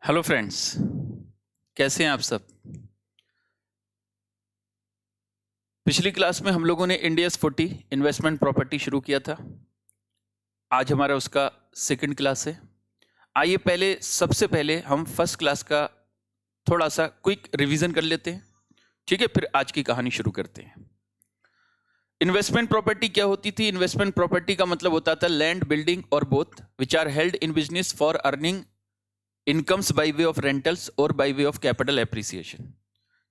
Hello friends, कैसे हैं आप सब। पिछली क्लास में हम लोगों ने इंडियाज 40 इन्वेस्टमेंट प्रॉपर्टी शुरू किया था। आज हमारा उसका सेकंड क्लास है। आइए सबसे पहले हम फर्स्ट क्लास का थोड़ा सा क्विक रिवीजन कर लेते हैं। ठीक है, फिर आज की कहानी शुरू करते हैं। इन्वेस्टमेंट प्रॉपर्टी क्या होती थी? इन्वेस्टमेंट प्रॉपर्टी का मतलब होता था लैंड, बिल्डिंग और both which are held in business for earning incomes by way of rentals और by way of capital appreciation.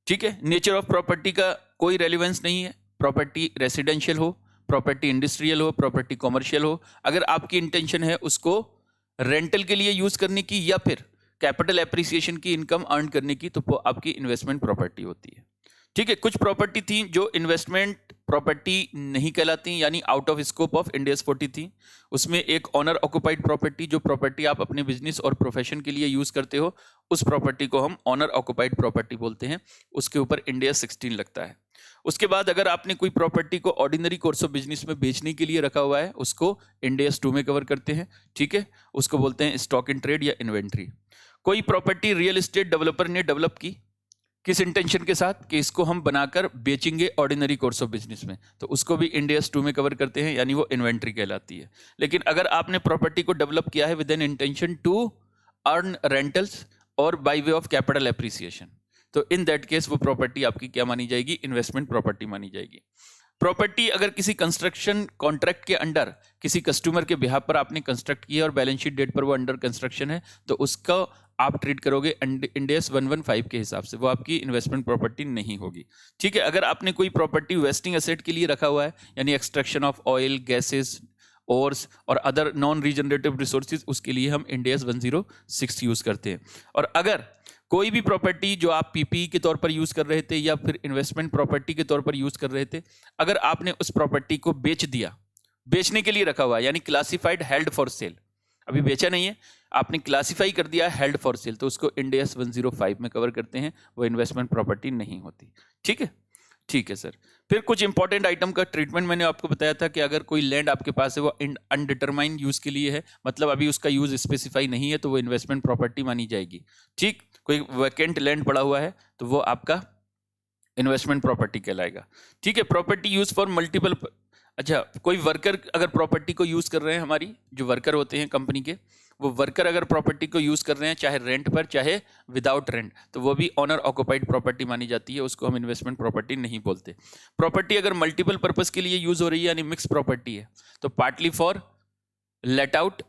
ठीक है, नेचर ऑफ प्रॉपर्टी का कोई रेलिवेंस नहीं है। प्रॉपर्टी रेसिडेंशियल हो, प्रॉपर्टी इंडस्ट्रियल हो, प्रॉपर्टी कॉमर्शियल हो, अगर आपकी इंटेंशन है उसको रेंटल के लिए यूज करने की या फिर कैपिटल एप्रिसिएशन की इनकम अर्न करने की, तो वो आपकी इन्वेस्टमेंट प्रॉपर्टी होती है। ठीक है, कुछ प्रॉपर्टी थी जो इन्वेस्टमेंट प्रॉपर्टी नहीं कहलाती, यानी out of scope of India's 40 थी। उसमें एक ऑनर ऑक्युपाइड प्रॉपर्टी, जो प्रॉपर्टी आप अपने बिजनेस और प्रोफेशन के लिए यूज करते हो, उस प्रॉपर्टी को हम ऑनर ऑक्युपाइड प्रॉपर्टी बोलते हैं। उसके ऊपर इंडिया 16 लगता है। उसके बाद अगर आपने कोई प्रॉपर्टी को ऑर्डिनरी कोर्स ऑफ बिजनेस में बेचने के लिए रखा हुआ है, उसको इंडियाज 2 में कवर करते हैं। ठीक है, उसको बोलते हैं स्टॉक इन ट्रेड या इन्वेंट्री। कोई प्रॉपर्टी रियल एस्टेट डेवलपर ने डेवलप की, किस इंटेंशन के साथ कि इसको हम बनाकर बेचेंगे ऑर्डिनरी कोर्स ऑफ बिजनेस में, तो उसको भी इंडियाज 2 में कवर करते हैं, यानी वो इन्वेंट्री कहलाती है। लेकिन अगर आपने प्रॉपर्टी को डेवलप किया है with an intention to earn rentals और by way of capital appreciation, तो इन दैट केस वो प्रॉपर्टी आपकी क्या मानी जाएगी? इन्वेस्टमेंट प्रॉपर्टी मानी जाएगी। प्रॉपर्टी अगर किसी कंस्ट्रक्शन कॉन्ट्रैक्ट के अंडर किसी कस्टमर के बिहाफ पर आपने कंस्ट्रक्ट किया और बैलेंस शीट डेट पर वो अंडर कंस्ट्रक्शन है, तो उसका आप ट्रीट करोगे इंडेस 115 के हिसाब से, वो आपकी इन्वेस्टमेंट प्रॉपर्टी नहीं होगी। ठीक है, अगर आपने कोई प्रॉपर्टी वेस्टिंग एसेट के लिए रखा हुआ है, यानी extraction of oil, gases, ores और अदर नॉन रीजनरेटिव रिसोर्सेज, उसके लिए हम इंडियाज 106 यूज करते हैं। और अगर कोई भी प्रॉपर्टी जो आप पीपीई के तौर पर यूज कर रहे थे या फिर इन्वेस्टमेंट प्रॉपर्टी के तौर पर यूज कर रहे थे, अगर आपने उस प्रॉपर्टी को बेच दिया, बेचने के लिए रखा हुआ है, यानी क्लासिफाइड हेल्ड फॉर सेल, अभी बेचा नहीं है, आपने क्लासिफाई कर दिया हेल्ड फॉर सेल, तो उसको इंडियाज 105 में कवर करते हैं, वो इन्वेस्टमेंट प्रॉपर्टी नहीं होती। ठीक है, ठीक है सर। फिर कुछ इंपॉर्टेंट आइटम का ट्रीटमेंट मैंने आपको बताया था कि अगर कोई लैंड आपके पास है वो अनडिटरमाइंड यूज के लिए है, मतलब अभी उसका यूज स्पेसिफाई नहीं है, तो वो इन्वेस्टमेंट प्रॉपर्टी मानी जाएगी। ठीक, कोई वैकेंट लैंड पड़ा हुआ है तो वो आपका इन्वेस्टमेंट प्रॉपर्टी कहलाएगा। ठीक है, प्रॉपर्टी यूज फॉर मल्टीपल, अच्छा कोई वर्कर अगर प्रॉपर्टी को यूज कर रहे हैं, हमारी जो वर्कर होते हैं कंपनी के, वो वर्कर अगर प्रॉपर्टी को यूज कर रहे हैं चाहे रेंट पर चाहे विदाउट रेंट, तो वो भी ऑनर ऑक्युपाइड प्रॉपर्टी मानी जाती है, उसको हम इन्वेस्टमेंट प्रॉपर्टी नहीं बोलते। प्रॉपर्टी अगर मल्टीपल पर्पस के लिए यूज हो रही है, यानी मिक्स प्रॉपर्टी है, तो पार्टली फॉर लेट आउट,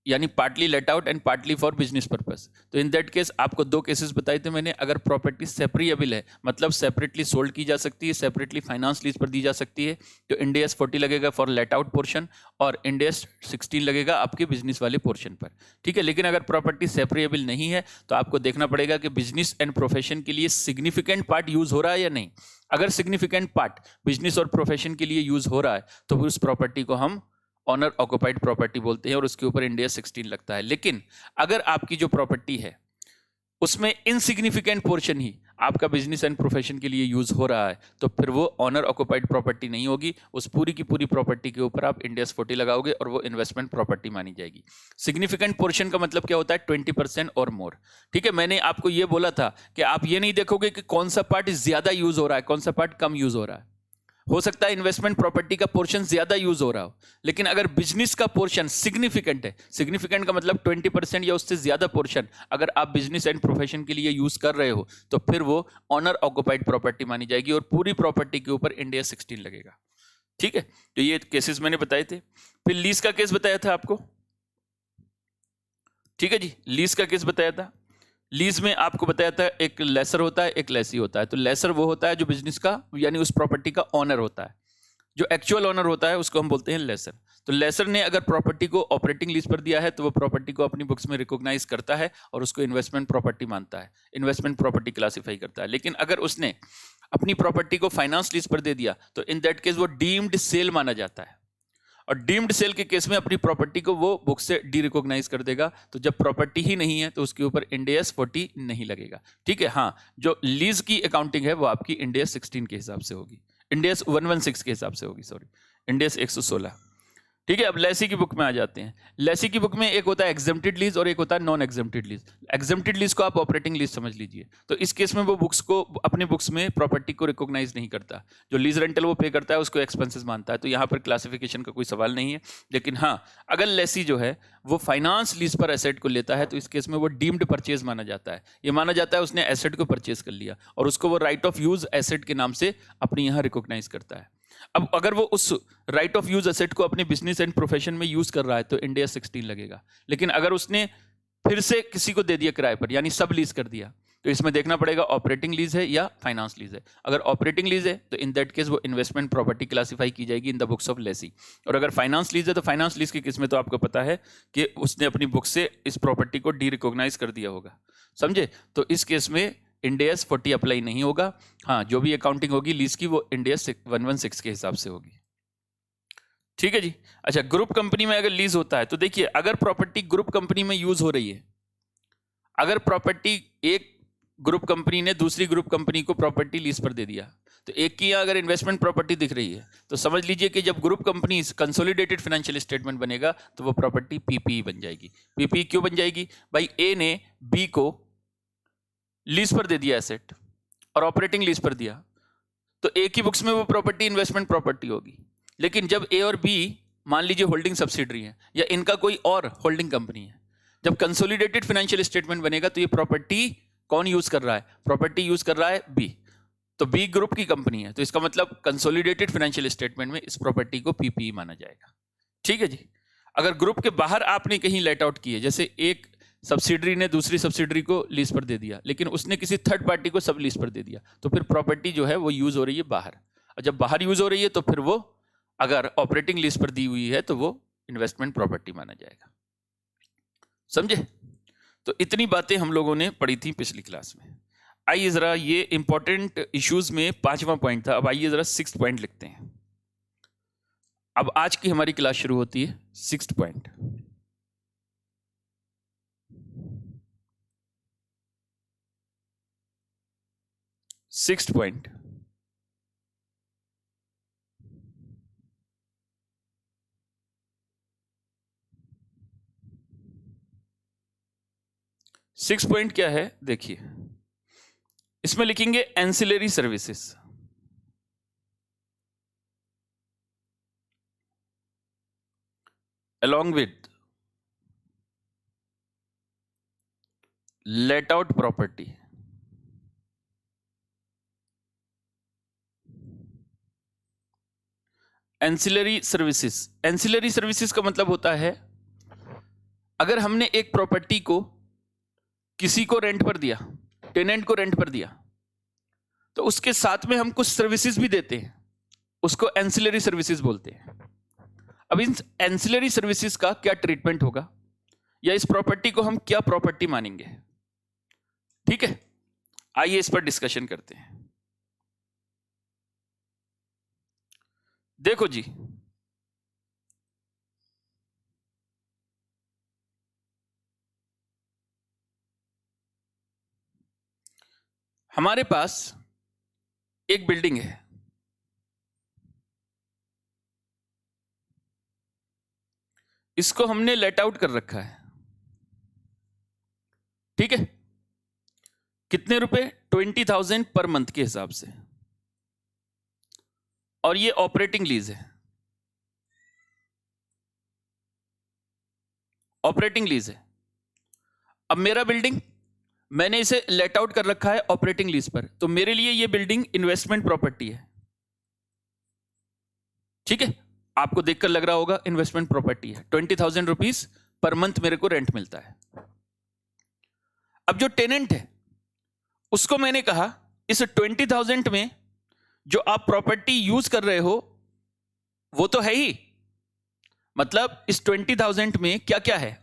यानी partly let out and partly for business purpose, तो इन दैट केस आपको दो केसेस बताए थे मैंने। अगर प्रॉपर्टी सेपरेबल है, मतलब सेपरेटली सोल्ड की जा सकती है, सेपरेटली फाइनेंस लीज पर दी जा सकती है, तो इंडियाज 40 लगेगा फॉर लेट आउट पोर्शन और इंडियाज 16 लगेगा आपके बिजनेस वाले पोर्शन पर। ठीक है, लेकिन अगर प्रॉपर्टी सेपरेबल नहीं है तो आपको देखना पड़ेगा कि बिजनेस एंड प्रोफेशन के लिए सिग्निफिकेंट पार्ट यूज हो रहा है या नहीं। अगर सिग्निफिकेंट पार्ट बिजनेस और प्रोफेशन के लिए यूज हो रहा है तो उस प्रॉपर्टी को हम ऑनर ऑक्युपाइड प्रॉपर्टी बोलते हैं और उसके ऊपर इंडिया 16 लगता है। लेकिन अगर आपकी जो प्रॉपर्टी है उसमें इनसिग्निफिकेंट पोर्शन ही आपका बिजनेस एंड प्रोफेशन के लिए यूज हो रहा है, तो फिर वो ऑनर ऑक्युपाइड प्रॉपर्टी नहीं होगी, उस पूरी की पूरी प्रॉपर्टी के ऊपर आप इंडियाज 40 लगाओगे और वो इन्वेस्टमेंट प्रॉपर्टी मानी जाएगी। सिग्निफिकेंट पोर्शन का मतलब क्या होता है? 20% और मोर। ठीक है, मैंने आपको ये बोला था कि आप ये नहीं देखोगे कि कौन सा पार्ट ज्यादा यूज हो रहा है, कौन सा पार्ट कम यूज हो रहा है। हो सकता है इन्वेस्टमेंट प्रॉपर्टी का पोर्शन ज्यादा यूज हो रहा हो, लेकिन अगर बिजनेस का पोर्शन सिग्निफिकेंट है, सिग्निफिकेंट का मतलब 20% या उससे ज्यादा पोर्शन अगर आप बिजनेस एंड प्रोफेशन के लिए यूज कर रहे हो, तो फिर वो ऑनर ऑक्युपाइड प्रॉपर्टी मानी जाएगी और पूरी प्रॉपर्टी के ऊपर इंडिया 16 लगेगा। ठीक है, तो ये केसेस मैंने बताए थे। फिर लीज का केस बताया था आपको। ठीक है जी, लीज का केस बताया था। लीज में आपको बताया था एक लेसर होता है, एक लेसी होता है। तो लेसर वो होता है जो बिजनेस का यानी उस प्रॉपर्टी का ऑनर होता है, जो एक्चुअल ऑनर होता है उसको हम बोलते हैं लेसर। तो लेसर ने अगर प्रॉपर्टी को ऑपरेटिंग लीज पर दिया है तो वो प्रॉपर्टी को अपनी बुक्स में रिकॉग्नाइज करता है और उसको इन्वेस्टमेंट प्रॉपर्टी मानता है, इन्वेस्टमेंट प्रॉपर्टी क्लासिफाई करता है। लेकिन अगर उसने अपनी प्रॉपर्टी को फाइनेंस लीज पर दे दिया तो इन दैट केस वो डीम्ड सेल माना जाता है, और डीम्ड सेल के केस में अपनी प्रॉपर्टी को वो बुक से डी रिकॉग्नाइज कर देगा। तो जब प्रॉपर्टी ही नहीं है तो उसके ऊपर इंडियाज 40 नहीं लगेगा। ठीक है, हाँ, जो लीज की अकाउंटिंग है वो आपकी इंडियाज 16 के हिसाब से होगी, इंडियाज 116 के हिसाब से होगी, सॉरी, इंडियाज 116। ठीक है, अब लेसी की बुक में आ जाते हैं। लेसी की बुक में एक होता है एग्जेम्प्टेड लीज और एक होता है non exempted lease. Exempted lease को आप ऑपरेटिंग लीज समझ लीजिए। तो इस केस में वो बुक्स को अपने बुक्स में प्रॉपर्टी को रिकॉग्नाइज नहीं करता, जो लीज रेंटल वो पे करता है उसको एक्सपेंसेस मानता है। तो यहाँ पर क्लासिफिकेशन का कोई सवाल नहीं है। लेकिन हाँ, अगर लेसी जो है वो फाइनेंस लीज पर एसेट को लेता है तो इस केस में वो डीम्ड परचेज माना जाता है। ये माना जाता है उसने एसेट को परचेज कर लिया और उसको वो राइट ऑफ यूज एसेट के नाम से अपने यहाँ रिकॉग्नाइज करता है। अब अगर वो उस राइट ऑफ यूज एसेट को अपने बिजनेस एंड प्रोफेशन में यूज कर रहा है तो इंडिया 16 लगेगा। लेकिन अगर उसने फिर से किसी को दे दिया किराए पर, यानी सब लीज कर दिया, तो इसमें देखना पड़ेगा ऑपरेटिंग लीज है या फाइनेंस लीज है। अगर ऑपरेटिंग लीज है तो इन दैट केस वो इन्वेस्टमेंट प्रॉपर्टी क्लासिफाई की जाएगी in the books of Lesi. और अगर फाइनेंस लीज है तो फाइनेंस लीज की केस में तो आपको पता है कि उसने अपनी बुक से इस प्रॉपर्टी को डी रिकॉग्नाइज कर दिया होगा, समझे। तो इस केस में इंडियस 40 अप्लाई नहीं होगा। हाँ, जो भी अकाउंटिंग होगी लीज की वो इंडियस 116 के हिसाब से होगी। ठीक है जी। अच्छा, ग्रुप कंपनी में अगर लीज होता है तो देखिए, अगर प्रॉपर्टी ग्रुप कंपनी में यूज हो रही है, अगर प्रॉपर्टी एक ग्रुप कंपनी ने दूसरी ग्रुप कंपनी को प्रॉपर्टी लीज पर दे दिया, तो एक की अगर इन्वेस्टमेंट प्रॉपर्टी दिख रही है तो समझ लीजिए कि जब group company consolidated financial statement बनेगा तो वो प्रॉपर्टी पीपीई बन जाएगी। पीपीई क्यों बन जाएगी भाई? ए ने बी को लीज पर दे दिया एसेट और ऑपरेटिंग लीज पर दिया, तो ए की बुक्स में वो प्रॉपर्टी इन्वेस्टमेंट प्रॉपर्टी होगी। लेकिन जब ए और बी मान लीजिए होल्डिंग सब्सिडरी है या इनका कोई और होल्डिंग कंपनी है, जब कंसोलिडेटेड फाइनेंशियल स्टेटमेंट बनेगा तो ये प्रॉपर्टी कौन यूज कर रहा है? प्रॉपर्टी यूज कर रहा है बी। तो बी ग्रुप की कंपनी है तो इसका मतलब कंसोलिडेटेड फाइनेंशियल स्टेटमेंट में इस प्रॉपर्टी को पीपीई माना जाएगा। ठीक है जी। अगर ग्रुप के बाहर आपने कहीं लेट आउट की है, जैसे एक सब्सिडरी ने दूसरी सब्सिडरी को लीज पर दे दिया लेकिन उसने किसी थर्ड पार्टी को सब लीज पर दे दिया, तो फिर प्रॉपर्टी जो है वो यूज हो रही है बाहर। और जब बाहर यूज हो रही है तो फिर वो अगर ऑपरेटिंग लीज पर दी हुई है तो वो इन्वेस्टमेंट प्रॉपर्टी माना जाएगा। समझे? तो इतनी बातें हम लोगों ने पढ़ी थी पिछली क्लास में। आइए जरा, ये इंपॉर्टेंट इश्यूज में 5वां पॉइंट था। अब आइए जरा 6th पॉइंट लिखते हैं। अब आज की हमारी क्लास शुरू होती है 6th point. Sixth point, six point क्या है देखिए, इसमें लिखेंगे ancillary services. along with let out property ancillary services. Ancillary services का मतलब होता है अगर हमने एक प्रॉपर्टी को किसी को रेंट पर दिया, टेनेंट को रेंट पर दिया, तो उसके साथ में हम कुछ सर्विसेज भी देते हैं, उसको एंसिलरी सर्विसेज बोलते हैं। अब इन एंसिलरी सर्विसेज का क्या ट्रीटमेंट होगा या इस प्रॉपर्टी को हम क्या प्रॉपर्टी मानेंगे? ठीक है, आइए इस पर डिस्कशन करते हैं। देखो जी, हमारे पास एक बिल्डिंग है, इसको हमने लेट आउट कर रखा है। ठीक है, कितने रुपए? 20,000 पर मंथ के हिसाब से, और ये ऑपरेटिंग लीज है। ऑपरेटिंग लीज है। अब मेरा बिल्डिंग मैंने इसे लेट आउट कर रखा है ऑपरेटिंग लीज पर, तो मेरे लिए ये बिल्डिंग इन्वेस्टमेंट प्रॉपर्टी है। ठीक है, आपको देखकर लग रहा होगा इन्वेस्टमेंट प्रॉपर्टी है। 20,000 रुपीज पर मंथ मेरे को रेंट मिलता है। अब जो टेनेंट है उसको मैंने कहा इस 20,000 में जो आप प्रॉपर्टी यूज कर रहे हो वो तो है ही, मतलब इस 20,000 में क्या क्या है?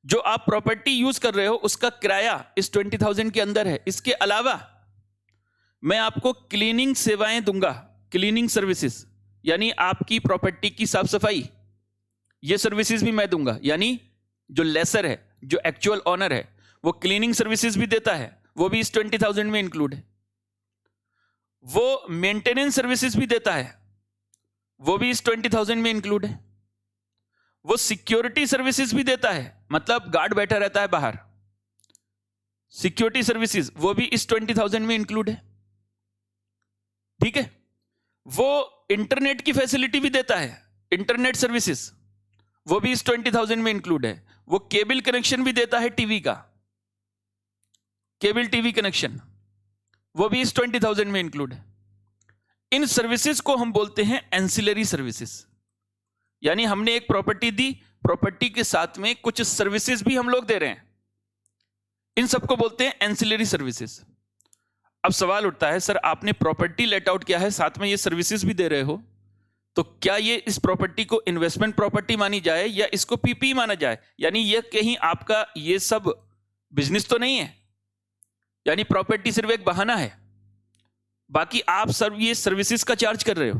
जो आप प्रॉपर्टी यूज कर रहे हो उसका किराया इस 20,000 के अंदर है। इसके अलावा मैं आपको क्लीनिंग सेवाएं दूंगा, क्लीनिंग सर्विसेज, यानी आपकी प्रॉपर्टी की साफ सफाई, ये सर्विसेज भी मैं दूंगा। यानी जो लेसर है, जो एक्चुअल ऑनर है, वो क्लीनिंग सर्विसेज भी देता है, वो भी इस 20,000 में इंक्लूड है। वो मेंटेनेंस सर्विसेज भी देता है, वो भी इस 20,000 में इंक्लूड है। वो सिक्योरिटी सर्विसेज भी देता है, मतलब गार्ड बैठा रहता है बाहर, सिक्योरिटी सर्विसेज वो भी इस 20,000 में इंक्लूड है। ठीक है, वो इंटरनेट की फैसिलिटी भी देता है, इंटरनेट सर्विसेज वो भी इस 20,000 में इंक्लूड है। वो केबल कनेक्शन भी देता है टीवी का, केबल टीवी कनेक्शन वो भी इस 20,000 में इंक्लूड है। इन सर्विसेज को हम बोलते हैं एंसिलरी सर्विसेज, यानी हमने एक प्रॉपर्टी दी, प्रॉपर्टी के साथ में कुछ सर्विसेज भी हम लोग दे रहे हैं, इन सबको बोलते हैं एंसिलरी सर्विसेज। अब सवाल उठता है, सर आपने प्रॉपर्टी लेट आउट किया है, साथ में ये सर्विसेज भी दे रहे हो, तो क्या ये इस प्रॉपर्टी को इन्वेस्टमेंट प्रॉपर्टी मानी जाए या इसको पीपी माना जाए? यानी ये कहीं आपका ये सब बिजनेस तो नहीं है, यानी प्रॉपर्टी सिर्फ एक बहाना है, बाकी आप ये सर्विसेज का चार्ज कर रहे हो।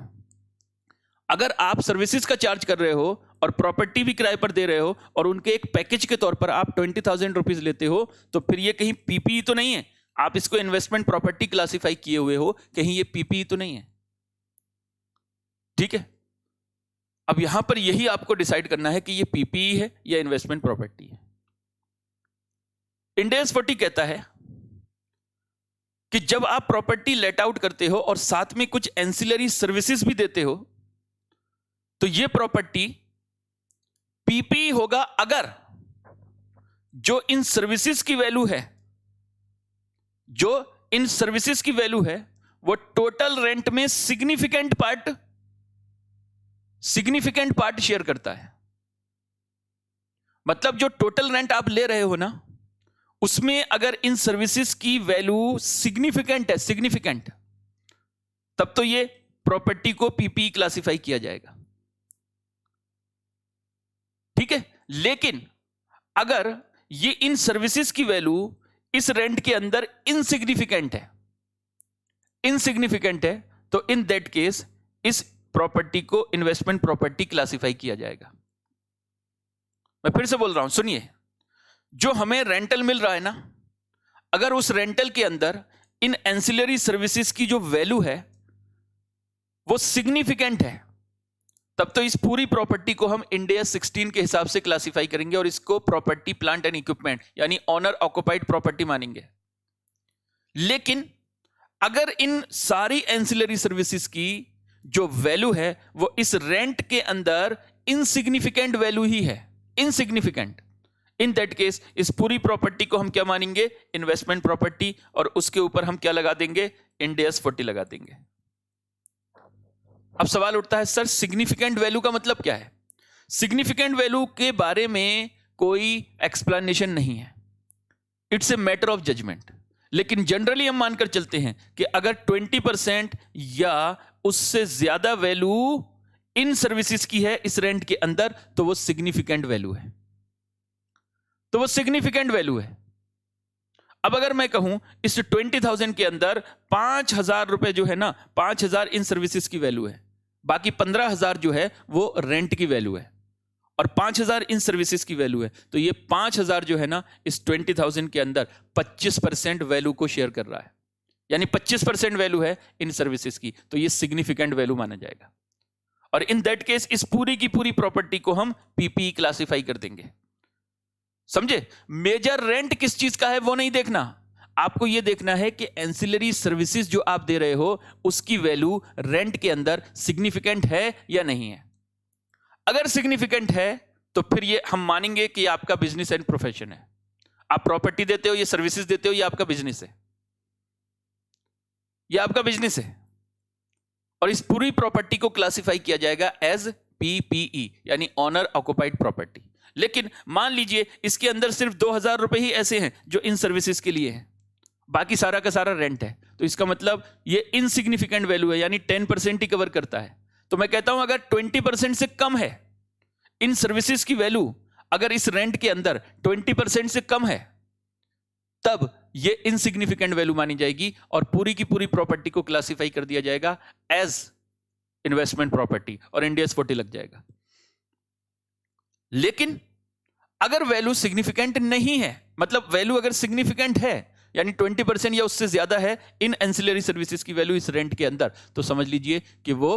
अगर आप सर्विसेज का चार्ज कर रहे हो और प्रॉपर्टी भी किराए पर दे रहे हो और उनके एक पैकेज के तौर पर आप 20,000 रुपीज लेते हो, तो फिर ये कहीं पीपीई तो नहीं है? आप इसको इन्वेस्टमेंट प्रॉपर्टी क्लासिफाई किए हुए हो, कहीं ये पीपीई तो नहीं है? ठीक है, अब यहां पर यही आपको डिसाइड करना है कि ये पीपीई है या इन्वेस्टमेंट प्रॉपर्टी है। इंड AS 40 कहता है कि जब आप प्रॉपर्टी लेट आउट करते हो और साथ में कुछ एंसिलरी सर्विसेज भी देते हो, तो ये प्रॉपर्टी पीपीई होगा अगर जो इन सर्विसेज की वैल्यू है, जो इन सर्विसेज की वैल्यू है, वो टोटल रेंट में सिग्निफिकेंट पार्ट शेयर करता है। मतलब जो टोटल रेंट आप ले रहे हो ना, उसमें अगर इन सर्विसेज की वैल्यू सिग्निफिकेंट, तब तो ये प्रॉपर्टी को पीपीई क्लासिफाई किया जाएगा। ठीक है, लेकिन अगर ये इन सर्विसेज की वैल्यू इस रेंट के अंदर इनसिग्निफिकेंट है, तो इन दैट केस इस प्रॉपर्टी को इन्वेस्टमेंट प्रॉपर्टी क्लासिफाई किया जाएगा। मैं फिर से बोल रहा हूं, सुनिए, जो हमें रेंटल मिल रहा है ना, अगर उस रेंटल के अंदर इन एंसिलरी सर्विसेज की जो वैल्यू है वो सिग्निफिकेंट है, तब तो इस पूरी प्रॉपर्टी को हम इंड AS 16 के हिसाब से क्लासिफाई करेंगे और इसको प्रॉपर्टी प्लांट एंड इक्विपमेंट यानी ऑनर ऑक्युपाइड प्रॉपर्टी मानेंगे। लेकिन अगर इन सारी एंसिलरी सर्विसेज की जो वैल्यू है वो इस रेंट के अंदर इनसिग्निफिकेंट वैल्यू ही है, इनसिग्निफिकेंट, इन दैट केस इस पूरी प्रॉपर्टी को हम क्या मानेंगे? इन्वेस्टमेंट प्रॉपर्टी, और उसके ऊपर हम क्या लगा देंगे? इंड AS 40 लगा देंगे। अब सवाल उठता है, सर सिग्निफिकेंट वैल्यू का मतलब क्या है? सिग्निफिकेंट वैल्यू के बारे में कोई एक्सप्लेनेशन नहीं है, it's a matter of judgement. लेकिन जनरली हम मानकर चलते हैं कि अगर 20% या उससे ज्यादा वैल्यू इन सर्विसेज की है इस रेंट के अंदर, तो वो सिग्निफिकेंट वैल्यू है, तो वो सिग्निफिकेंट वैल्यू है। अब अगर मैं कहूं इस 20,000 के अंदर 5,000 रुपए जो है ना, 5,000 इन सर्विसेज की वैल्यू है, बाकी 15,000 जो है वो रेंट की वैल्यू है, और 5,000 इन सर्विसेज की वैल्यू है, तो ये 5,000 जो है ना इस 20,000 के अंदर 25% वैल्यू को शेयर कर रहा है, यानी 25% वैल्यू है इन सर्विसेज की, तो ये सिग्निफिकेंट वैल्यू माना जाएगा। और इन दैट केस इस पूरी की पूरी प्रॉपर्टी को हम पीपीई क्लासिफाई कर देंगे। समझे? मेजर रेंट किस चीज का है वो नहीं देखना, आपको यह देखना है कि एंसिलरी सर्विसेज जो आप दे रहे हो उसकी वैल्यू रेंट के अंदर सिग्निफिकेंट है या नहीं है। अगर सिग्निफिकेंट है तो फिर ये हम मानेंगे कि आपका बिजनेस एंड प्रोफेशन है, आप प्रॉपर्टी देते हो, ये सर्विसेज देते हो, ये आपका बिजनेस है, ये आपका बिजनेस है, और इस पूरी प्रॉपर्टी को क्लासिफाई किया जाएगा एज पीपीई यानी ऑनर ऑक्युपाइड प्रॉपर्टी। लेकिन मान लीजिए इसके अंदर सिर्फ 2,000 रुपए ही ऐसे हैं जो इन सर्विसेज के लिए हैं, बाकी सारा का सारा रेंट है, तो इसका मतलब ये इनसिग्निफिकेंट वैल्यू है, यानी 10% ही कवर करता है। तो मैं कहता हूं अगर 20% से कम है इन सर्विसेज की वैल्यू, अगर इस रेंट के अंदर 20% से कम है, तब ये इनसिग्निफिकेंट वैल्यू मानी जाएगी और पूरी की पूरी प्रॉपर्टी को क्लासिफाई कर दिया जाएगा एज इन्वेस्टमेंट प्रॉपर्टी और इंड AS 40 लग जाएगा। लेकिन अगर वैल्यू सिग्निफिकेंट नहीं है, मतलब वैल्यू अगर सिग्निफिकेंट है यानी 20% या उससे ज्यादा है इन एंसिलरी सर्विसेज की वैल्यू इस रेंट के अंदर, तो समझ लीजिए कि वो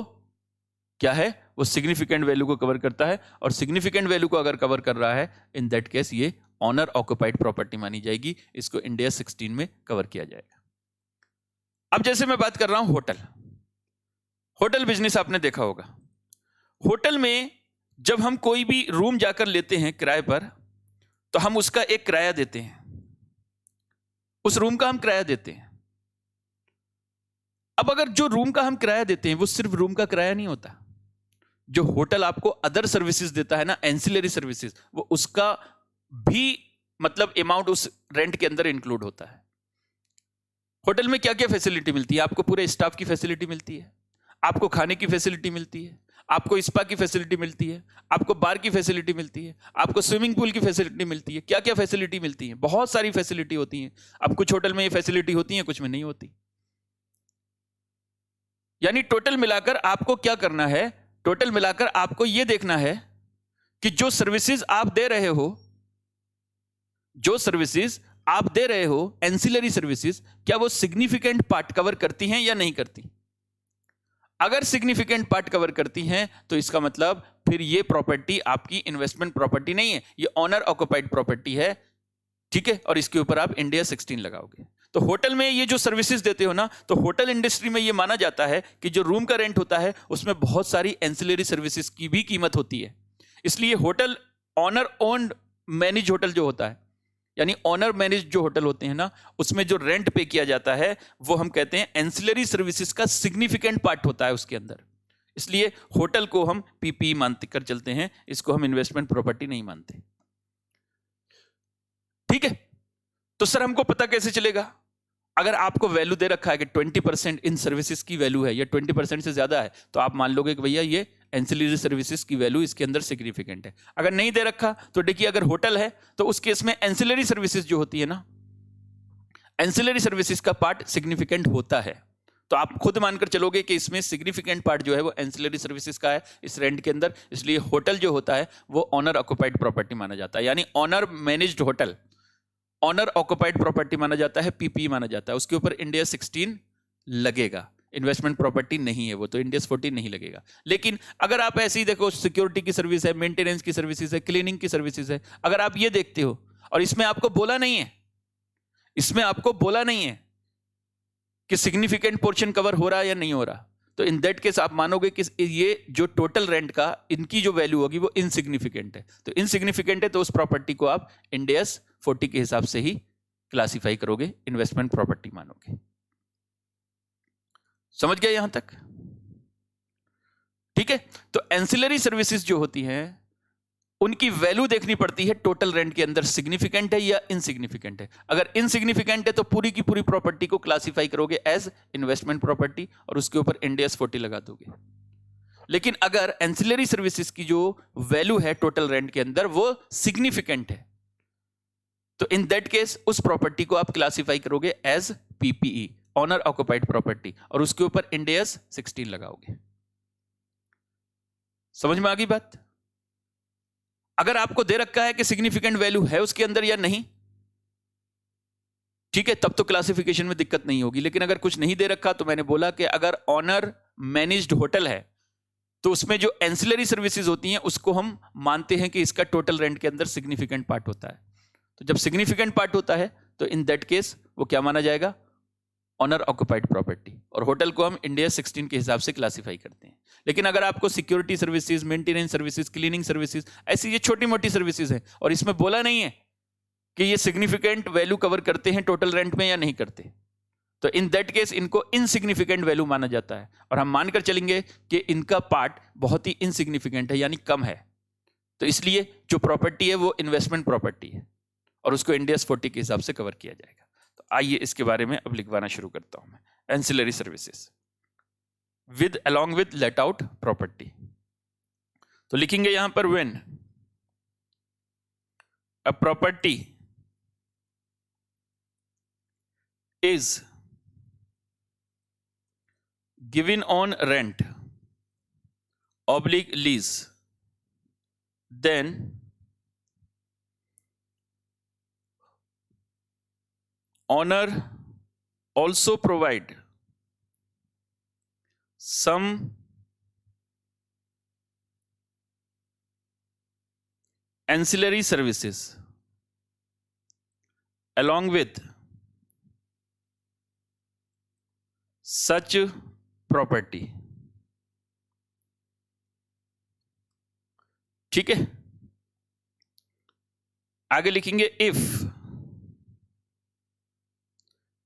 क्या है, वो सिग्निफिकेंट वैल्यू को कवर करता है, और सिग्निफिकेंट वैल्यू को अगर कवर कर रहा है इन दैट केस ये ऑनर ऑक्युपाइड प्रॉपर्टी मानी जाएगी, इसको इंडिया 16 में कवर किया जाएगा। अब जैसे मैं बात कर रहा हूं होटल, होटल बिजनेस आपने देखा होगा। होटल में जब हम कोई भी रूम जाकर लेते हैं किराए पर, तो हम उसका एक किराया देते हैं, उस रूम का हम किराया देते हैं। अब अगर जो रूम का हम किराया देते हैं वो सिर्फ रूम का किराया नहीं होता, जो होटल आपको अदर सर्विसेज देता है ना, एंसिलरी सर्विसेज, वो उसका भी मतलब अमाउंट उस रेंट के अंदर इंक्लूड होता है। होटल में क्या क्या फैसिलिटी मिलती है? आपको पूरे स्टाफ की फैसिलिटी मिलती है, आपको खाने की फैसिलिटी मिलती है, आपको स्पा की फैसिलिटी मिलती है, आपको बार की फैसिलिटी मिलती है, आपको स्विमिंग पूल की फैसिलिटी मिलती है। क्या क्या फैसिलिटी मिलती है? बहुत सारी फैसिलिटी होती है। अब कुछ होटल में ये फैसिलिटी होती है, कुछ में नहीं होती। यानी टोटल मिलाकर आपको क्या करना है, टोटल मिलाकर आपको यह देखना है कि जो सर्विसेज आप दे रहे हो, जो सर्विसेज आप दे रहे हो एंसिलरी सर्विसेज, क्या वो सिग्निफिकेंट पार्ट कवर करती हैं या नहीं करती। अगर सिग्निफिकेंट पार्ट कवर करती हैं तो इसका मतलब फिर ये प्रॉपर्टी आपकी इन्वेस्टमेंट प्रॉपर्टी नहीं है, ये ऑनर ऑक्युपाइड प्रॉपर्टी है, ठीक है। और इसके ऊपर आप इंडिया 16 लगाओगे। तो होटल में ये जो सर्विसेज देते हो ना, तो होटल इंडस्ट्री में ये माना जाता है कि जो रूम का रेंट होता है उसमें बहुत सारी एंसिलरी सर्विसेज की भी कीमत होती है। इसलिए hotel owner owned manage hotel जो होता है, यानी ऑनर मैनेज जो होटल होते हैं ना, उसमें जो रेंट पे किया जाता है वो हम कहते हैं एंसिलरी सर्विसेज का सिग्निफिकेंट पार्ट होता है उसके अंदर। इसलिए होटल को हम पीपी मानते कर चलते हैं, इसको हम इन्वेस्टमेंट प्रॉपर्टी नहीं मानते, ठीक है। तो सर हमको पता कैसे चलेगा? अगर आपको वैल्यू दे रखा है कि 20% इन सर्विसेज की वैल्यू है या 20% से ज्यादा है, तो आप मान लोगे कि भैया ये एंसिलरी सर्विसेज की वैल्यू इसके अंदर सिग्निफिकेंट है। अगर नहीं दे रखा तो देखिए, अगर होटल है तो उस केस में एंसिलरी सर्विसेज जो होती है ना, एंसिलरी सर्विसेज का पार्ट सिग्निफिकेंट होता है। तो आप खुद मानकर चलोगे कि इसमें सिग्निफिकेंट पार्ट जो है वो एंसिलरी सर्विसेज का है इस रेंट के अंदर। इसलिए होटल जो होता है वो ऑनर ऑक्युपाइड प्रॉपर्टी माना जाता है, यानी owner managed hotel owner occupied property माना जाता है, पीपी माना जाता है। उसके ऊपर इंडिया 16 लगेगा, इन्वेस्टमेंट प्रॉपर्टी नहीं है वो, तो इंडिया 14 नहीं लगेगा। लेकिन अगर आप ऐसे ही देखो, सिक्योरिटी की सर्विस है, मेंटेनेंस की सर्विसेज है, क्लीनिंग की सर्विसेज है, अगर आप ये देखते हो और इसमें आपको बोला नहीं है, इसमें आपको बोला नहीं है कि सिग्निफिकेंट पोर्शन कवर हो रहा है या नहीं हो रहा, तो इन दैट केस आप मानोगे कि ये जो टोटल रेंट का इनकी जो वैल्यू होगी वो इनसिग्निफिकेंट है। तो इनसिग्निफिकेंट है तो उस प्रॉपर्टी को आप इंडियस 40 के हिसाब से ही क्लासिफाई करोगे, इन्वेस्टमेंट प्रॉपर्टी मानोगे। समझ गए यहां तक? ठीक है। तो एंसिलरी सर्विसेज जो होती हैं उनकी वैल्यू देखनी पड़ती है टोटल रेंट के अंदर, सिग्निफिकेंट है या इनसिग्निफिकेंट है। अगर इनसिग्निफिकेंट है तो पूरी की पूरी प्रॉपर्टी को क्लासिफाई करोगे एज इन्वेस्टमेंट प्रॉपर्टी और उसके ऊपर इंडियस 40 लगा दोगे। लेकिन अगर एंसिलरी सर्विसेज की जो वैल्यू है टोटल रेंट के अंदर वो सिग्निफिकेंट है, तो इन दैट केस उस प्रॉपर्टी को आप क्लासिफाई करोगे as PPE, owner occupied property, और उसके ऊपर इंडियस 16 लगाओगे। समझ में आ गई बात? अगर आपको दे रखा है कि सिग्निफिकेंट वैल्यू है उसके अंदर या नहीं, ठीक है, तब तो क्लासिफिकेशन में दिक्कत नहीं होगी। लेकिन अगर कुछ नहीं दे रखा, तो मैंने बोला कि अगर ऑनर मैनेज्ड होटल है तो उसमें जो एंसिलरी सर्विसेज होती हैं उसको हम मानते हैं कि इसका टोटल रेंट के अंदर सिग्निफिकेंट पार्ट होता है। तो जब सिग्निफिकेंट पार्ट होता है तो इन दैट केस वो क्या माना जाएगा? ऑनर ऑक्युपाइड प्रॉपर्टी, और होटल को हम इंडिया 16 के हिसाब से क्लासिफाई करते हैं। लेकिन अगर आपको security services, maintenance services, cleaning services, ऐसी ये छोटी मोटी सर्विसेज हैं और इसमें बोला नहीं है कि ये सिग्निफिकेंट वैल्यू कवर करते हैं टोटल रेंट में या नहीं करते, तो इन दैट केस इनको इनसिग्निफिकेंट वैल्यू माना जाता है और हम मानकर चलेंगे कि इनका पार्ट बहुत ही इनसिग्निफिकेंट है, यानी कम है। तो इसलिए जो प्रॉपर्टी है वो इन्वेस्टमेंट प्रॉपर्टी है और उसको इंडियस 40 के हिसाब से कवर किया जाएगा। तो आइए इसके बारे में अब लिखवाना शुरू करता हूं मैं। Ancillary services with along with let out property, तो लिखेंगे यहां पर when a property is given on rent oblique lease, then owner also provide some ancillary services along with such property. ठीक है, आगे लिखेंगे if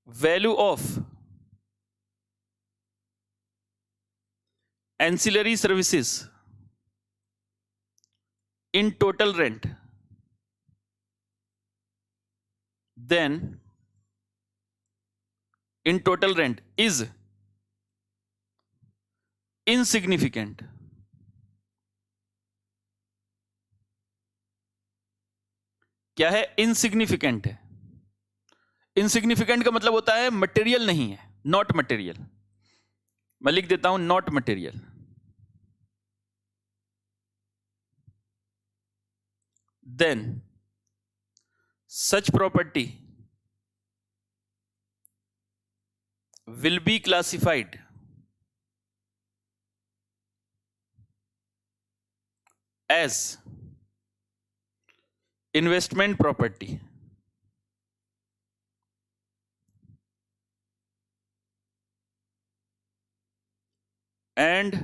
value of ancillary services in total rent, then in total rent is insignificant. क्या है? Insignificant है। Insignificant का मतलब होता है मटेरियल नहीं है, नॉट मटेरियल। मैं लिख देता हूं not material. Then such property will be classified as investment property and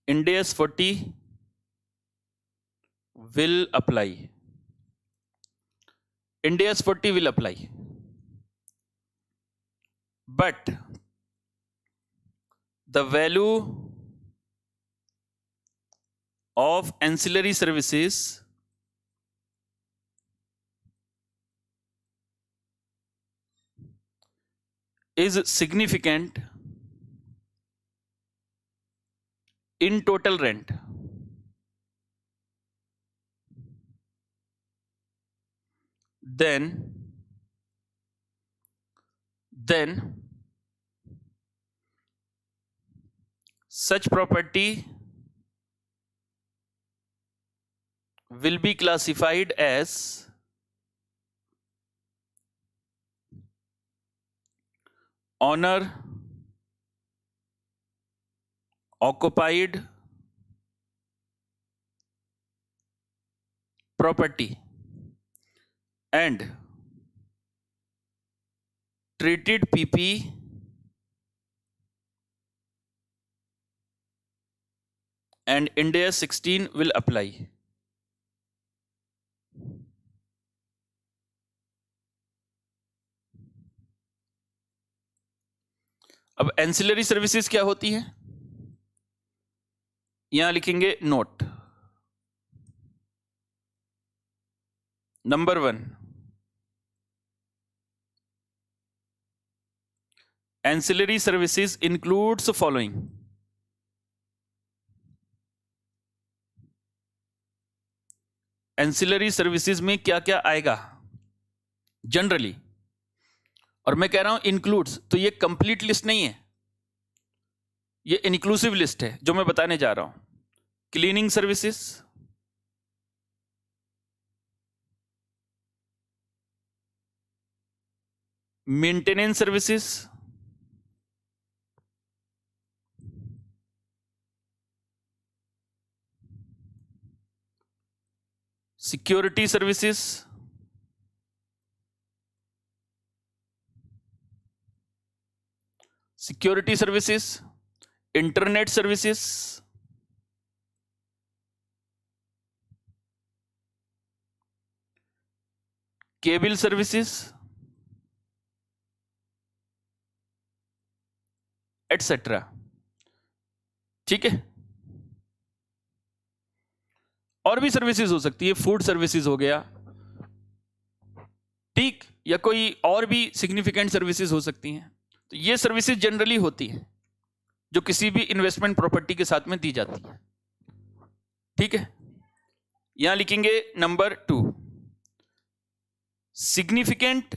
Ind AS 40 will apply. Ind AS 40 will apply. But the value of ancillary services is significant in total rent. Then such property will be classified as owner occupied property and treated PP and Ind AS 16 will apply. अब ancillary services क्या होती है? यहां लिखेंगे note number 1, ancillary services includes following. Ancillary services में क्या क्या आएगा जनरली, और मैं कह रहा हूं इंक्लूड्स, तो ये कंप्लीट लिस्ट नहीं है, ये इंक्लूसिव लिस्ट है जो मैं बताने जा रहा हूं। Cleaning services, maintenance services, security services, internet services, cable services, etcetera. ठीक है, और भी सर्विसेज हो सकती है, फूड सर्विसेज हो गया, ठीक, या कोई और भी सिग्निफिकेंट सर्विसेज हो सकती हैं। तो ये सर्विसेज जनरली होती है जो किसी भी इन्वेस्टमेंट प्रॉपर्टी के साथ में दी जाती है। ठीक है, यहां लिखेंगे नंबर 2, सिग्निफिकेंट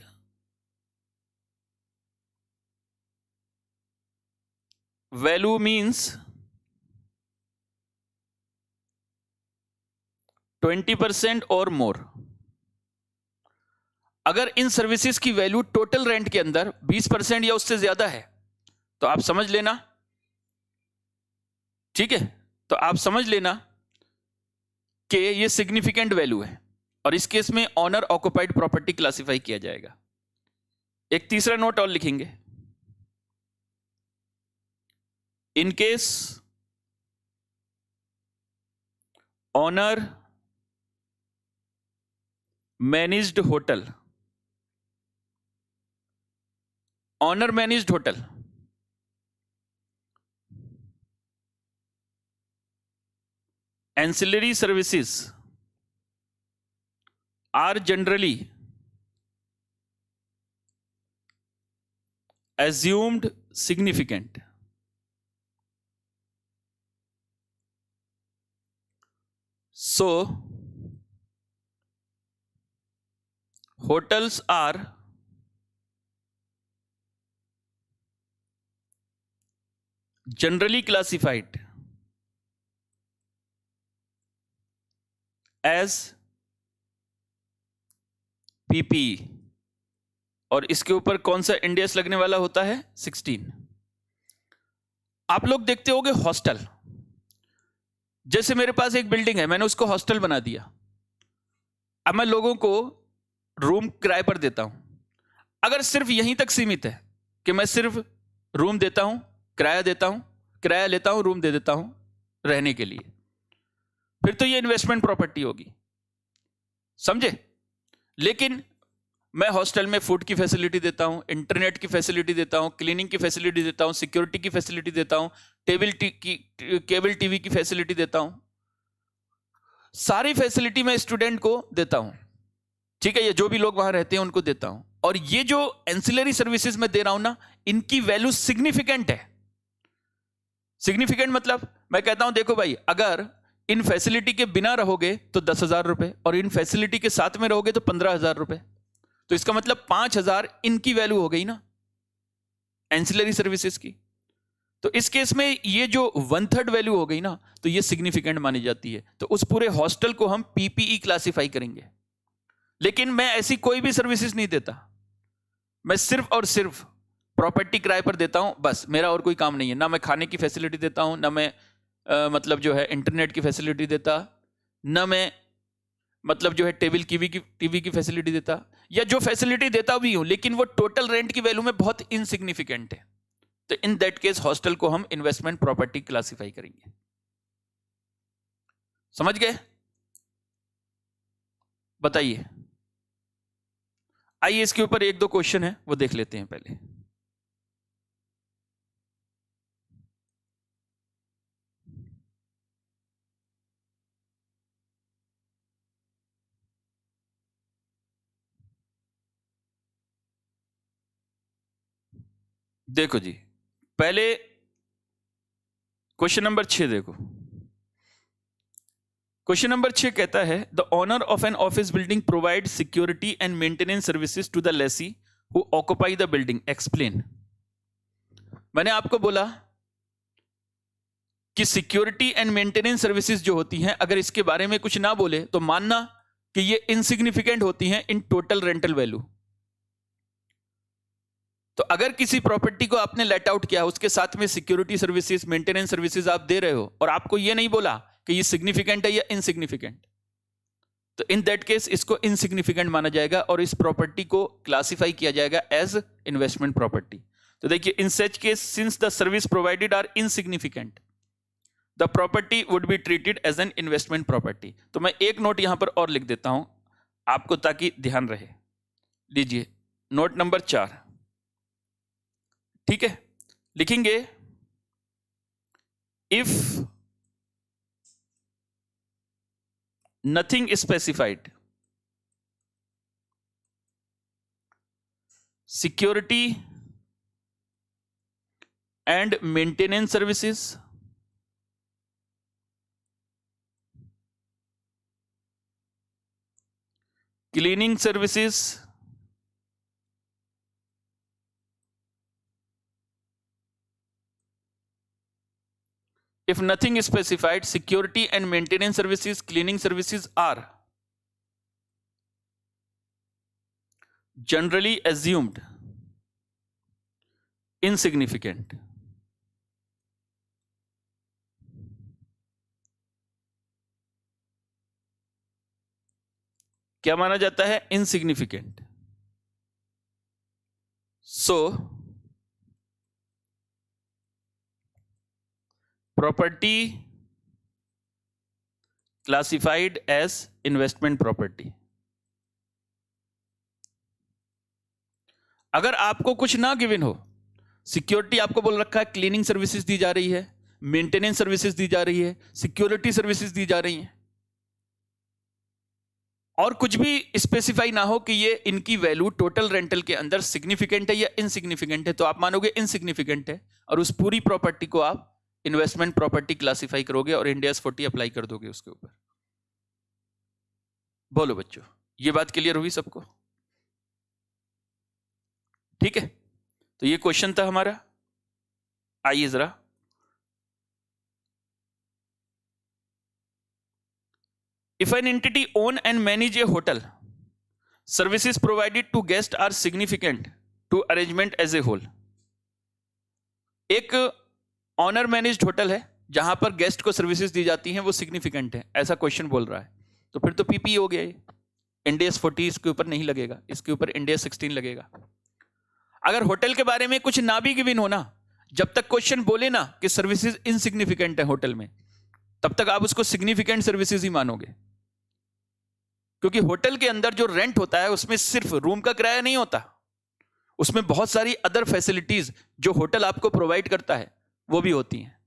वैल्यू मीन्स 20% और मोर। अगर इन सर्विसेज की वैल्यू टोटल रेंट के अंदर 20% या उससे ज्यादा है तो आप समझ लेना, ठीक है, तो आप समझ लेना कि ये सिग्निफिकेंट वैल्यू है, और इस केस में ऑनर ऑक्युपाइड प्रॉपर्टी क्लासिफाई किया जाएगा। एक तीसरा नोट और लिखेंगे, in case owner managed hotel, owner managed hotel ancillary services are generally assumed significant. So, hotels are generally classified as PPE, और इसके ऊपर कौन सा इंडेक्स लगने वाला होता है? 16। आप लोग देखते होंगे हॉस्टल, जैसे मेरे पास एक बिल्डिंग है, मैंने उसको हॉस्टल बना दिया। अब मैं लोगों को रूम किराए पर देता हूं। अगर सिर्फ यहीं तक सीमित है कि मैं सिर्फ रूम देता हूं, किराया देता हूं, किराया लेता हूं, रूम दे देता हूं रहने के लिए, फिर तो ये इन्वेस्टमेंट प्रॉपर्टी होगी, समझे? लेकिन मैं हॉस्टल में फूड की फैसिलिटी देता हूं, इंटरनेट की फैसिलिटी देता हूं, क्लीनिंग की फैसिलिटी देता हूं, सिक्योरिटी की फैसिलिटी देता हूं, केबल टीवी की फैसिलिटी देता हूं, सारी फैसिलिटी मैं स्टूडेंट को देता हूं, ठीक है? ये जो भी लोग वहां रहते हैं उनको देता हूं, और ये जो एंसिलरी सर्विसेज मैं दे रहा हूं ना, इनकी वैल्यू सिग्निफिकेंट है। सिग्निफिकेंट मतलब मैं कहता हूं देखो भाई, अगर इन फैसिलिटी के बिना रहोगे तो 10,000 रुपए, और इन फैसिलिटी के साथ में रहोगे तो 15,000 रुपए, तो इसका मतलब 5,000 इनकी वैल्यू हो गई ना, एंसिलरी सर्विसेज की। तो इस केस में ये जो 1/3 वैल्यू हो गई ना, तो ये सिग्निफिकेंट मानी जाती है। तो उस पूरे हॉस्टल को हम पीपीई क्लासिफाई करेंगे। लेकिन मैं ऐसी कोई भी सर्विसेज नहीं देता, मैं सिर्फ और सिर्फ प्रॉपर्टी किराए पर देता हूं, बस, मेरा और कोई काम नहीं है। ना मैं खाने की फैसिलिटी देता हूं, ना मैं मतलब जो है इंटरनेट की फैसिलिटी देता, ना मैं मतलब जो है टीवी की फैसिलिटी देता, या जो फैसिलिटी देता भी हूं लेकिन वो टोटल रेंट की वैल्यू में बहुत इनसिग्निफिकेंट है, तो इन दैट केस हॉस्टल को हम इन्वेस्टमेंट प्रॉपर्टी क्लासिफाई करेंगे। समझ गए? बताइए। आइए इसके ऊपर एक दो क्वेश्चन है वो देख लेते हैं पहले। देखो जी, पहले क्वेश्चन नंबर 6 देखो। क्वेश्चन नंबर 6 कहता है, the owner of an office building provide security and maintenance services to the lessee who occupy the building, explain. मैंने आपको बोला कि सिक्योरिटी एंड मेंटेनेंस सर्विसेज जो होती हैं, अगर इसके बारे में कुछ ना बोले तो मानना कि ये इनसिग्निफिकेंट होती हैं इन टोटल रेंटल वैल्यू। तो अगर किसी प्रॉपर्टी को आपने लेट आउट किया, उसके साथ में सिक्योरिटी सर्विसेज, मेंटेनेंस सर्विसेज आप दे रहे हो, और आपको ये नहीं बोला कि ये सिग्निफिकेंट है या इनसिग्निफिकेंट, तो इन दैट केस इसको इनसिग्निफिकेंट माना जाएगा और इस प्रॉपर्टी को क्लासिफाई किया जाएगा एज इन्वेस्टमेंट प्रॉपर्टी। तो देखिए, in such case since the service provided are insignificant, the property would be treated as an investment property. तो मैं एक नोट यहां पर और लिख देता हूं आपको ताकि ध्यान रहे। लीजिए नोट नंबर 4, ठीक है? लिखेंगे, if nothing specified, security and maintenance services cleaning services if nothing is specified, security and maintenance services, cleaning services are generally assumed insignificant. क्या माना जाता है? Insignificant. So property classified as investment property. अगर आपको कुछ ना गिवन हो, security आपको बोल रखा है क्लीनिंग सर्विसेज दी जा रही है, मेंटेनेंस सर्विसेज दी जा रही है, सिक्योरिटी सर्विसेज दी जा रही हैं, और कुछ भी स्पेसिफाई ना हो कि ये इनकी वैल्यू टोटल रेंटल के अंदर सिग्निफिकेंट है या इनसिग्निफिकेंट है, तो आप मानोगे इनसिग्निफिकेंट है और उस पूरी प्रॉपर्टी को आप इन्वेस्टमेंट प्रॉपर्टी क्लासिफाई करोगे और इंडियाज 40 अप्लाई कर दोगे उसके ऊपर। बोलो बच्चों, ये बात क्लियर हुई सबको? ठीक है, तो ये क्वेश्चन था हमारा। आइए जरा if an entity own and manage a hotel, services provided to guest are significant to arrangement as a whole. एक ऑनर मैनेज्ड होटल है जहां पर गेस्ट को सर्विसेज दी जाती हैं, वो सिग्निफिकेंट है, ऐसा क्वेश्चन बोल रहा है, तो फिर तो पीपी हो गया ये। इंडियाज 40 इसके ऊपर नहीं लगेगा, इसके ऊपर इंडिया 16 लगेगा। अगर होटल के बारे में कुछ ना भी गिवन हो ना, जब तक क्वेश्चन बोले ना कि सर्विसेज इनसिग्निफिकेंट है होटल में, तब तक आप उसको सिग्निफिकेंट सर्विसेज ही मानोगे, क्योंकि होटल के अंदर जो रेंट होता है उसमें सिर्फ रूम का किराया नहीं होता, उसमें बहुत सारी अदर फैसिलिटीज जो होटल आपको प्रोवाइड करता है वो भी होती हैं।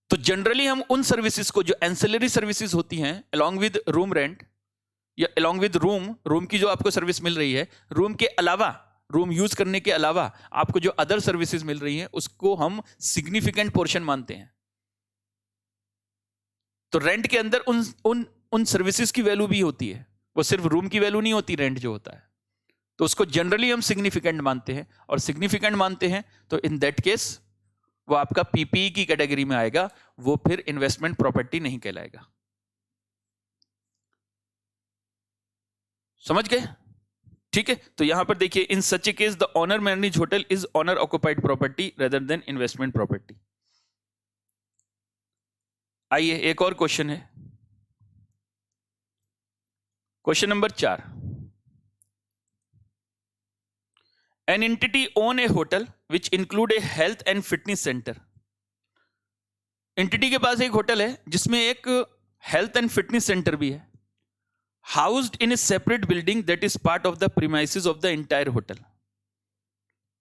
तो जनरली हम उन सर्विसेज को, जो एंसिलरी सर्विसेज होती हैं अलॉन्ग विद रूम रेंट या अलॉन्ग विद रूम की जो आपको सर्विस मिल रही है, रूम के अलावा, रूम यूज करने के अलावा आपको जो अदर सर्विसेज मिल रही हैं, उसको हम सिग्निफिकेंट पोर्शन मानते हैं। तो रेंट के अंदर उन सर्विसेज की वैल्यू भी होती है, वो सिर्फ रूम की वैल्यू नहीं होती, रेंट जो होता है, तो उसको जनरली हम सिग्निफिकेंट मानते हैं। और सिग्निफिकेंट मानते हैं तो इन दैट केस वो आपका पीपीई की कैटेगरी में आएगा, वो फिर इन्वेस्टमेंट प्रॉपर्टी नहीं कहलाएगा। समझ गए? ठीक है, तो यहां पर देखिए, in such a case the owner manage hotel is owner occupied property rather than investment property. आइए एक और क्वेश्चन है, question number 4। An entity own a hotel which include a health and fitness centre. Entity के पास एक hotel है जिसमें एक हेल्थ एंड फिटनेस सेंटर भी है, housed in a separate building that is part of the premises of the entire hotel.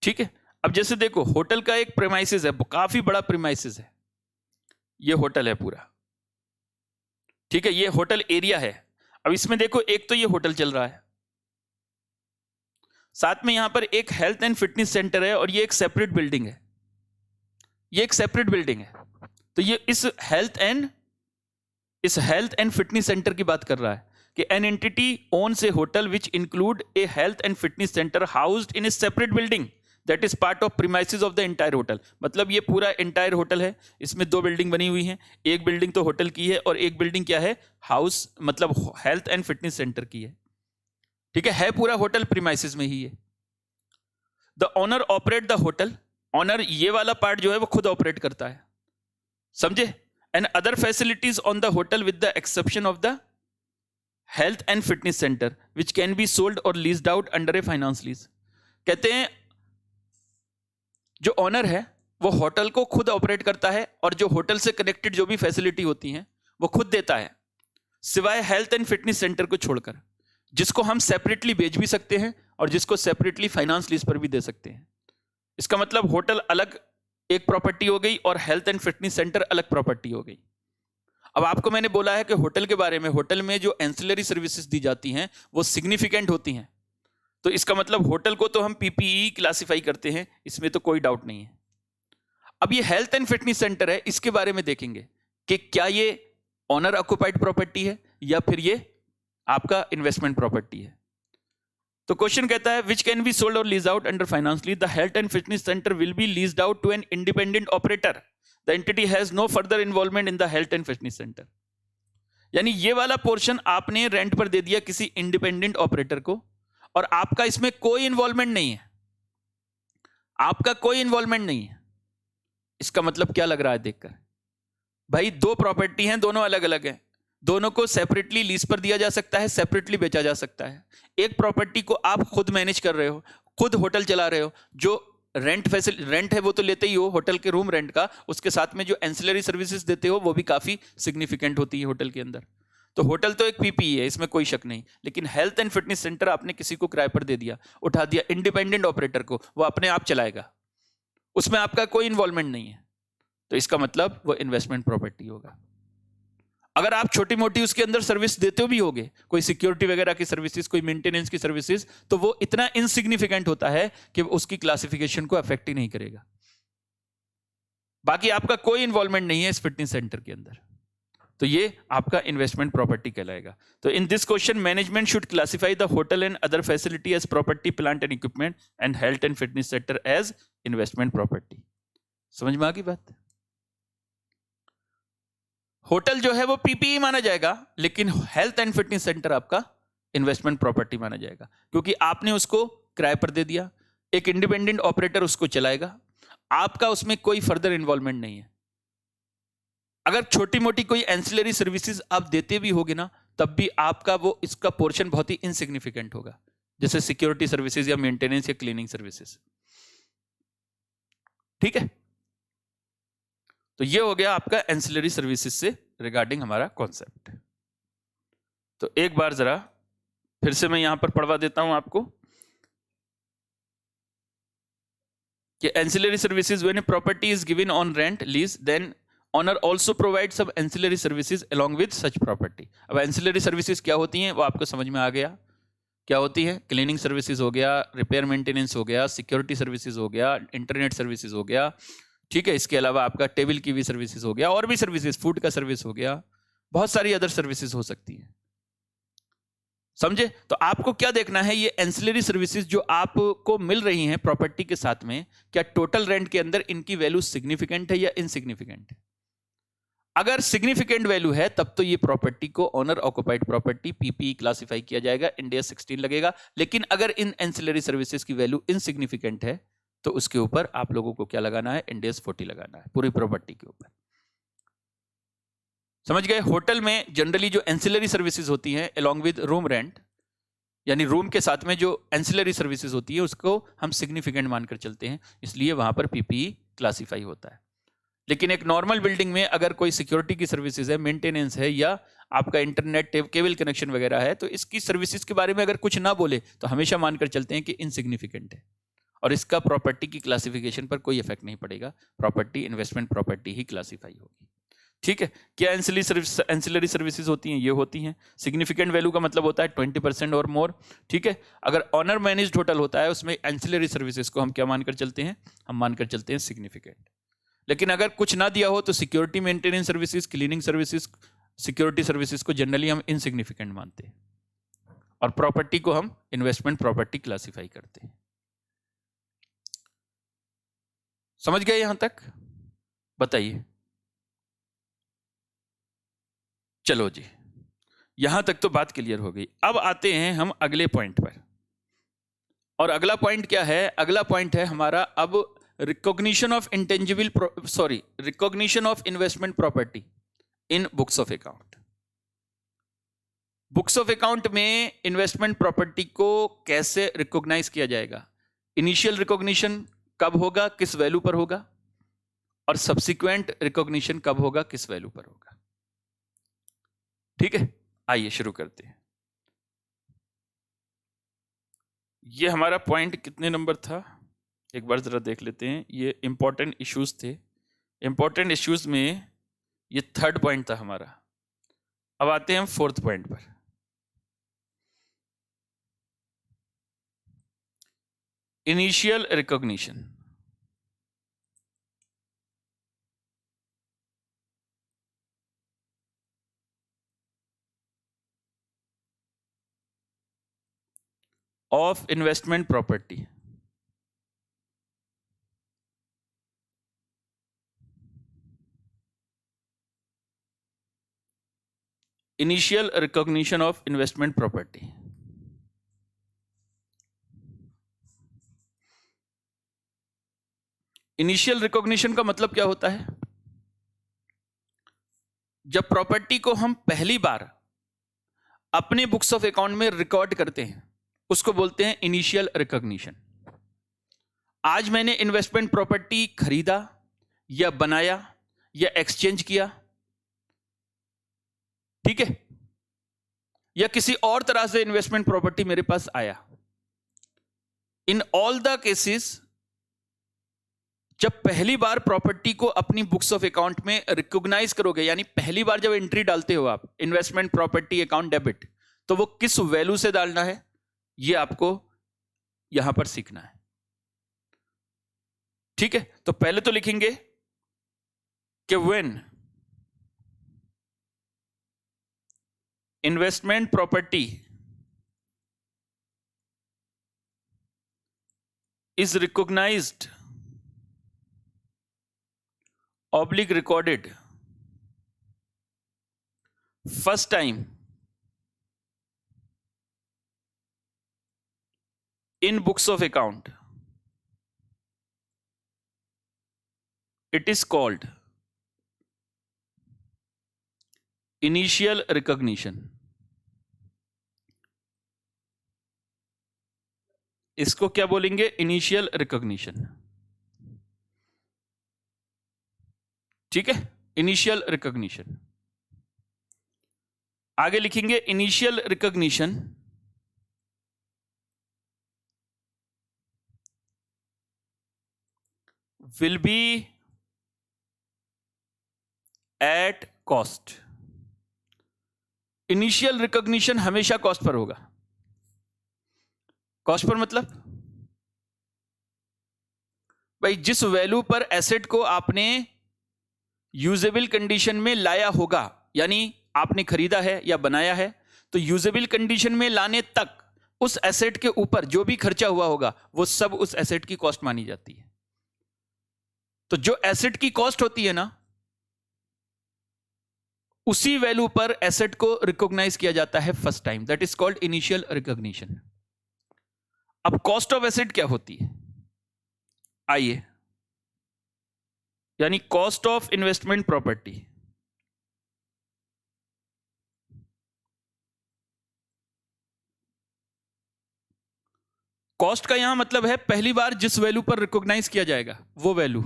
ठीक है, अब जैसे देखो, होटल का एक प्रीमाइसेस है, काफी बड़ा प्रीमाइसेस है, ये होटल है पूरा। ठीक है, ये होटल एरिया है। अब इसमें देखो, एक तो ये होटल चल रहा है, साथ में यहां पर एक हेल्थ एंड फिटनेस सेंटर है, और ये एक सेपरेट बिल्डिंग है, ये एक सेपरेट बिल्डिंग है। तो ये इस हेल्थ एंड फिटनेस सेंटर की बात कर रहा है कि an entity owns a hotel which include a health and fitness centre housed in a separate building that is part of premises of the entire hotel. मतलब ये पूरा एंटायर होटल है, इसमें 2 बिल्डिंग बनी हुई हैं, एक बिल्डिंग तो होटल की है और एक बिल्डिंग क्या है, हाउस मतलब हेल्थ एंड फिटनेस सेंटर की है। ठीक है पूरा होटल प्रीमाइसेस में ही है। The owner operate the hotel, owner ये वाला पार्ट जो है वो खुद ऑपरेट करता है, समझे? And other facilities on the hotel with the exception of the health and fitness centre which can be sold और लीज्ड आउट अंडर ए फाइनेंस लीज। कहते हैं जो ऑनर है वो होटल को खुद ऑपरेट करता है और जो होटल से कनेक्टेड जो भी फैसिलिटी होती हैं वो खुद देता है, सिवाय हेल्थ एंड फिटनेस सेंटर को छोड़कर, जिसको हम सेपरेटली बेच भी सकते हैं और जिसको सेपरेटली फाइनेंस लीज पर भी दे सकते हैं। इसका मतलब होटल अलग एक प्रॉपर्टी हो गई और हेल्थ एंड फिटनेस सेंटर अलग प्रॉपर्टी हो गई। अब आपको मैंने बोला है कि होटल के बारे में, होटल में जो एंसिलरी सर्विसेज दी जाती हैं वो सिग्निफिकेंट होती हैं, तो इसका मतलब होटल को तो हम पीपीई क्लासिफाई करते हैं, इसमें तो कोई डाउट नहीं है। अब ये हेल्थ एंड फिटनेस सेंटर है, इसके बारे में देखेंगे कि क्या ये ऑनर ऑक्युपाइड प्रॉपर्टी है या फिर ये आपका इन्वेस्टमेंट प्रॉपर्टी है। तो क्वेश्चन कहता है विच कैन बी सोल्ड और lease out under finance lease. The health and fitness centre will be leased out to an independent operator, the entity has no further involvement in the health and fitness centre. यानी ये वाला portion आपने rent पर दे दिया किसी independent operator को और आपका इसमें कोई इन्वॉल्वमेंट नहीं है, आपका कोई इन्वॉल्वमेंट नहीं है। इसका मतलब क्या लग रहा है देखकर? भाई 2 प्रॉपर्टी हैं, दोनों अलग अलग हैं, दोनों को सेपरेटली लीज पर दिया जा सकता है, सेपरेटली बेचा जा सकता है। एक प्रॉपर्टी को आप खुद मैनेज कर रहे हो, खुद होटल चला रहे हो, जो रेंट है वो तो लेते ही हो होटल के रूम रेंट का, उसके साथ में जो एंसिलरी सर्विसेज देते हो वो भी काफी सिग्निफिकेंट होती है होटल के अंदर। तो होटल तो एक पीपीई है, इसमें कोई शक नहीं, लेकिन हेल्थ एंड फिटनेस सेंटर आपने किसी को किराए पर दे दिया, उठा दिया इंडिपेंडेंट ऑपरेटर को, वो अपने आप चलाएगा, उसमें आपका कोई इन्वॉल्वमेंट नहीं है, तो इसका मतलब वो इन्वेस्टमेंट प्रॉपर्टी होगा। अगर आप छोटी मोटी उसके अंदर सर्विस देते भी होगे, कोई सिक्योरिटी वगैरह की सर्विसेज, कोई मेंटेनेंस की सर्विसेज, तो वो इतना इनसिग्निफिकेंट होता है कि उसकी क्लासिफिकेशन को अफेक्ट ही नहीं करेगा। बाकी आपका कोई इन्वॉल्वमेंट नहीं है इस फिटनेस सेंटर के अंदर, तो ये आपका इन्वेस्टमेंट प्रॉपर्टी कहलाएगा। तो in this question management should classify the hotel and other facility as property, plant and equipment and health and fitness centre as investment property. समझ में आ गई बात? होटल जो है वो पीपीई माना जाएगा, लेकिन हेल्थ एंड फिटनेस सेंटर आपका इन्वेस्टमेंट प्रॉपर्टी माना जाएगा, क्योंकि आपने उसको किराए पर दे दिया, एक इंडिपेंडेंट ऑपरेटर उसको चलाएगा, आपका उसमें कोई फर्दर इन्वॉल्वमेंट नहीं है। अगर छोटी मोटी कोई एंसिलरी सर्विसेज आप देते भी होगे ना, तब भी आपका वो इसका पोर्शन बहुत ही इनसिग्निफिकेंट होगा, जैसे सिक्योरिटी सर्विसेज या मेंटेनेंस या क्लीनिंग सर्विसेज। ठीक है, तो ये हो गया आपका एंसिलरी सर्विसेज से रिगार्डिंग हमारा कॉन्सेप्ट। तो एक बार जरा फिर से मैं यहां पर पढ़वा देता हूं आपको कि ancillary services when a property is given on rent lease, then owner also provide सब ancillary services along with such property. अब एंसिलरी सर्विसेज क्या होती हैं वो आपको समझ में आ गया, क्या होती है? क्लीनिंग सर्विसेज हो गया, रिपेयर मेंटेनेंस हो गया, सिक्योरिटी सर्विसेज हो गया, इंटरनेट सर्विसेज हो गया, ठीक है। इसके अलावा आपका टेबल की भी सर्विसेज हो गया, और भी सर्विसेज, फूड का सर्विस हो गया, बहुत सारी अदर सर्विसेज हो सकती है। समझे? तो आपको क्या देखना है, ये एंसिलरी सर्विसेज जो आपको मिल रही हैं प्रॉपर्टी के साथ में, क्या टोटल रेंट के अंदर इनकी वैल्यू सिग्निफिकेंट है या इनसिग्निफिकेंट है? अगर सिग्निफिकेंट वैल्यू है तब तो ये प्रॉपर्टी को owner occupied property PPE classify किया जाएगा, इंडिया 16 लगेगा। लेकिन अगर इन एंसिलरी सर्विसेज की वैल्यू इनसिग्निफिकेंट है तो उसके ऊपर आप लोगों को क्या लगाना है? इंडिया 40 लगाना है पूरी प्रॉपर्टी के ऊपर। समझ गए? होटल में जनरली जो एंसिलरी सर्विसेज होती हैं अलोंग विद रूम रेंट, यानी रूम के साथ में जो एंसिलरी सर्विसेज होती है उसको हम सिग्निफिकेंट मानकर चलते हैं, इसलिए वहां पर पीपीई क्लासिफाई होता है। लेकिन एक नॉर्मल बिल्डिंग में अगर कोई सिक्योरिटी की सर्विसेज है, मेंटेनेंस है, या आपका इंटरनेट केबल कनेक्शन वगैरह है, तो इसकी सर्विसेज के बारे में अगर कुछ ना बोले तो हमेशा मानकर चलते हैं कि इनसिग्निफिकेंट है, और इसका प्रॉपर्टी की क्लासिफिकेशन पर कोई इफेक्ट नहीं पड़ेगा, प्रॉपर्टी इन्वेस्टमेंट प्रॉपर्टी ही क्लासिफाई होगी। ठीक है? क्या एंसिलरी सर्विसेज होती हैं? ये होती हैं सिग्निफिकेंट वैल्यू का मतलब होता है 20% और मोर। ठीक है? अगर ऑनर मैनेज्ड होटल होता है उसमें एंसिलरी सर्विसेज को हम क्या मानकर चलते हैं? हम मानकर चलते हैं सिग्निफिकेंट। लेकिन अगर कुछ ना दिया हो तो security maintenance services, cleaning services, security services को जनरली हम इनसिग्निफिकेंट मानते हैं, और प्रॉपर्टी को हम इन्वेस्टमेंट प्रॉपर्टी क्लासिफाई करते हैं। समझ गए यहां तक? बताइए। चलो जी, यहां तक तो बात क्लियर हो गई। अब आते हैं हम अगले पॉइंट पर, और अगला पॉइंट क्या है? अगला पॉइंट है हमारा अब recognition of recognition of investment property in books of account. Books of account में इन्वेस्टमेंट प्रॉपर्टी को कैसे रिकॉग्नाइज किया जाएगा? इनिशियल रिकॉग्निशन कब होगा, किस वैल्यू पर होगा, और सब्सिक्वेंट रिकॉग्निशन कब होगा, किस वैल्यू पर होगा। ठीक है, आइए शुरू करते हैं। ये हमारा पॉइंट कितने नंबर था, एक बार जरा देख लेते हैं। ये इंपॉर्टेंट इश्यूज थे, इंपॉर्टेंट इश्यूज में ये थर्ड पॉइंट था हमारा। अब आते हैं हम फोर्थ पॉइंट पर। Initial recognition. Of investment property. Initial recognition of investment property. Initial recognition का मतलब क्या होता है? जब प्रॉपर्टी को हम पहली बार अपने बुक्स ऑफ अकाउंट में रिकॉर्ड करते हैं उसको बोलते हैं इनिशियल रिकॉग्निशन। आज मैंने इन्वेस्टमेंट प्रॉपर्टी खरीदा या बनाया या एक्सचेंज किया, ठीक है, या किसी और तरह से इन्वेस्टमेंट प्रॉपर्टी मेरे पास आया। इन ऑल द केसेस जब पहली बार प्रॉपर्टी को अपनी बुक्स ऑफ अकाउंट में रिकॉग्नाइज करोगे, यानी पहली बार जब एंट्री डालते हो आप इन्वेस्टमेंट प्रॉपर्टी अकाउंट डेबिट, तो वो किस वैल्यू से डालना है ये आपको यहां पर सीखना है, ठीक है। तो पहले तो लिखेंगे कि when investment property is recognized oblique recorded first time in books of account, it is called initial recognition। इसको क्या बोलेंगे? इनिशियल रिकॉग्निशन, ठीक है, इनिशियल रिकॉग्निशन। आगे लिखेंगे initial recognition will be at cost. Initial recognition हमेशा कॉस्ट पर होगा। Cost per मतलब भाई जिस वैल्यू पर एसेट को आपने यूजेबल कंडीशन में लाया होगा, यानी आपने खरीदा है या बनाया है, तो यूजेबल कंडीशन में लाने तक उस एसेट के ऊपर जो भी खर्चा हुआ होगा वो सब उस एसेट की कॉस्ट मानी जाती है। तो जो एसेट की कॉस्ट होती है ना, उसी वैल्यू पर एसेट को रिकॉग्नाइज किया जाता है first time, that is called initial recognition. अब कॉस्ट ऑफ एसेट क्या होती है, आइए, यानी cost of investment property. Cost का यहां मतलब है पहली बार जिस वैल्यू पर रिकॉग्नाइज किया जाएगा वो वैल्यू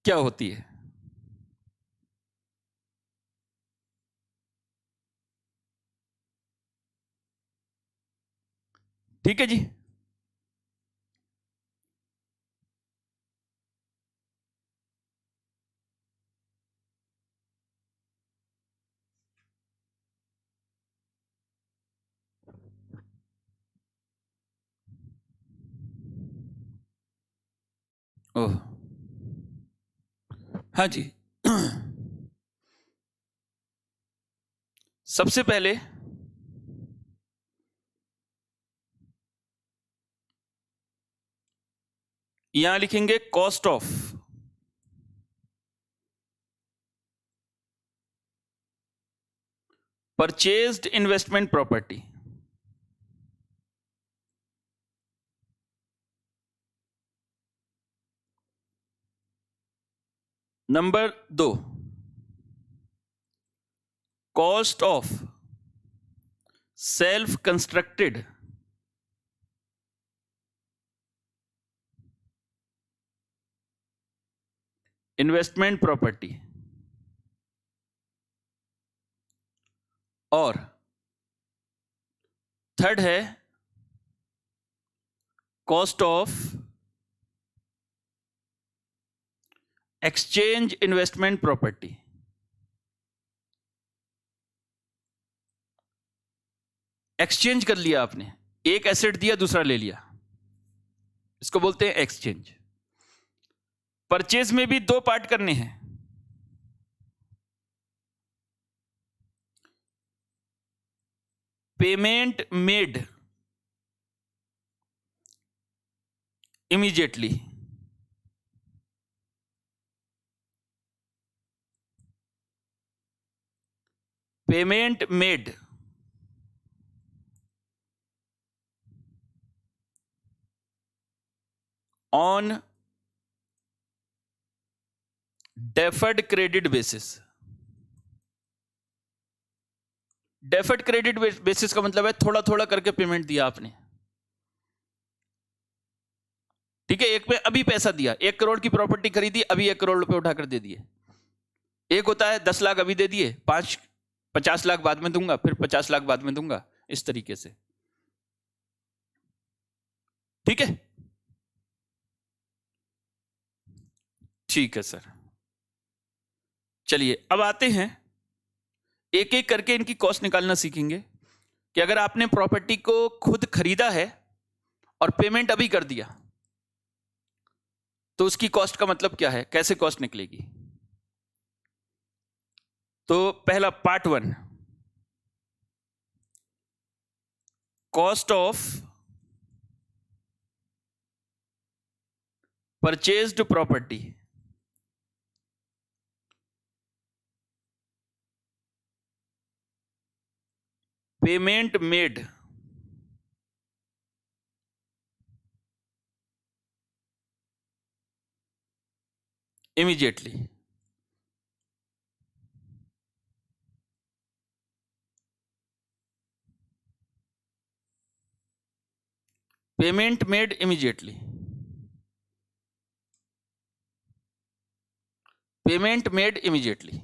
क्या होती है। ठीक है जी। ओह हाँ जी। सबसे पहले यहां लिखेंगे cost of purchased investment property. Number 2, cost of self constructed investment property. और थर्ड है cost of exchange investment property. Exchange कर लिया आपने, एक एसेट दिया दूसरा ले लिया, इसको बोलते हैं एक्सचेंज। परचेज में भी 2 पार्ट करने हैं, payment made immediately, payment made on deferred credit basis। Deferred credit basis का मतलब है थोड़ा थोड़ा करके पेमेंट दिया आपने, ठीक है। एक पे अभी पैसा दिया, 1 करोड़ की प्रॉपर्टी खरीदी, अभी 1 करोड़ रुपए उठाकर दे दिए। एक होता है 10 लाख अभी दे दिए, 50 लाख बाद में दूंगा, फिर 50 लाख बाद में दूंगा, इस तरीके से, ठीक है। ठीक है सर, चलिए अब आते हैं, एक एक करके इनकी कॉस्ट निकालना सीखेंगे कि अगर आपने प्रॉपर्टी को खुद खरीदा है और पेमेंट अभी कर दिया तो उसकी कॉस्ट का मतलब क्या है, कैसे कॉस्ट निकलेगी। तो पहला part 1, cost of purchased property, payment made immediately, payment made immediately, payment made immediately.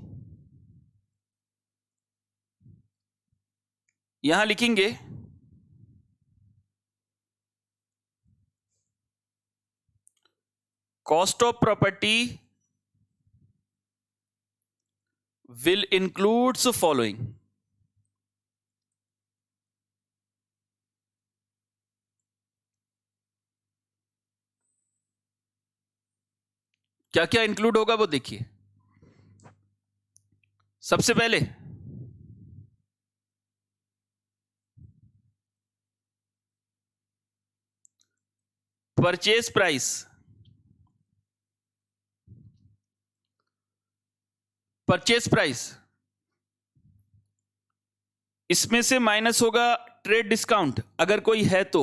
यहां लिखेंगे cost of property will includes following, क्या क्या इंक्लूड होगा वो देखिए। सबसे पहले परचेज प्राइस, परचेज प्राइस इसमें से माइनस होगा ट्रेड डिस्काउंट अगर कोई है तो,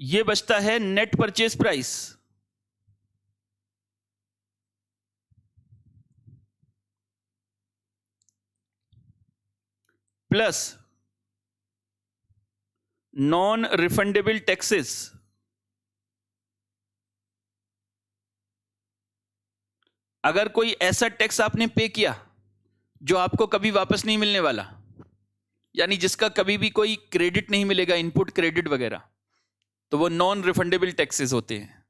ये बचता है net purchase price, plus non refundable taxes, अगर कोई ऐसा टैक्स आपने पे किया जो आपको कभी वापस नहीं मिलने वाला, यानी जिसका कभी भी कोई क्रेडिट नहीं मिलेगा, इनपुट क्रेडिट वगैरह, तो वो नॉन रिफंडेबल टैक्सेस होते हैं।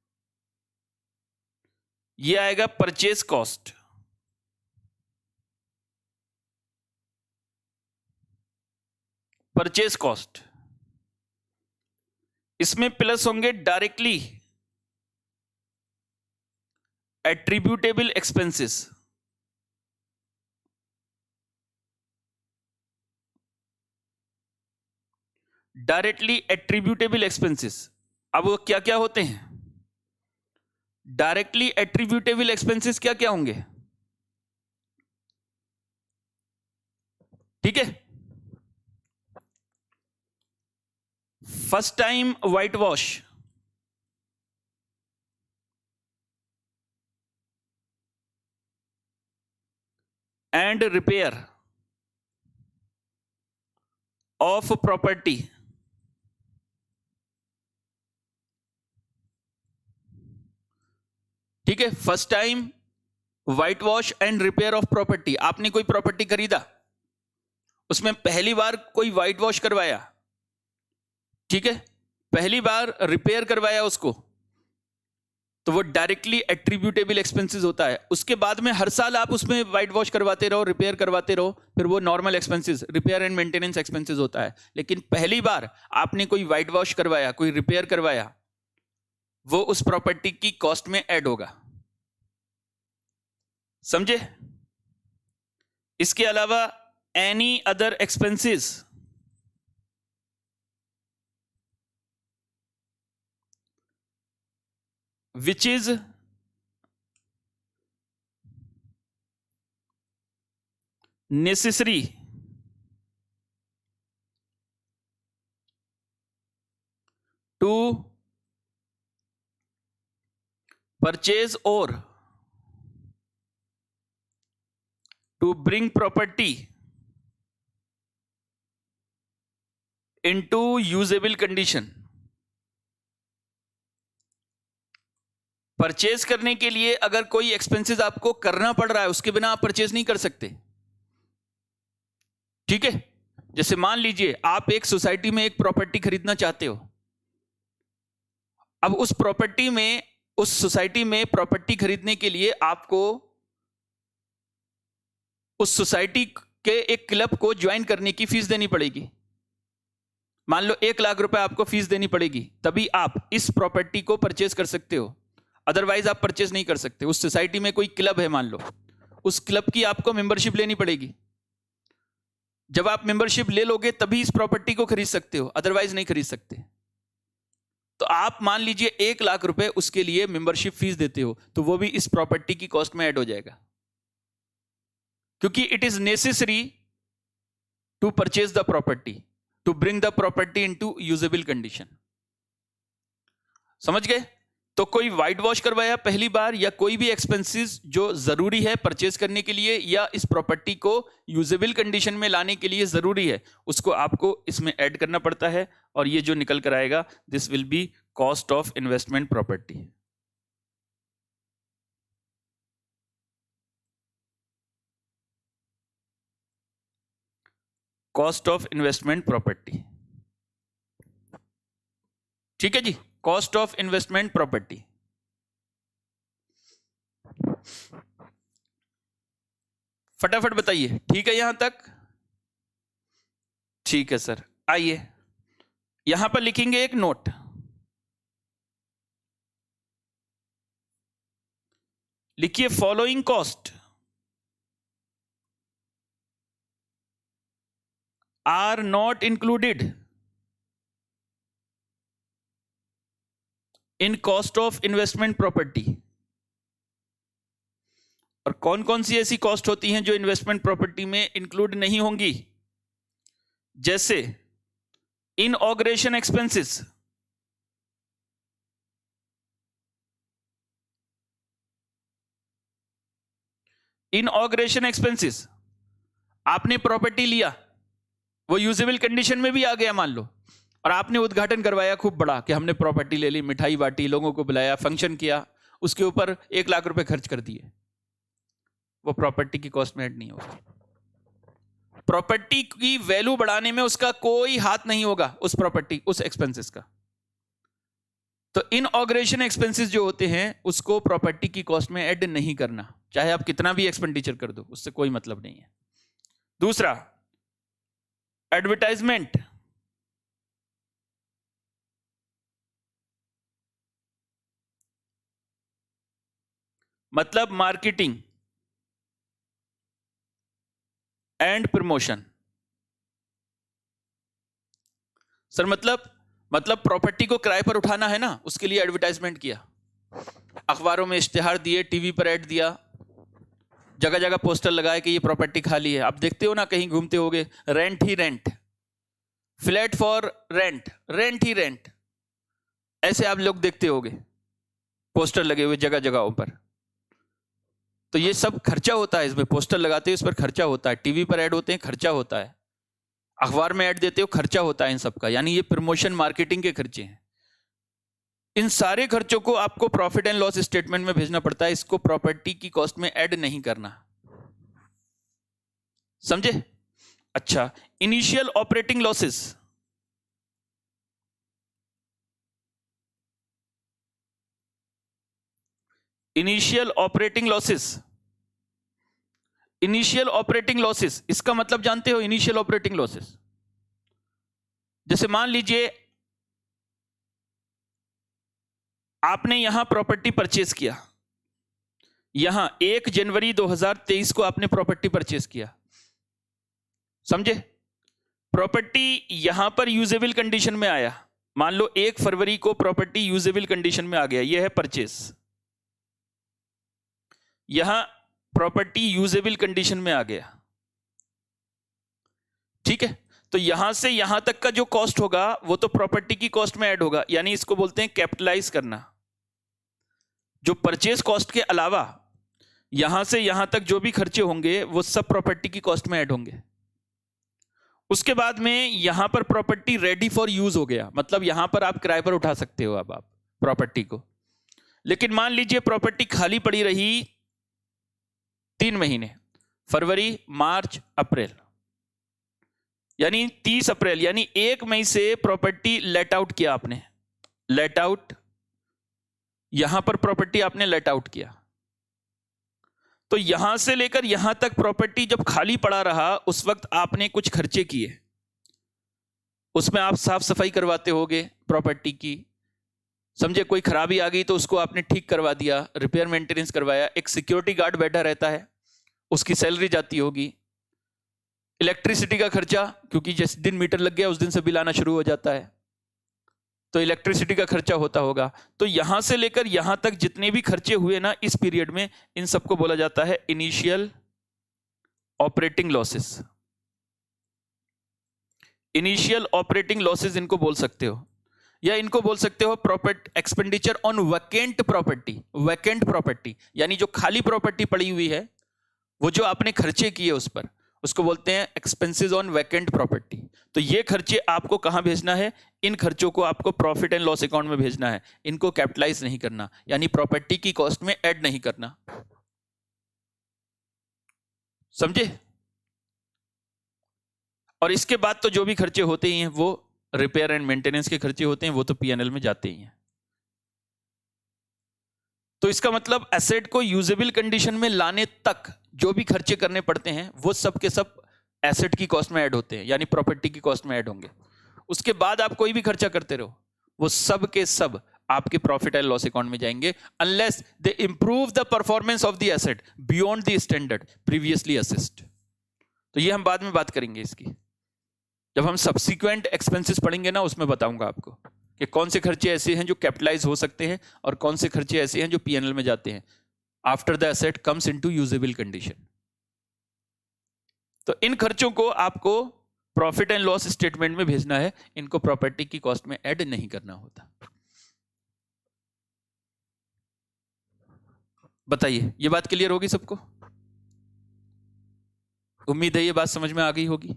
ये आएगा परचेज कॉस्ट, परचेज कॉस्ट। इसमें प्लस होंगे directly attributable expenses, directly attributable expenses. अब वो क्या क्या होते हैं डायरेक्टली एट्रीब्यूटेबल एक्सपेंसेस, क्या क्या होंगे, ठीक है। First time white wash, and repair of property, ठीक है। First time white wash and repair of property, आपने कोई प्रॉपर्टी खरीदा, उसमें पहली बार कोई व्हाइट वॉश करवाया, ठीक है, पहली बार रिपेयर करवाया उसको, तो वो डायरेक्टली एट्रीब्यूटेबल एक्सपेंसेस होता है। उसके बाद में हर साल आप उसमें व्हाइट वॉश करवाते रहो, रिपेयर करवाते रहो, फिर वो normal expenses, repair and maintenance expenses होता है। लेकिन पहली बार आपने कोई व्हाइट वॉश करवाया, कोई रिपेयर करवाया, वो उस प्रॉपर्टी की कॉस्ट में ऐड होगा, समझे। इसके अलावा any other expenses, which is necessary to purchase or to bring property into usable condition. Purchase करने के लिए अगर कोई एक्सपेंसेस आपको करना पड़ रहा है, उसके बिना आप परचेज नहीं कर सकते। ठीक है, जैसे मान लीजिए आप एक सोसाइटी में एक प्रॉपर्टी खरीदना चाहते हो। अब उस सोसाइटी में प्रॉपर्टी खरीदने के लिए आपको उस सोसाइटी के एक क्लब को ज्वाइन करने की फीस देनी पड़ेगी। मान लो 1 लाख रुपए आपको फीस देनी पड़ेगी, तभी आप इस प्रॉपर्टी को परचेज कर सकते हो, अदरवाइज आप परचेज नहीं कर सकते। उस सोसाइटी में कोई क्लब है मान लो, उस क्लब की आपको मेंबरशिप लेनी पड़ेगी। जब आप मेंबरशिप ले लोगे तभी इस प्रॉपर्टी को खरीद सकते हो, अदरवाइज नहीं खरीद सकते। तो आप मान लीजिए 1 लाख रुपए उसके लिए मेंबरशिप फीस देते हो, तो वो भी इस प्रॉपर्टी की कॉस्ट में ऐड हो जाएगा, क्योंकि it is necessary to purchase the property, to bring the property into usable condition. समझ गए? तो कोई वाइट वॉश करवाया पहली बार, या कोई भी एक्सपेंसेस जो जरूरी है परचेज करने के लिए या इस प्रॉपर्टी को यूजेबल कंडीशन में लाने के लिए जरूरी है, उसको आपको इसमें ऐड करना पड़ता है, और ये जो निकल कर आएगा this will be cost of investment property. Cost of investment property, ठीक है जी, कॉस्ट ऑफ इन्वेस्टमेंट प्रॉपर्टी। फटाफट बताइए, ठीक है यहां तक? ठीक है सर, आइए यहां पर लिखेंगे एक नोट। लिखिए following cost are not included in cost of investment property. और कौन कौन सी ऐसी कॉस्ट होती हैं जो इन्वेस्टमेंट प्रॉपर्टी में इंक्लूड नहीं होंगी? जैसे इनऑग्रेशन एक्सपेंसेस, इनऑग्रेशन एक्सपेंसेस, आपने प्रॉपर्टी लिया, वो यूजेबल कंडीशन में भी आ गया मान लो, और आपने उद्घाटन करवाया खूब बड़ा कि हमने प्रॉपर्टी ले ली, मिठाई बांटी, लोगों को बुलाया, फंक्शन किया, उसके ऊपर 1 लाख रुपए खर्च कर दिए, वो प्रॉपर्टी की कॉस्ट में ऐड नहीं होगा। प्रॉपर्टी की वैल्यू बढ़ाने में उसका कोई हाथ नहीं होगा, उस एक्सपेंसेस का। तो इनऑग्रेशन एक्सपेंसेस जो होते हैं उसको प्रॉपर्टी की कॉस्ट में ऐड नहीं करना, चाहे आप कितना भी एक्सपेंडिचर कर दो, उससे कोई मतलब नहीं है। दूसरा, एडवर्टाइजमेंट, मतलब मार्केटिंग एंड प्रमोशन। सर मतलब प्रॉपर्टी को किराए पर उठाना है ना, उसके लिए एडवर्टाइजमेंट किया, अखबारों में इश्तिहार दिए, टीवी पर ऐड दिया, जगह जगह पोस्टर लगाए कि ये प्रॉपर्टी खाली है। आप देखते हो ना, कहीं घूमते होगे, rent he rent, flat for rent, rent he rent, ऐसे आप लोग देखते होगे पोस्टर लगे हुए जगह जगहों पर। तो ये सब खर्चा होता है, इसमें पोस्टर लगाते हो, इस पर खर्चा होता है, टीवी पर ऐड होते हैं, खर्चा होता है, अखबार में ऐड देते हो, खर्चा होता है इन सब का, यानी ये प्रमोशन मार्केटिंग के खर्चे हैं। इन सारे खर्चों को आपको प्रॉफिट एंड लॉस स्टेटमेंट में भेजना पड़ता है, इसको प्रॉपर्टी की कॉस्ट में ऐड नहीं करना, समझे? अच्छा, initial operating losses, initial operating losses, initial operating losses, इसका मतलब जानते हो? इनिशियल ऑपरेटिंग लॉसेस जैसे मान लीजिए आपने यहां प्रॉपर्टी परचेज किया, यहां 1 जनवरी 2023 को आपने प्रॉपर्टी परचेज किया, समझे? प्रॉपर्टी यहां पर यूजेबल कंडीशन में आया, मान लो 1 फरवरी को प्रॉपर्टी यूजेबल कंडीशन में आ गया, यह है परचेज, यहां प्रॉपर्टी यूजेबल कंडीशन में आ गया, ठीक है? तो यहां से यहां तक का जो कॉस्ट होगा वो तो प्रॉपर्टी की कॉस्ट में ऐड होगा, यानी इसको बोलते हैं कैपिटलाइज करना। जो परचेज कॉस्ट के अलावा यहां से यहां तक जो भी खर्चे होंगे वो सब प्रॉपर्टी की कॉस्ट में ऐड होंगे। उसके बाद में यहां पर प्रॉपर्टी रेडी फॉर यूज हो गया, मतलब यहां पर आप किराए पर उठा सकते हो अब आप प्रॉपर्टी को। लेकिन मान लीजिए प्रॉपर्टी खाली पड़ी रही 3 महीने, फरवरी, मार्च, अप्रैल, यानी 30 अप्रैल यानी 1 मई से प्रॉपर्टी लेट आउट किया आपने, लेट आउट, यहां पर प्रॉपर्टी आपने लेट आउट किया, तो यहां से लेकर यहां तक प्रॉपर्टी जब खाली पड़ा रहा उस वक्त आपने कुछ खर्चे किए, उसमें आप साफ सफाई करवाते होगे प्रॉपर्टी की, समझे कोई खराबी आ गई तो उसको आपने ठीक करवा दिया, रिपेयर मेंटेनेंस करवाया, एक सिक्योरिटी गार्ड बैठा रहता है उसकी सैलरी जाती होगी, इलेक्ट्रिसिटी का खर्चा, क्योंकि जिस दिन मीटर लग गया उस दिन से बिल आना शुरू हो जाता है, तो इलेक्ट्रिसिटी का खर्चा होता होगा। तो यहां से लेकर यहां तक जितने भी खर्चे हुए ना इस पीरियड में, इन सबको बोला जाता है initial operating losses. Initial operating losses इनको बोल सकते हो, या इनको बोल सकते हो property expenditure on vacant property. Vacant property यानी जो खाली प्रॉपर्टी पड़ी हुई है, वो जो आपने खर्चे किए उस पर, उसको बोलते हैं एक्सपेंसेस ऑन वैकेंट प्रॉपर्टी। तो ये खर्चे आपको कहां भेजना है? इन खर्चों को आपको प्रॉफिट एंड लॉस अकाउंट में भेजना है, इनको कैपिटलाइज नहीं करना, यानी प्रॉपर्टी की कॉस्ट में ऐड नहीं करना, समझे? और इसके बाद तो जो भी खर्चे होते ही हैं वो रिपेयर एंड मेंटेनेंस के खर्चे होते हैं, वो तो पीएनएल में जाते ही हैं। तो इसका मतलब एसेट को यूजेबल कंडीशन में लाने तक जो भी खर्चे करने पड़ते हैं वो सब के सब एसेट की कॉस्ट में ऐड होते हैं, यानी प्रॉपर्टी की कॉस्ट में ऐड होंगे। उसके बाद आप कोई भी खर्चा करते रहो वो सब के सब आपके प्रॉफिट एंड लॉस अकाउंट में जाएंगे, unless they improve the performance of the asset beyond the standard previously assessed. तो ये हम बाद में बात करेंगे इसकी, जब हम सब्सिक्वेंट एक्सपेंसेस पढ़ेंगे ना उसमें बताऊंगा आपको कि कौन से खर्चे ऐसे हैं जो कैपिटलाइज हो सकते हैं और कौन से खर्चे ऐसे हैं जो पीएनएल में जाते हैं after the asset comes into usable condition. तो इन खर्चों को आपको प्रॉफिट एंड लॉस स्टेटमेंट में भेजना है, इनको प्रॉपर्टी की कॉस्ट में ऐड नहीं करना होता। बताइए, ये बात क्लियर होगी सबको? उम्मीद है ये बात समझ में आ गई होगी।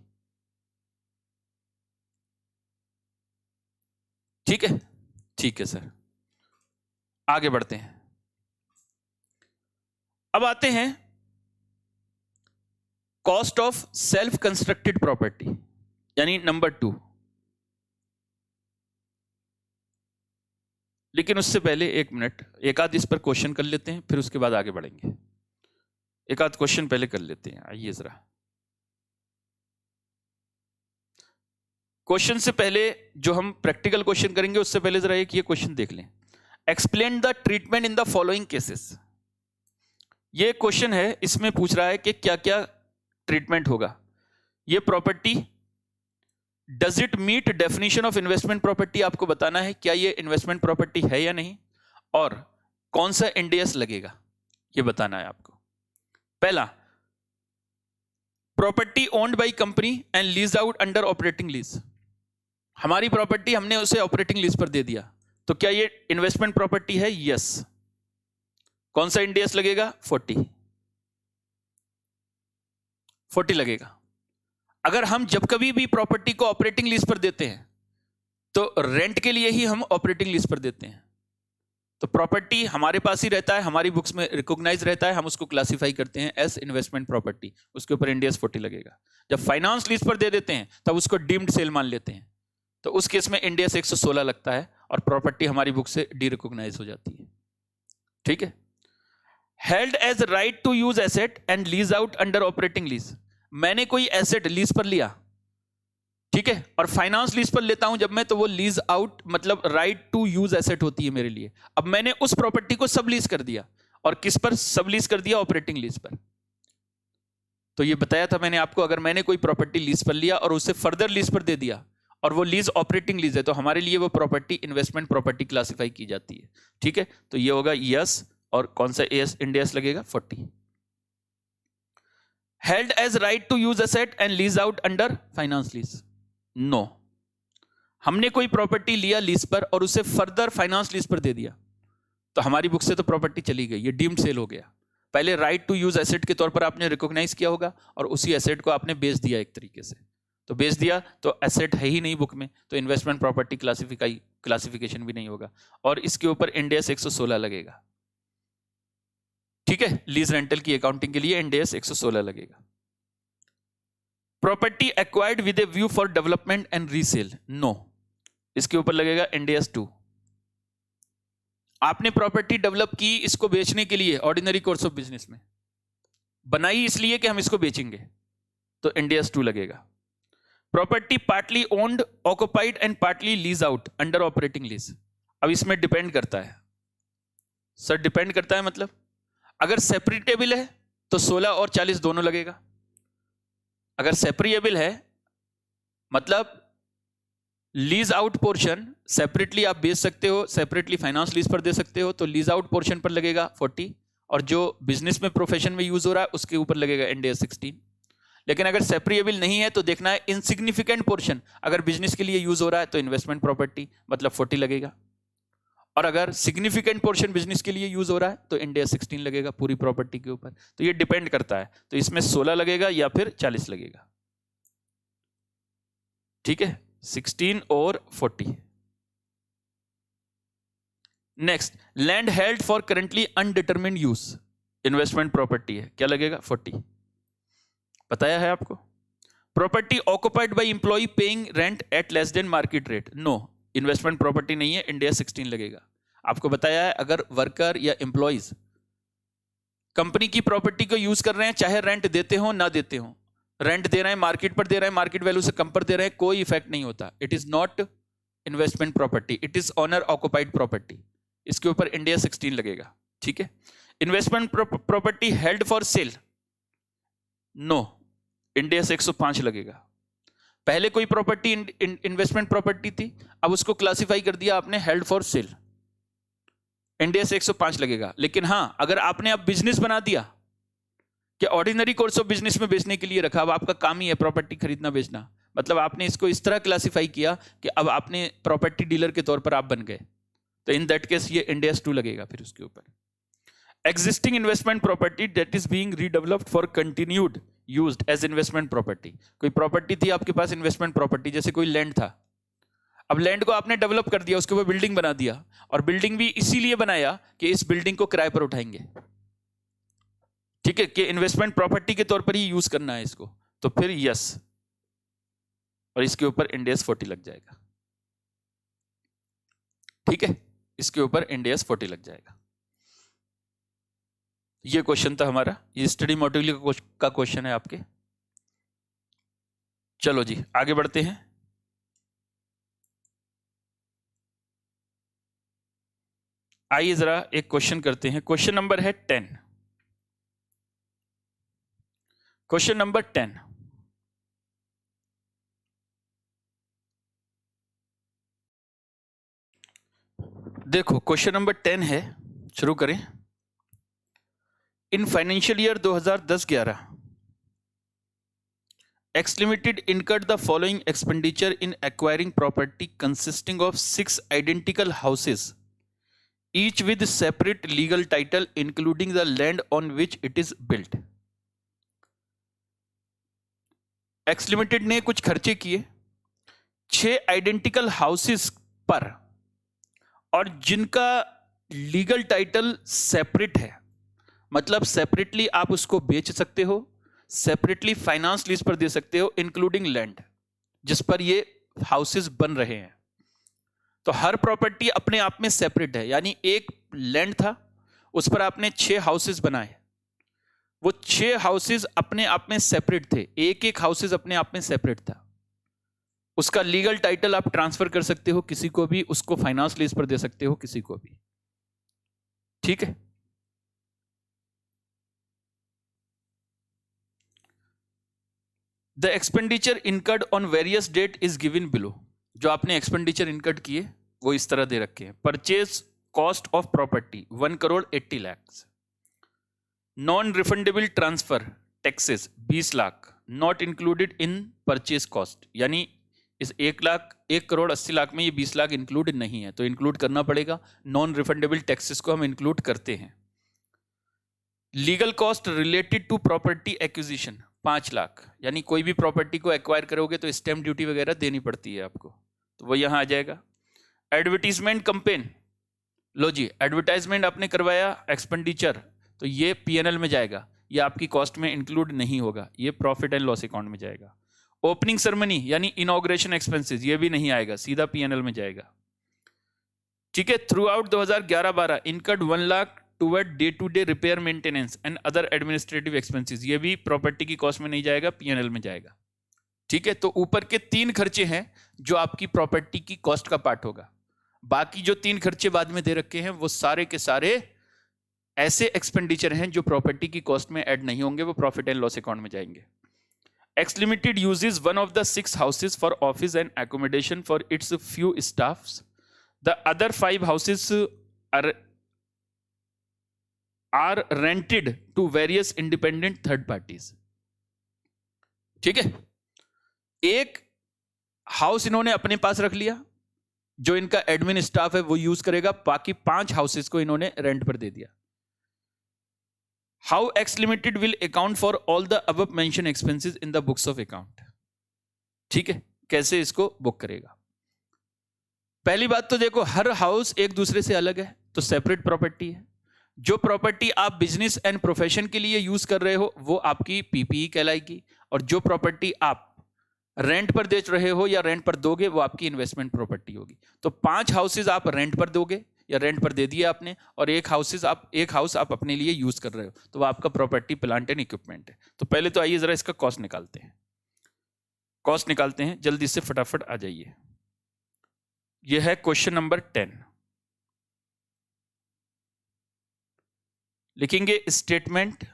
ठीक है, ठीक है सर, आगे बढ़ते हैं। अब आते हैं cost of self constructed property, यानी नंबर 2। लेकिन उससे पहले 1 मिनट, एक आध इस पर क्वेश्चन कर लेते हैं, फिर उसके बाद आगे बढ़ेंगे। एक आध क्वेश्चन पहले कर लेते हैं, आइए जरा। क्वेश्चन से पहले जो हम प्रैक्टिकल क्वेश्चन करेंगे उससे पहले जरा एक ये क्वेश्चन देख लें। Explain the treatment in the following cases. ये क्वेश्चन है, इसमें पूछ रहा है कि क्या क्या ट्रीटमेंट होगा। ये property does it meet definition of investment property, आपको बताना है क्या ये इन्वेस्टमेंट प्रॉपर्टी है या नहीं, और कौन सा इंडियस लगेगा ये बताना है आपको। पहला, property owned by company and lease out under operating lease. हमारी प्रॉपर्टी हमने उसे ऑपरेटिंग लीज पर दे दिया, तो क्या ये इन्वेस्टमेंट प्रॉपर्टी है? यस। कौन सा इंडियस लगेगा? 40 लगेगा। अगर हम जब कभी भी प्रॉपर्टी को ऑपरेटिंग लीज पर देते हैं तो रेंट के लिए ही हम ऑपरेटिंग लीज पर देते हैं, तो प्रॉपर्टी हमारे पास ही रहता है, हमारी बुक्स में रिकॉग्नाइज रहता है, हम उसको क्लासिफाई करते हैं एज इन्वेस्टमेंट प्रॉपर्टी, उसके ऊपर इंडियस 40 लगेगा। जब फाइनेंस लीज पर दे देते हैं तब उसको डीम्ड सेल मान लेते हैं, तो उस केस में इंडियस 116 लगता है और प्रॉपर्टी हमारी बुक से डी रिकॉग्नाइज हो जाती है। ठीक है। Held as right to use asset and lease out under operating lease. मैंने कोई एसेट लीज पर लिया, ठीक है, और फाइनेंस लीज पर लेता हूं जब मैं, तो वो लीज आउट मतलब राइट टू यूज एसेट होती है मेरे लिए। अब मैंने उस प्रॉपर्टी को सब लीज कर दिया, और किस पर सब लीज कर दिया? ऑपरेटिंग लीज पर। तो ये बताया था मैंने आपको, अगर मैंने कोई प्रॉपर्टी लीज पर लिया और उसे फर्दर लीज पर दे दिया और वो लीज ऑपरेटिंग लीज है, तो हमारे लिए वो प्रॉपर्टी इन्वेस्टमेंट प्रॉपर्टी क्लासिफाई की जाती है। ठीक है, तो ये होगा यस, और कौन सा एस इंडियस लगेगा? 40। Held as right to use asset and lease out under finance lease. No, हमने कोई प्रॉपर्टी लिया लीज पर और उसे फर्दर फाइनेंस लीज पर दे दिया, तो हमारी बुक से तो प्रॉपर्टी चली गई, ये डीम्ड सेल हो गया, पहले राइट टू यूज एसेट के तौर पर आपने रिकॉग्नाइज किया होगा और उसी एसेट को आपने बेच दिया एक तरीके से, तो बेच दिया तो एसेट है ही नहीं बुक में, तो इन्वेस्टमेंट प्रॉपर्टी क्लासिफिकेशन भी नहीं होगा और इसके ऊपर इंड AS 116 लगेगा। ठीक है, लीज रेंटल की अकाउंटिंग के लिए इंड AS 116 लगेगा। Property acquired with a view for development and resale, no, इसके ऊपर लगेगा इंड AS 2। आपने प्रॉपर्टी डेवलप की इसको बेचने के लिए, ऑर्डिनरी कोर्स ऑफ बिजनेस में बनाई इसलिए कि हम इसको बेचेंगे, तो इंड AS 2 लगेगा। Property partly owned, occupied and partly lease out under operating lease, अब इसमें डिपेंड करता है सर, डिपेंड करता है मतलब अगर सेपरेटेबल है तो 16 और 40 दोनों लगेगा, अगर सेपरेबल है मतलब लीज आउट पोर्शन सेपरेटली आप बेच सकते हो, सेपरेटली फाइनेंस लीज पर दे सकते हो, तो लीज आउट पोर्शन पर लगेगा 40 और जो बिजनेस में प्रोफेशन में यूज हो रहा है उसके ऊपर लगेगा इंड AS 16। लेकिन अगर सेपरेबल नहीं है तो देखना है इनसिग्निफिकेंट पोर्शन, अगर बिजनेस के लिए यूज हो रहा है तो इन्वेस्टमेंट प्रॉपर्टी मतलब 40 लगेगा और अगर सिग्निफिकेंट पोर्शन बिजनेस के लिए यूज हो रहा है तो इंड AS 16 लगेगा पूरी प्रॉपर्टी के ऊपर। तो ये डिपेंड करता है, तो इसमें 16 लगेगा या फिर 40 लगेगा। ठीक है, 16 और 40। Next, land held for currently undetermined use, investment property है, क्या लगेगा 40, बताया है आपको। Property occupied by employ paying rent at less than market rate, no, investment property नहीं है, इंड AS 16 लगेगा। आपको बताया है अगर वर्कर या एम्प्लॉइज कंपनी की प्रॉपर्टी को यूज कर रहे हैं, चाहे रेंट देते हो ना देते हो, रेंट दे रहे हैं मार्केट पर दे रहे हैं, मार्केट वैल्यू से कम पर दे रहे हैं, कोई इफेक्ट नहीं होता, it is not investment property, it is owner occupied property, इसके ऊपर इंड AS 16 लगेगा। ठीक है, investment property held for sale, no, Ind AS 105 लगेगा। पहले कोई प्रॉपर्टी इन्वेस्टमेंट प्रॉपर्टी थी, अब उसको क्लासिफाई कर दिया आपने held for sale, Ind AS 105 लगेगा। लेकिन हां, अगर आपने अब बिजनेस बना दिया कि ऑर्डिनरी कोर्स ऑफ बिजनेस में बेचने के लिए रखा, अब आपका काम ही है प्रॉपर्टी खरीदना बेचना, मतलब आपने इसको इस तरह क्लासिफाई किया कि अब आपने प्रॉपर्टी डीलर के तौर पर आप बन गए, तो इन दैट केस ये इंड AS 2 लगेगा फिर उसके ऊपर। Existing investment property that is being redeveloped for continued used as investment property, कोई प्रॉपर्टी थी आपके पास इन्वेस्टमेंट प्रॉपर्टी, जैसे कोई लैंड था, अब लैंड को आपने डेवलप कर दिया, उसके ऊपर बिल्डिंग बना दिया, और बिल्डिंग भी इसीलिए बनाया कि इस बिल्डिंग को किराए पर उठाएंगे, ठीक है, कि इन्वेस्टमेंट प्रॉपर्टी के तौर पर ही यूज करना है इसको, तो फिर यस, और इसके ऊपर इंड AS 40 लग जाएगा। ठीक है, इसके ऊपर इंड AS 40 लग जाएगा। ये क्वेश्चन था हमारा, ये स्टडी मॉड्यूल का क्वेश्चन है आपके। चलो जी आगे बढ़ते हैं। आइए जरा एक क्वेश्चन करते हैं, क्वेश्चन नंबर है 10। क्वेश्चन नंबर 10, देखो क्वेश्चन नंबर 10 है, शुरू करें। In financial year 2010-11 X Limited incurred the following expenditure in acquiring property consisting of 6 identical houses, each with separate legal title including the land on which it is built. X Limited ने कुछ खर्चे किए 6 identical houses पर, और जिनका legal title separate है, मतलब separately आप उसको बेच सकते हो, सेपरेटली फाइनेंस लीज पर दे सकते हो, इंक्लूडिंग लैंड जिस पर ये हाउसेस बन रहे हैं। तो हर प्रॉपर्टी अपने आप में सेपरेट है, यानी एक लैंड था उस पर आपने 6 हाउसेस बनाए, वो 6 हाउसेस अपने आप में सेपरेट थे, एक एक हाउसेस अपने आप में सेपरेट था, उसका लीगल टाइटल आप ट्रांसफर कर सकते हो किसी को भी, उसको फाइनेंस लीज पर दे सकते हो किसी को भी। ठीक है, the expenditure incurred on various date is given below, जो आपने एक्सपेंडिचर इनकर्ड किए वो इस तरह दे रखे हैं। Purchase cost of property 1,80,00,000, non refundable transfer taxes 20 lakh, not included in purchase cost, यानी इस 1,80,00,000 में ये 20 लाख इंक्लूड नहीं है, तो इंक्लूड करना पड़ेगा। नॉन रिफंडेबल टैक्सेस को हम इंक्लूड करते हैं। Legal cost related to property acquisition 5 lakh, यानी कोई भी प्रॉपर्टी को एक्वायर करोगे तो स्टैम्प ड्यूटी वगैरह देनी पड़ती है आपको, तो वो यहां आ जाएगा। एडवर्टीजमेंट कंपेन, लो जी एडवर्टाइजमेंट आपने करवाया, एक्सपेंडिचर, तो ये पीएनएल में जाएगा, ये आपकी कॉस्ट में इंक्लूड नहीं होगा, ये प्रॉफिट एंड लॉस अकाउंट में जाएगा। ओपनिंग सेरेमनी यानी इनॉग्रेशन एक्सपेंसेस, ये भी नहीं आएगा, सीधा पीएनएल में जाएगा। ठीक है, throughout 2011-12 incurred 1 lakh toward day to day repair maintenance and other administrative expenses, ये भी प्रॉपर्टी की कॉस्ट में नहीं जाएगा, पीएनएल में जाएगा। ठीक है, तो ऊपर के 3 खर्चे हैं जो आपकी प्रॉपर्टी की कॉस्ट का पार्ट होगा। बाकी जो 3 खर्चे बाद में दे रखे हैं वो सारे के सारे ऐसे एक्सपेंडिचर हैं जो प्रॉपर्टी की कॉस्ट में ऐड नहीं होंगे, वो प्रॉफिट एंड लॉस अकाउंट में जाएंगे। X limited uses one of the 6 houses for office and accommodation for its few staffs, the other 5 houses are rented to various independent third parties. ठीक है, एक house इन्होंने अपने पास रख लिया, जो इनका एडमिन स्टाफ है वो यूज करेगा, बाकी 5 हाउसेस को इन्होंने रेंट पर दे दिया। How x limited will account for all the above mention expenses in the books of account. ठीक है, कैसे इसको बुक करेगा। पहली बात तो देखो, हर हाउस एक दूसरे से अलग है, तो सेपरेट प्रॉपर्टी है। जो प्रॉपर्टी आप बिजनेस एंड प्रोफेशन के लिए यूज कर रहे हो वो आपकी पीपीई कहलाएगी, और जो प्रॉपर्टी आप रेंट पर बेच रहे हो या रेंट पर दोगे वो आपकी इन्वेस्टमेंट प्रॉपर्टी होगी। तो 5 हाउसेज आप रेंट पर दोगे या रेंट पर दे दिए आपने, और एक हाउस आप अपने लिए यूज कर रहे हो, तो वो आपका प्रॉपर्टी प्लांट एंड इक्विपमेंट है। तो पहले तो आइए जरा इसका कॉस्ट निकालते हैं, जल्दी से फटाफट आ जाइए। यह है क्वेश्चन नंबर 10। लिखेंगे statement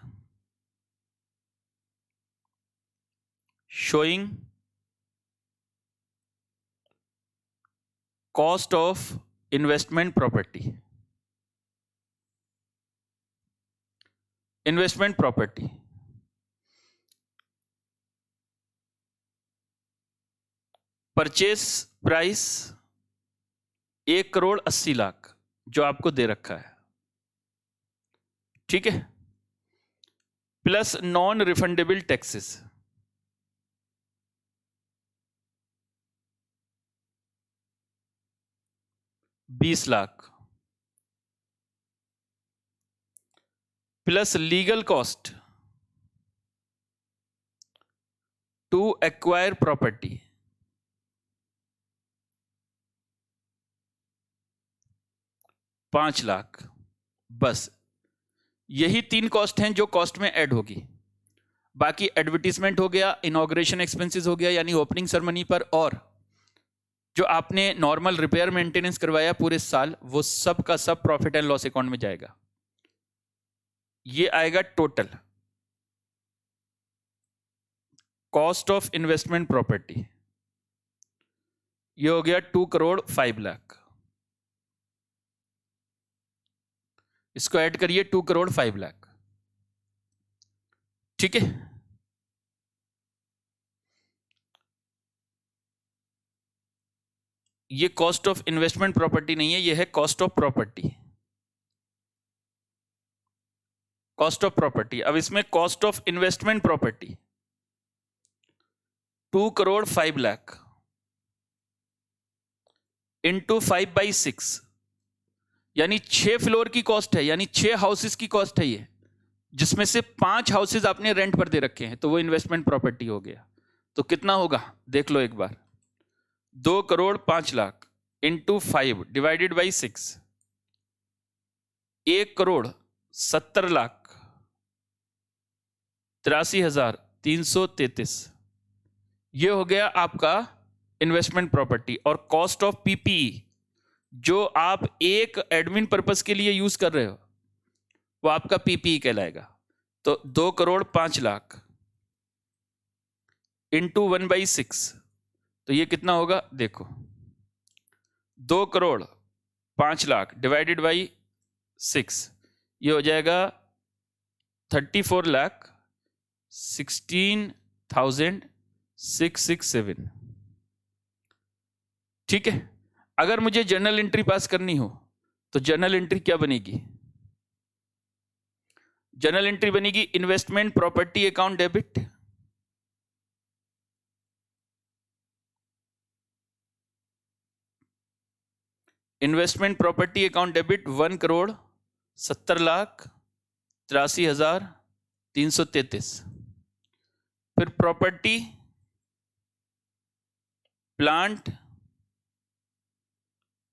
showing cost of investment property. Investment property purchase price 1,80,00,000 जो आपको दे रखा है, ठीक है, plus non refundable taxes 20 lakh, plus legal cost to acquire property 5 lakh. बस यही 3 कॉस्ट हैं जो कॉस्ट में ऐड होगी। बाकी एडवर्टीजमेंट हो गया, इनॉग्रेशन एक्सपेंसेस हो गया यानी ओपनिंग सेरेमनी पर, और जो आपने नॉर्मल रिपेयर मेंटेनेंस करवाया पूरे साल, वो सब का सब प्रॉफिट एंड लॉस अकाउंट में जाएगा। ये आएगा total cost of investment property, ये हो गया 2,05,00,000। इसको ऐड करिए 2,05,00,000। ठीक है, ये कॉस्ट ऑफ इन्वेस्टमेंट प्रॉपर्टी नहीं है, ये है cost of property, cost of property. अब इसमें cost of investment property 2,05,00,000 into 5/6 यानी 6 फ्लोर की कॉस्ट है, यानी 6 हाउसेस की कॉस्ट है ये, जिसमें से 5 हाउसेस आपने रेंट पर दे रखे हैं, तो वो इन्वेस्टमेंट प्रॉपर्टी हो गया। तो कितना होगा देख लो एक बार, 2,05,00,000 इंटू 5 डिवाइडेड बाई 6, 1,70,83,333। ये हो गया आपका इन्वेस्टमेंट प्रॉपर्टी। और कॉस्ट ऑफ पीपीई जो आप एक एडमिन पर्पस के लिए यूज कर रहे हो वो आपका पीपीई कहलाएगा। तो 2,05,00,000 इंटू 1/6, तो ये कितना होगा देखो, 2,05,00,000 डिवाइडेड बाई 6, ये हो जाएगा 34,16,667। ठीक है, अगर मुझे जर्नल एंट्री पास करनी हो तो जर्नल एंट्री क्या बनेगी, जर्नल एंट्री बनेगी investment property account debit, investment property account debit 1,70,83,333। फिर property plant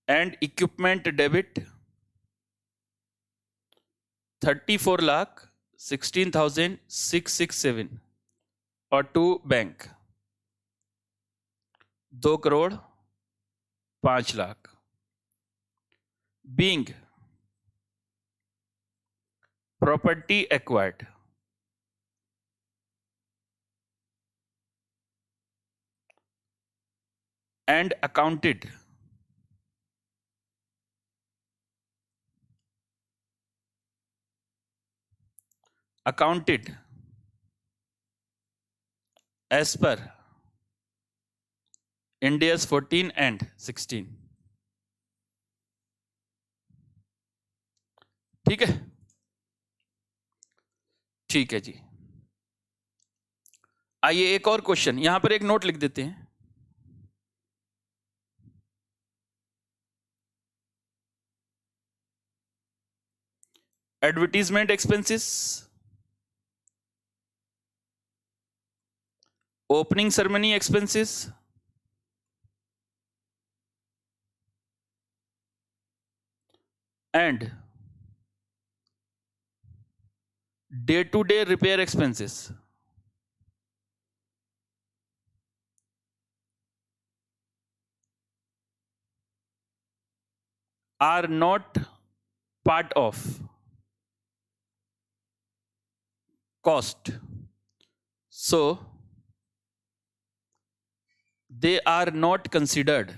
and equipment debit 34,16,667 और to bank 2,05,00,000। Being property acquired and accounted as per Ind AS 14 and 16। ठीक है, ठीक है जी। आइए एक और क्वेश्चन, यहां पर एक नोट लिख देते हैं। Advertisement expenses, opening ceremony expenses, and day to day repair expenses are not part of cost, so they are not considered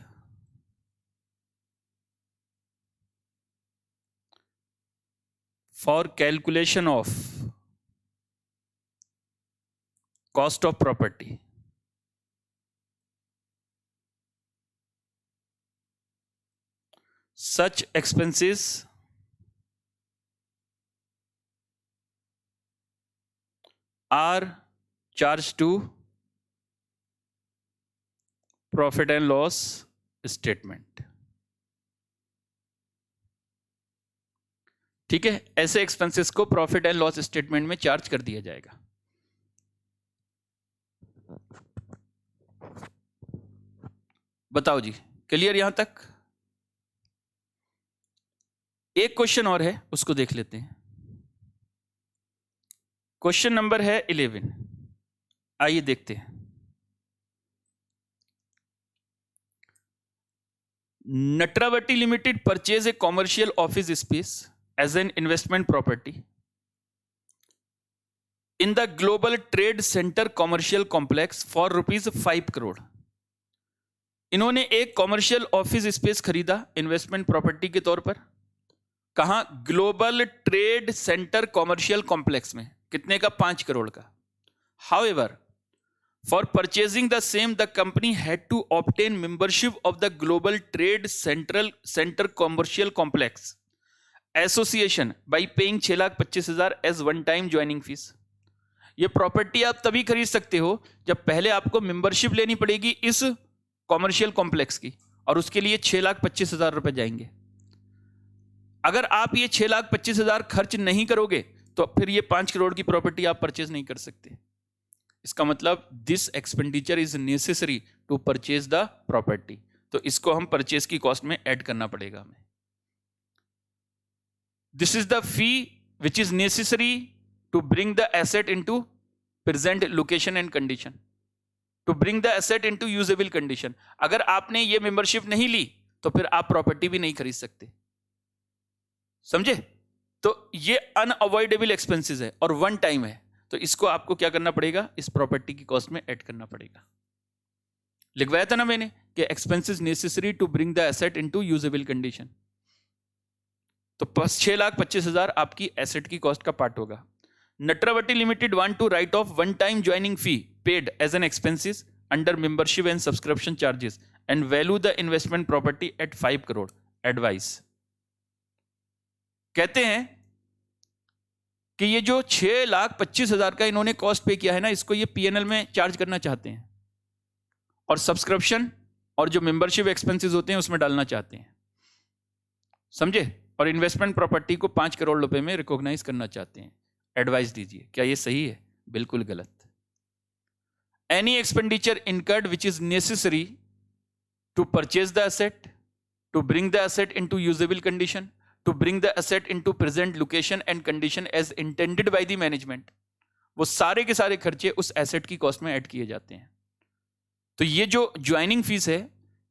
for calculation of cost of property। Such expenses are charged to profit and loss statement। ठीक है, ऐसे expenses को profit and loss statement में charge कर दिया जाएगा। बताओ जी, clear यहां तक? एक क्वेश्चन और है, उसको देख लेते हैं। क्वेश्चन नंबर है 11। आइए देखते हैं। Natravati limited purchase a commercial office space as an investment property in the global trade centre commercial complex for ₹5 crore. इन्होंने एक कॉमर्शियल ऑफिस स्पेस खरीदा इन्वेस्टमेंट प्रॉपर्टी के तौर पर। कहां? Global trade centre commercial complex में। कितने का? 5 करोड़ का। However, for purchasing the same the company had to obtain membership of the global trade centre commercial complex association by paying 6,25,000 as one time joining fees. ये property आप तभी खरीद सकते हो जब पहले आपको मेंबरशिप लेनी पड़ेगी इस कॉमर्शियल कॉम्प्लेक्स की, और उसके लिए 6,25,000 रुपए जाएंगे। अगर आप ये 6,25,000 खर्च नहीं करोगे तो फिर ये 5 करोड़ की प्रॉपर्टी आप परचेज नहीं कर सकते। इसका मतलब this expenditure is necessary to purchase the property, तो इसको हम परचेज की कॉस्ट में ऐड करना पड़ेगा हमें। This is the fee which is necessary to bring the asset into present location and condition, to bring the asset into usable condition. अगर आपने ये मेंबरशिप नहीं ली तो फिर आप प्रॉपर्टी भी नहीं खरीद सकते। समझे? तो ये अनअवॉइडेबल एक्सपेंसेस है और वन टाइम है, तो इसको आपको क्या करना पड़ेगा? इस प्रॉपर्टी की कॉस्ट में ऐड करना पड़ेगा। लिखवाया था ना मैंने कि expenses necessary to bring the asset into usable condition. तो 6,25,000 आपकी एसेट की कॉस्ट का पार्ट होगा। Natravati limited want to write off one time joining fee paid as an expenses under membership and subscription charges and value the investment property at 5 crore. Advise कहते हैं कि ये जो 6,25,000 का इन्होंने कॉस्ट पे किया है ना, इसको ये पीएनएल में चार्ज करना चाहते हैं और सब्सक्रिप्शन और जो मेंबरशिप एक्सपेंसेस होते हैं उसमें डालना चाहते हैं, समझे? और इन्वेस्टमेंट प्रॉपर्टी को 5 करोड़ रुपए में रिकॉग्नाइज करना चाहते हैं। एडवाइस दीजिए, क्या ये सही है? बिल्कुल गलत। Any expenditure incurred which is necessary to purchase the asset, to bring the asset into usable condition, to bring the asset into present location and condition as intended by the management, वो सारे के सारे खर्चे उस asset की cost में add किए जाते हैं। तो ये जो ज्वाइनिंग फीस है,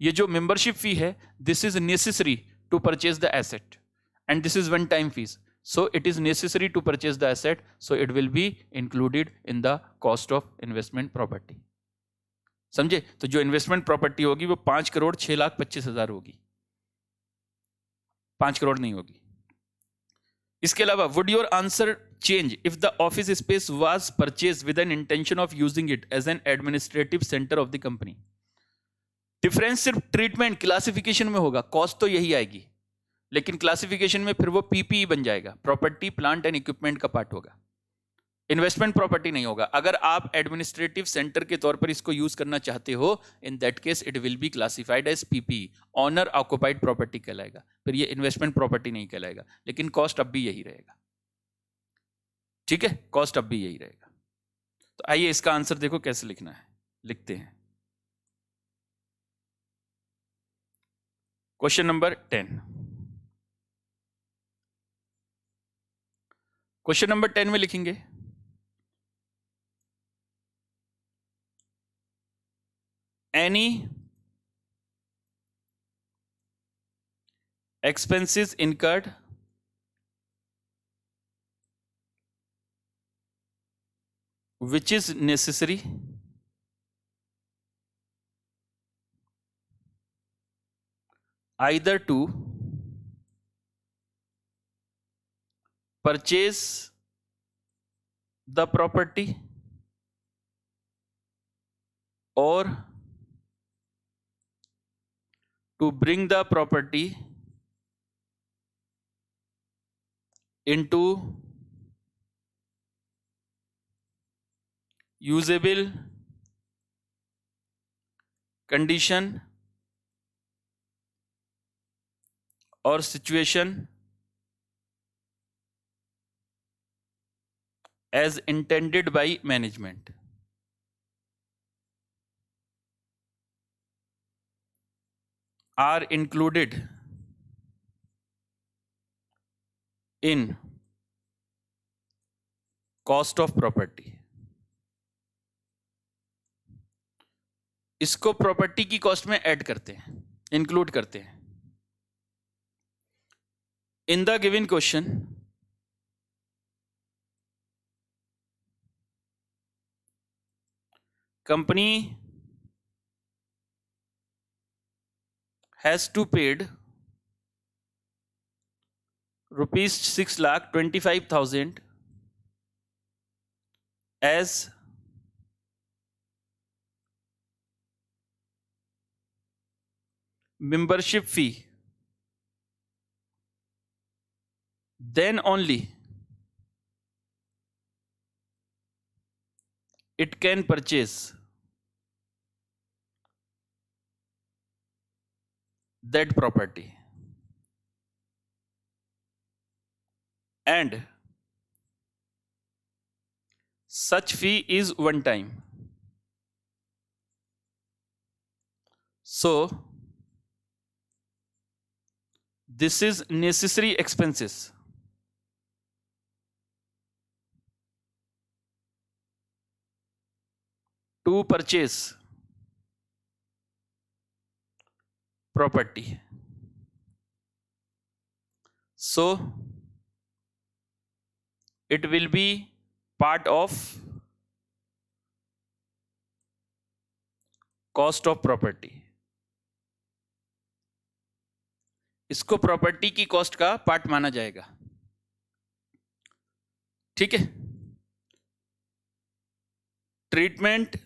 ये जो मेंबरशिप फी है, this is necessary to purchase the asset and this is one time fees, so it is necessary to purchase the asset, so it will be included in the cost of investment property. समझे? तो जो investment property होगी वो 5,06,25,000 होगी, 5 करोड़ नहीं होगी। इसके अलावा would your answer change if the office space was purchase with an intention of using it as an administrative centre of the company? Difference सिर्फ ट्रीटमेंट क्लासिफिकेशन में होगा, कॉस्ट तो यही आएगी, लेकिन क्लासिफिकेशन में फिर वो पीपीई बन जाएगा, प्रॉपर्टी प्लांट एंड इक्विपमेंट का पार्ट होगा, इन्वेस्टमेंट प्रॉपर्टी नहीं होगा। अगर आप एडमिनिस्ट्रेटिव सेंटर के तौर पर इसको यूज करना चाहते हो, in that case it will be classified as PP, owner occupied property कहलाएगा, फिर ये इन्वेस्टमेंट प्रॉपर्टी नहीं कहलाएगा, लेकिन कॉस्ट अब भी यही रहेगा। ठीक है, कॉस्ट अब भी यही रहेगा। तो आइए इसका आंसर देखो कैसे लिखना है, लिखते हैं। Question number 10। क्वेश्चन नंबर 10 में लिखेंगे any expenses incurred which is necessary either to purchase the property or to bring the property into usable condition or situation as intended by management। are included in cost of property। इसको property की cost में add करते हैं, include करते हैं। In the given question company has to paid rupees 6,25,000 as membership fee, then only it can purchase that property, and such fee is one time, so this is necessary expenses to purchase property, so it will be part of cost of property। इसको property की cost का part माना जाएगा। ठीक है, treatment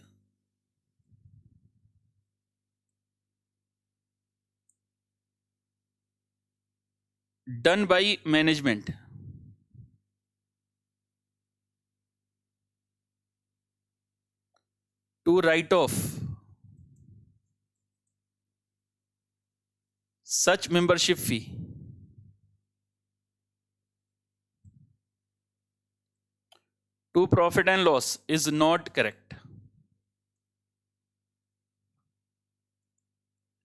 done by management to write off such membership fee to profit and loss is not correct.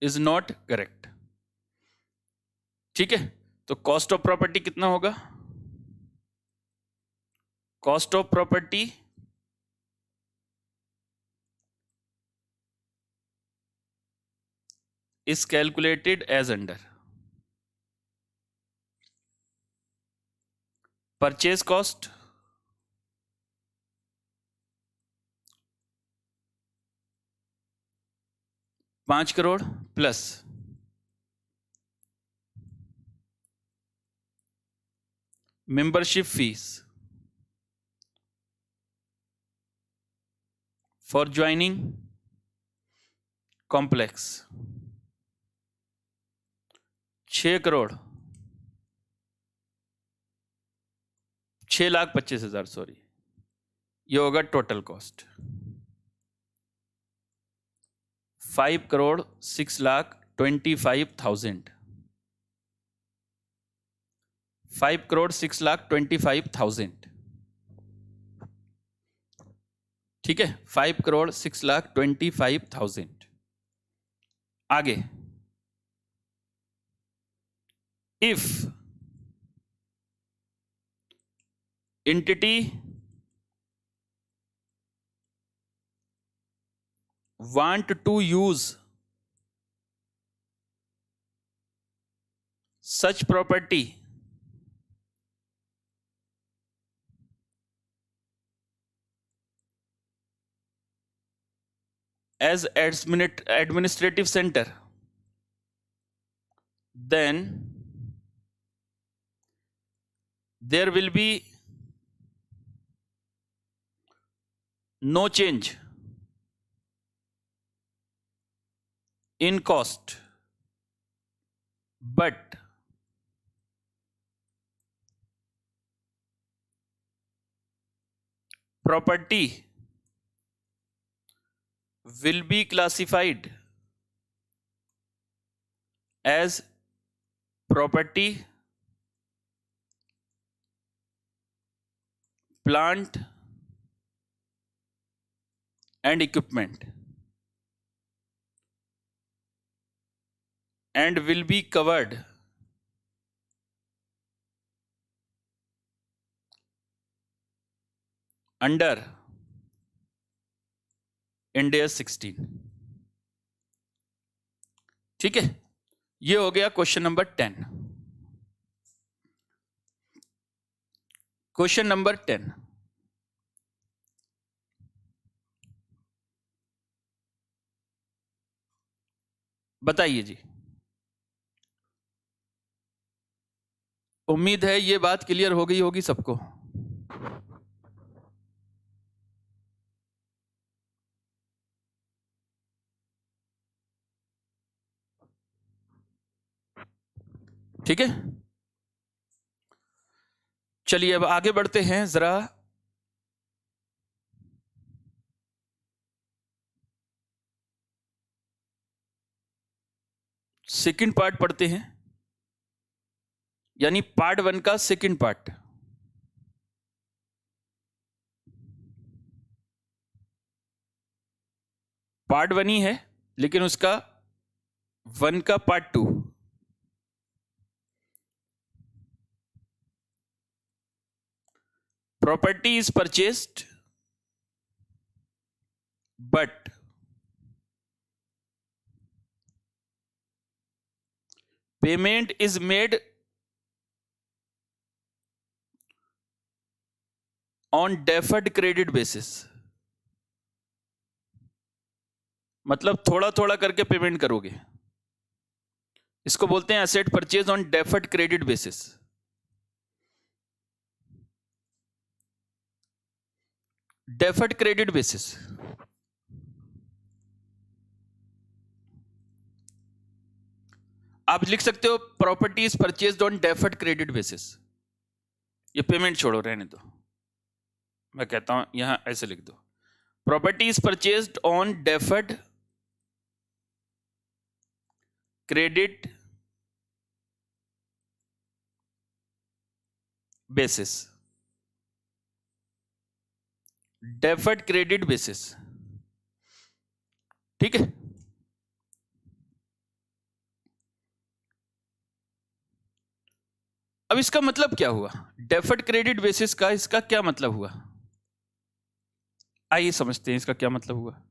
Is not correct. ठीक है, तो कॉस्ट ऑफ प्रॉपर्टी कितना होगा? Cost of property is calculated as under purchase cost ₹5 crore plus membership fees for joining complex 6 crore 6,25,000 sorry, ये होगा total cost. 5 crore 6,25,000 5 crore 6,25,000 ठीक है, 5 crore 6,25,000। आगे, if entity want to use such property as administrative center, then there will be no change in cost, but property will be classified as property, plant and equipment, and will be covered under Ind AS 16। ठीक है, ये हो गया question number 10। Question number 10, बताइए जी। उम्मीद है ये बात क्लियर हो गई होगी सबको। ठीक है, चलिए अब आगे बढ़ते हैं। जरा सेकंड पार्ट पढ़ते हैं, यानी पार्ट 1 का सेकंड पार्ट। पार्ट 1 ही है, लेकिन उसका 1 का part 2। Property is purchased, but payment is made on deferred credit basis। मतलब थोड़ा थोड़ा करके पेमेंट करोगे, इसको बोलते हैं asset purchase on deferred credit basis. Deferred credit basis आप लिख सकते हो property is purchased on deferred credit basis. ये पेमेंट छोड़ो, रहने दो, मैं कहता हूं यहां ऐसे लिख दो, property is purchased on deferred credit basis, deferred credit basis. ठीक है, अब इसका मतलब क्या हुआ? डेफर्ड क्रेडिट बेसिस का इसका क्या मतलब हुआ? आइए समझते हैं इसका क्या मतलब हुआ।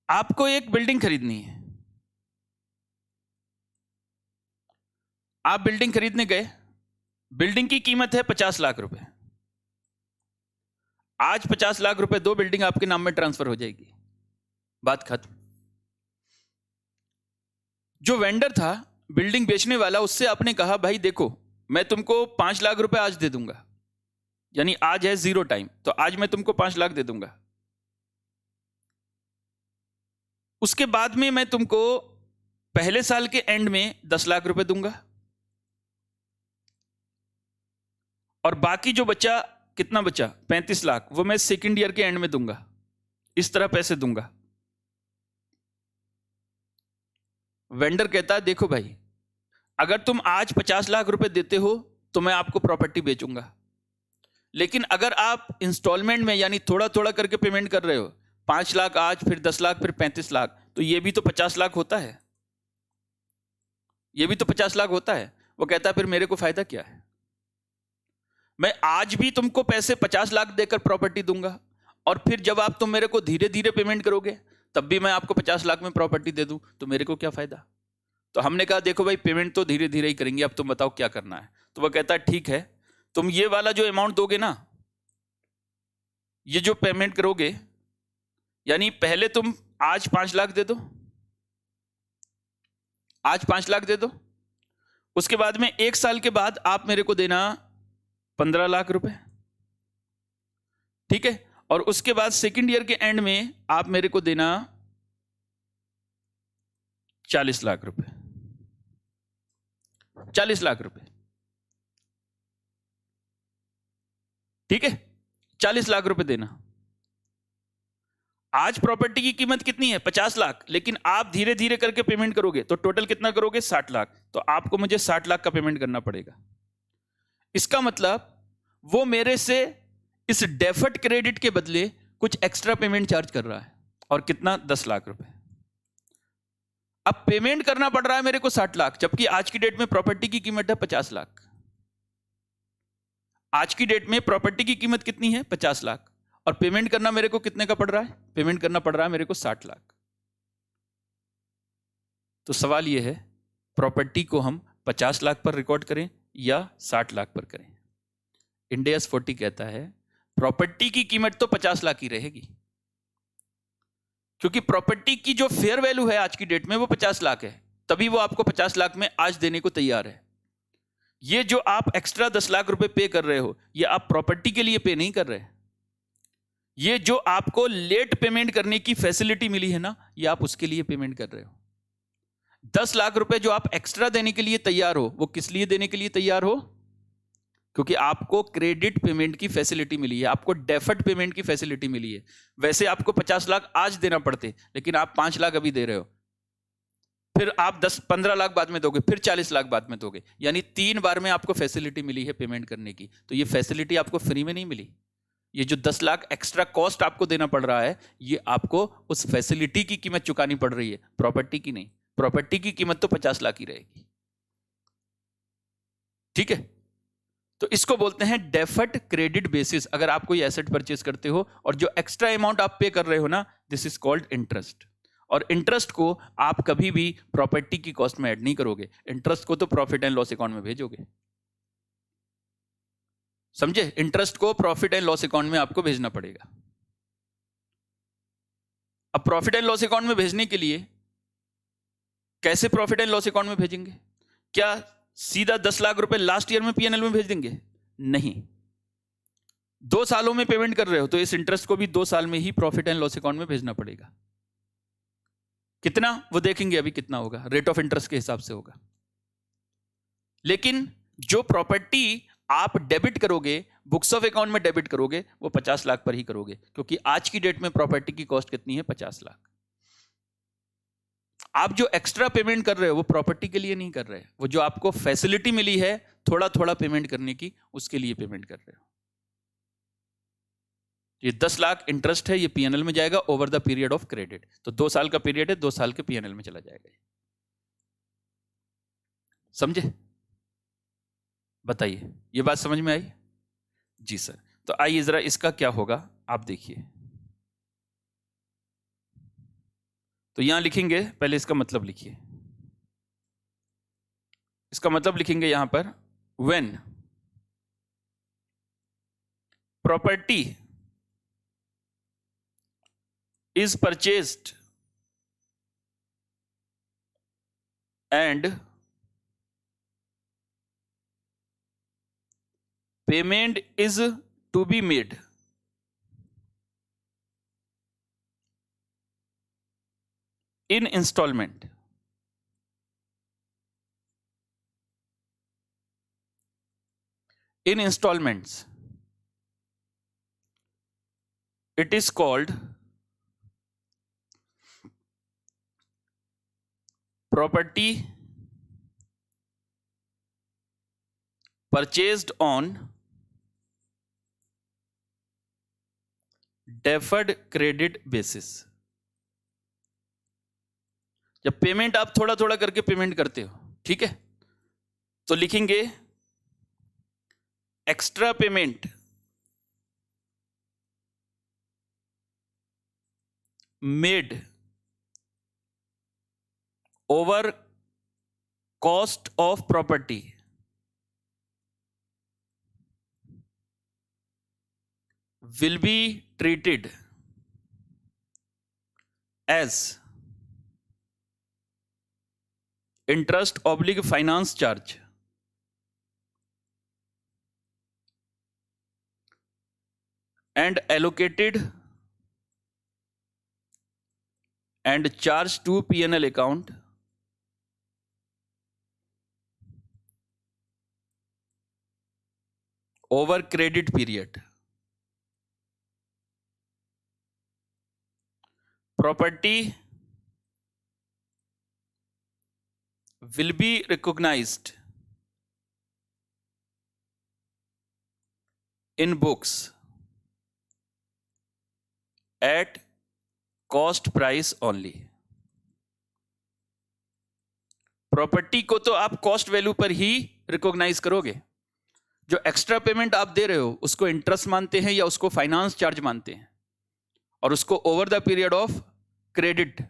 आपको एक बिल्डिंग खरीदनी है, आप बिल्डिंग खरीदने गए, बिल्डिंग की कीमत है 50 लाख रुपए। आज 50 लाख रुपए दो, बिल्डिंग आपके नाम में ट्रांसफर हो जाएगी, बात खत्म। जो वेंडर था, बिल्डिंग बेचने वाला, उससे आपने कहा भाई देखो मैं तुमको 5 लाख रुपए आज दे दूंगा, यानी आज है जीरो टाइम, तो आज मैं तुमको 5 लाख दे दूंगा। उसके बाद में मैं तुमको पहले साल के एंड में 10 लाख रुपए दूंगा, और बाकी जो बचा, कितना बचा, 35 लाख, वो मैं सेकेंड ईयर के एंड में दूंगा। इस तरह पैसे दूंगा। वेंडर कहता है देखो भाई, अगर तुम आज 50 लाख रुपए देते हो तो मैं आपको प्रॉपर्टी बेचूंगा, लेकिन अगर आप इंस्टॉलमेंट में यानी थोड़ा थोड़ा करके पेमेंट कर रहे हो, 5 लाख आज, फिर 10 लाख, फिर 35 लाख, तो ये भी तो 50 लाख होता है, ये भी तो 50 लाख होता है। वो कहता है फिर मेरे को फायदा क्या है? मैं आज भी तुमको पैसे 50 लाख देकर प्रॉपर्टी दूंगा, और फिर जब आप तुम मेरे को धीरे धीरे पेमेंट करोगे तब भी मैं आपको 50 लाख में प्रॉपर्टी दे दूं, तो मेरे को क्या फायदा? तो हमने कहा देखो भाई, पेमेंट तो धीरे धीरे ही करेंगे, अब तुम बताओ क्या करना है। तो वह कहता है ठीक है, तुम ये वाला जो अमाउंट दोगे ना, ये जो पेमेंट करोगे, यानी पहले तुम आज 5 लाख दे दो, आज 5 लाख दे दो, उसके बाद में 1 साल के बाद आप मेरे को देना 15 लाख रुपए, ठीक है, और उसके बाद सेकेंड ईयर के एंड में आप मेरे को देना 40 लाख रुपए, 40 लाख रुपए, ठीक है, 40 लाख रुपए देना। आज प्रॉपर्टी की कीमत कितनी है? 50 लाख, लेकिन आप धीरे धीरे करके पेमेंट करोगे तो टोटल कितना करोगे? 60 लाख, तो आपको मुझे 60 लाख का पेमेंट करना पड़ेगा। इसका मतलब वो मेरे से इस डेफर्ड क्रेडिट के बदले कुछ एक्स्ट्रा पेमेंट चार्ज कर रहा है, और कितना? 10 लाख रुपए। अब पेमेंट करना पड़ रहा है मेरे को 60 लाख, जबकि आज की डेट में प्रॉपर्टी की कीमत है 50 लाख। आज की डेट में प्रॉपर्टी की कीमत कितनी है? 50 लाख, और पेमेंट करना मेरे को कितने का पड़ रहा है? पेमेंट करना पड़ रहा है मेरे को 60 लाख। तो सवाल यह है, प्रॉपर्टी को हम 50 लाख पर रिकॉर्ड करें या 60 लाख पर करें? इंड AS 40 कहता है प्रॉपर्टी की कीमत तो 50 लाख ही रहेगी, क्योंकि प्रॉपर्टी की जो फेयर वैल्यू है आज की डेट में वो 50 लाख है, तभी वो आपको 50 लाख में आज देने को तैयार है। ये जो आप एक्स्ट्रा 10 लाख रुपए पे कर रहे हो, ये आप प्रॉपर्टी के लिए पे नहीं कर रहे। ये जो आपको लेट पेमेंट करने की फैसिलिटी मिली है ना, ये आप उसके लिए पेमेंट कर रहे हो। 10 लाख रुपए जो आप एक्स्ट्रा देने के लिए तैयार हो, वो किस लिए देने के लिए तैयार हो? क्योंकि आपको क्रेडिट पेमेंट की फैसिलिटी मिली है, आपको डेफर्ड पेमेंट की फैसिलिटी मिली है। वैसे आपको 50 लाख आज देना पड़ते, लेकिन आप 5 लाख अभी दे रहे हो, फिर आप 10-15 लाख बाद में दोगे, फिर 40 लाख बाद में दोगे, यानी 3 बार में आपको फैसिलिटी मिली है पेमेंट करने की। तो ये फैसिलिटी आपको फ्री में नहीं मिली। ये जो 10 लाख एक्स्ट्रा कॉस्ट आपको देना पड़ रहा है, ये आपको उस फैसिलिटी की कीमत चुकानी पड़ रही है, प्रॉपर्टी की नहीं। प्रॉपर्टी की कीमत तो 50 लाख ही रहेगी, ठीक है। तो इसको बोलते हैं डेफर्ड क्रेडिट बेसिस। अगर आप कोई एसेट परचेज करते हो और जो एक्स्ट्रा अमाउंट आप पे कर रहे हो ना, दिस इज कॉल्ड इंटरेस्ट। और इंटरेस्ट को आप कभी भी प्रॉपर्टी की कॉस्ट में ऐड नहीं करोगे, इंटरेस्ट को तो प्रॉफिट एंड लॉस अकाउंट में भेजोगे, समझे? इंटरेस्ट को प्रॉफिट एंड लॉस अकाउंट में आपको भेजना पड़ेगा। अब प्रॉफिट एंड लॉस अकाउंट में भेजने के लिए कैसे प्रॉफिट एंड लॉस अकाउंट में भेजेंगे? क्या सीधा 10 लाख रुपए लास्ट ईयर में पीएनएल में भेज देंगे? नहीं, 2 सालों में पेमेंट कर रहे हो तो इस इंटरेस्ट को भी 2 साल में ही प्रॉफिट एंड लॉस अकाउंट में भेजना पड़ेगा। कितना वो देखेंगे अभी, कितना होगा, रेट ऑफ इंटरेस्ट के हिसाब से होगा। लेकिन जो प्रॉपर्टी आप डेबिट करोगे, बुक्स ऑफ अकाउंट में डेबिट करोगे, वो 50 लाख पर ही करोगे, क्योंकि आज की डेट में प्रॉपर्टी की कॉस्ट कितनी है? 50 लाख। आप जो एक्स्ट्रा पेमेंट कर रहे हो वो प्रॉपर्टी के लिए नहीं कर रहे, वो जो आपको फैसिलिटी मिली है थोड़ा थोड़ा पेमेंट करने की, उसके लिए पेमेंट कर रहे हो। ये 10 लाख इंटरेस्ट है, ये पीएनएल में जाएगा over the period of credit. तो 2 साल का पीरियड है, 2 साल के पीएनएल में चला जाएगा। समझे? बताइए, ये बात समझ में आई? जी सर। तो आइए जरा इसका क्या होगा आप देखिए। तो यहां लिखेंगे, पहले इसका मतलब लिखिए। इसका मतलब लिखेंगे यहां पर, when property is purchased and payment is to be made in installment, in installments, it is called property purchased on deferred credit basis। जब पेमेंट आप थोड़ा थोड़ा करके पेमेंट करते हो, ठीक है, तो लिखेंगे extra payment made over cost of property will be treated as interest oblique finance charge and allocated and charged to P&L account over credit period। Property will be recognized in books at cost price only। Property को तो आप cost value पर ही recognise करोगे, जो extra payment आप दे रहे हो उसको इंटरेस्ट मानते हैं या उसको फाइनेंस चार्ज मानते हैं, और उसको over the period of credit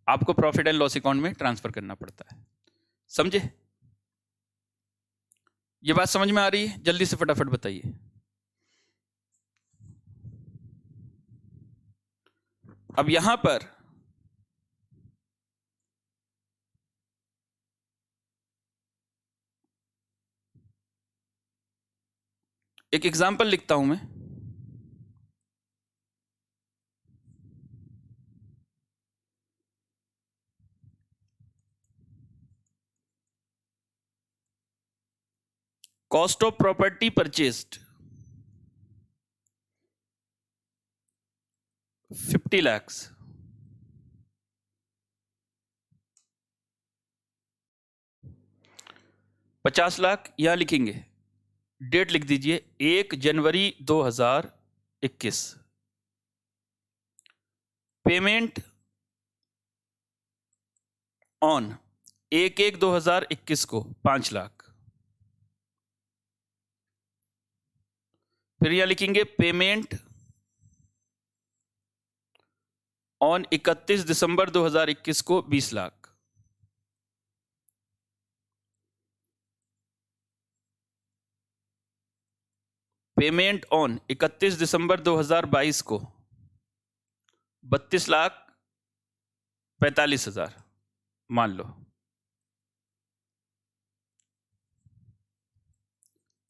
आपको प्रॉफिट एंड लॉस अकाउंट में ट्रांसफर करना पड़ता है। समझे? ये बात समझ में आ रही है? जल्दी से फटाफट बताइए। अब यहां पर एक एग्जांपल लिखता हूं मैं। Cost of property purchased 50 lakhs, $50 lakh यहां लिखेंगे। डेट लिख दीजिए 1 जनवरी 2021। पेमेंट ऑन 1/1/2021 को 5 लाख। फिर यहां लिखेंगे पेमेंट ऑन 31 दिसंबर 2021 को 20 लाख। पेमेंट ऑन 31 दिसंबर 2022 को 32,45,000 मान लो।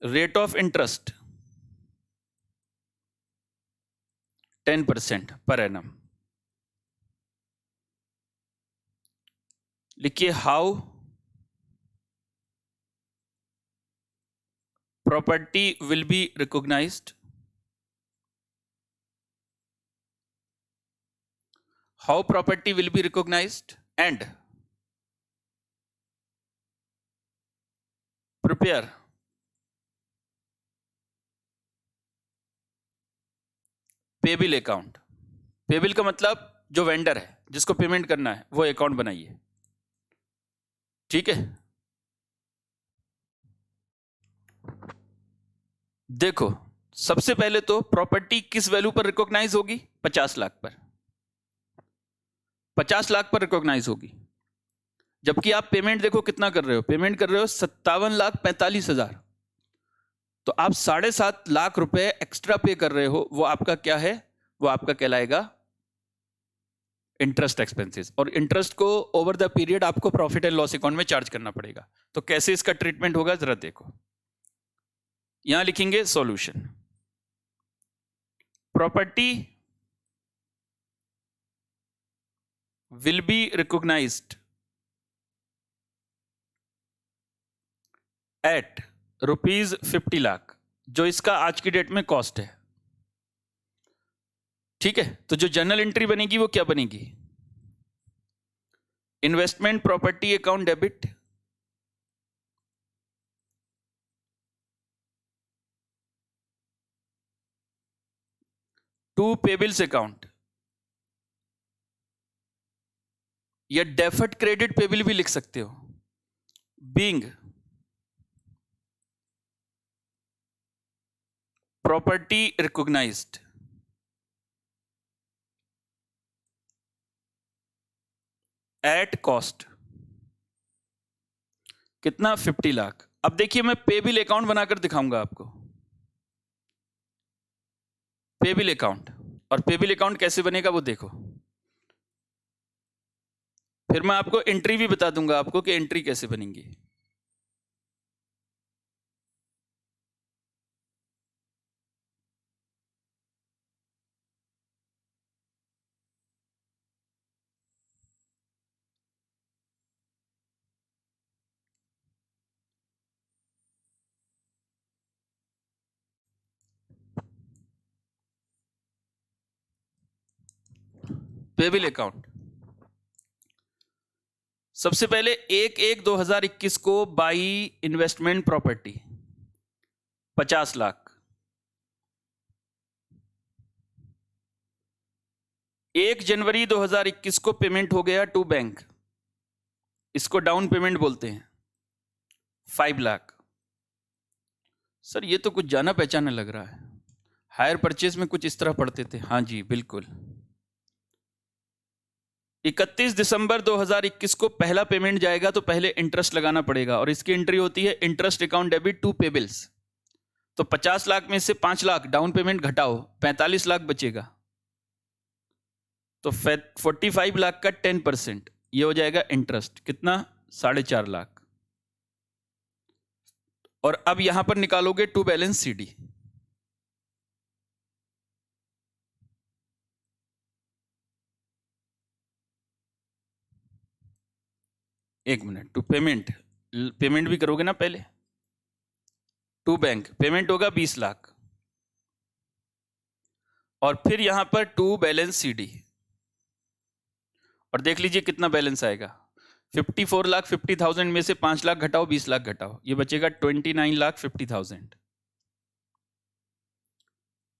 Rate of interest 10% per annum. लिखिए how property will be recognized. How property will be recognized? And prepare payable account. Payable का मतलब जो वेंडर है जिसको पेमेंट करना है वो अकाउंट बनाइए. ठीक है, देखो सबसे पहले तो प्रॉपर्टी किस वैल्यू पर रिकॉग्नाइज होगी? 50 लाख पर. 50 लाख पर रिकॉग्नाइज होगी. जबकि आप पेमेंट देखो कितना कर रहे हो, पेमेंट कर रहे हो 57,45,000. तो आप 7.5 लाख रुपए एक्स्ट्रा पे कर रहे हो. वो आपका क्या है? वो आपका कहलाएगा इंटरेस्ट एक्सपेंसेस. और इंटरेस्ट को ओवर द पीरियड आपको प्रॉफिट एंड लॉस अकाउंट में चार्ज करना पड़ेगा. तो कैसे इसका ट्रीटमेंट होगा जरा देखो. यहां लिखेंगे solution. Property will be recognised at ₹50 lakh, जो इसका आज की डेट में कॉस्ट है. ठीक है, तो जो जर्नल एंट्री बनेगी वो क्या बनेगी? Investment property account debit to payables account, या डेफर्ड क्रेडिट पेबिल भी लिख सकते हो. Being property recognized at cost. कितना? 50 लाख. अब देखिए मैं पेबिल अकाउंट बनाकर दिखाऊंगा आपको. पेबिल अकाउंट, और पेबिल अकाउंट कैसे बनेगा वो देखो. फिर मैं आपको एंट्री भी बता दूंगा आपको कि एंट्री कैसे बनेंगी. पेबिल अकाउंट सबसे पहले 1/1/2021 को बाई इन्वेस्टमेंट प्रॉपर्टी 50 लाख. 1 जनवरी 2021 को पेमेंट हो गया टू बैंक, इसको डाउन पेमेंट बोलते हैं, 5 लाख. सर ये तो कुछ जाना पहचाना लग रहा है. हायर परचेज में कुछ इस तरह पढ़ते थे. हाँ जी बिल्कुल. 31 दिसंबर 2021 को पहला पेमेंट जाएगा तो पहले इंटरेस्ट लगाना पड़ेगा, और इसकी एंट्री होती है इंटरेस्ट अकाउंट डेबिट टू पेबिल्स. तो 50 लाख में से 5 लाख डाउन पेमेंट घटाओ, 45 लाख बचेगा. तो 45 लाख का 10% ये हो जाएगा इंटरेस्ट. कितना? 4.5 लाख. और अब यहां पर निकालोगे टू बैलेंस सीडी. एक मिनट. टू पेमेंट, पेमेंट भी करोगे ना पहले. टू बैंक पेमेंट होगा 20 लाख, और फिर यहां पर टू बैलेंस सीडी. और देख लीजिए कितना बैलेंस आएगा. 54,50,000 में से 5 लाख घटाओ, 20 लाख घटाओ, ये बचेगा 29,50,000.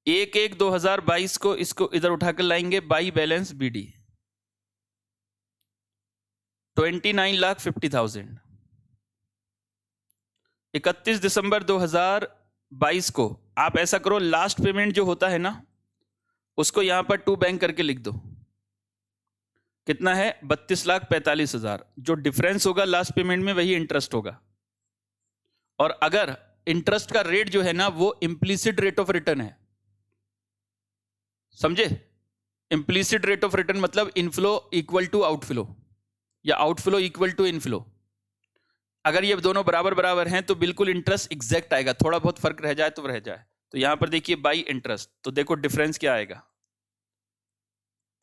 1/1/2022 को इसको इधर उठाकर लाएंगे बाई बैलेंस बीडी 29,50,000. 31 दिसंबर 2022 को आप ऐसा करो, लास्ट पेमेंट जो होता है ना उसको यहां पर टू बैंक करके लिख दो. कितना है? 32,45,000. जो डिफरेंस होगा लास्ट पेमेंट में वही इंटरेस्ट होगा. और अगर इंटरेस्ट का रेट जो है ना वो इंप्लिसिट रेट ऑफ रिटर्न है, समझे? इंप्लिसिट रेट ऑफ रिटर्न मतलब इनफ्लो इक्वल टू आउटफ्लो या आउटफ्लो इक्वल टू इनफ्लो. अगर ये दोनों बराबर बराबर हैं तो बिल्कुल इंटरेस्ट एग्जैक्ट आएगा. थोड़ा बहुत फर्क रह जाए तो रह जाए. तो यहां पर देखिए बाई इंटरेस्ट, तो देखो डिफरेंस क्या आएगा.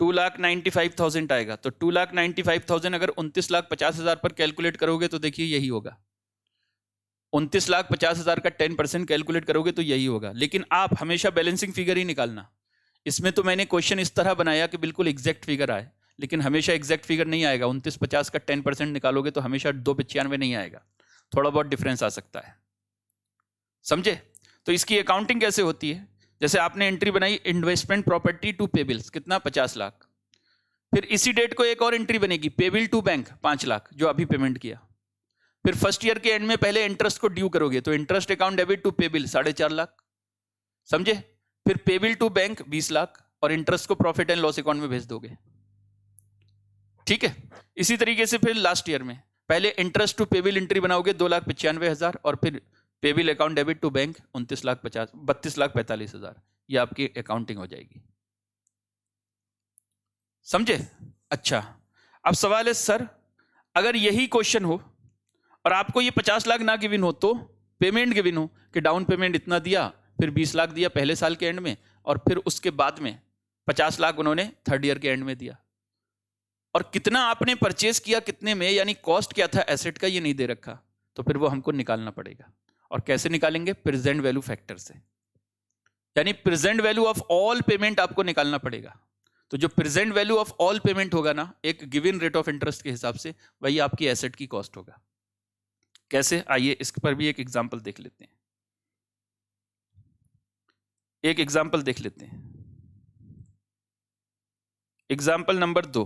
2,95,000 आएगा. तो 2,95,000 अगर 29,50,000 पर कैलकुलेट करोगे तो देखिए यही होगा. 29,50,000 का 10% कैलकुलेट करोगे तो यही होगा। लेकिन आप हमेशा बैलेंसिंग फिगर ही निकालना। इसमें तो मैंने क्वेश्चन इस तरह बनाया कि बिल्कुल एग्जैक्ट फिगर आए, लेकिन हमेशा एग्जैक्ट फिगर नहीं आएगा। 29,50 का 10% निकालोगे तो हमेशा 295 नहीं आएगा, थोड़ा बहुत डिफरेंस आ सकता है, समझे? तो इसकी अकाउंटिंग कैसे होती है? जैसे आपने एंट्री बनाई investment property to pay bills, कितना 50 लाख। फिर इसी डेट को एक और एंट्री बनेगी पे बिल टू बैंक 5 लाख जो अभी पेमेंट किया। फिर फर्स्ट ईयर के एंड में पहले इंटरेस्ट को ड्यू करोगे तो interest account debit to pay bill 4.5 lakh, समझे? फिर pay bill to bank 20 lakh और इंटरेस्ट को प्रॉफिट एंड लॉस अकाउंट में भेज दोगे, ठीक है? इसी तरीके से फिर लास्ट ईयर में पहले interest to pay bill entry बनाओगे 2,95,000 और फिर pay bill account debit to bank 32,45,000। ये आपकी अकाउंटिंग हो जाएगी, समझे? अच्छा, अब सवाल है सर अगर यही क्वेश्चन हो और आपको ये 50 लाख ना गिवन हो तो पेमेंट गिवन हो कि डाउन पेमेंट इतना दिया, फिर 20 लाख दिया पहले साल के एंड में और फिर उसके बाद में 50 लाख उन्होंने थर्ड ईयर के एंड में दिया, और कितना आपने परचेज किया कितने में, यानी कॉस्ट क्या था एसेट का ये नहीं दे रखा, तो फिर वो हमको निकालना पड़ेगा। और कैसे निकालेंगे? प्रेजेंट वैल्यू फैक्टर से, यानी present value of all payment आपको निकालना पड़ेगा। तो जो present value of all payment होगा ना एक गिवन रेट ऑफ इंटरेस्ट के हिसाब से, वही आपकी एसेट की कॉस्ट होगा। कैसे? आइए इस पर भी एक एग्जांपल देख लेते हैं। एक एग्जांपल देख लेते हैं। Example number 2,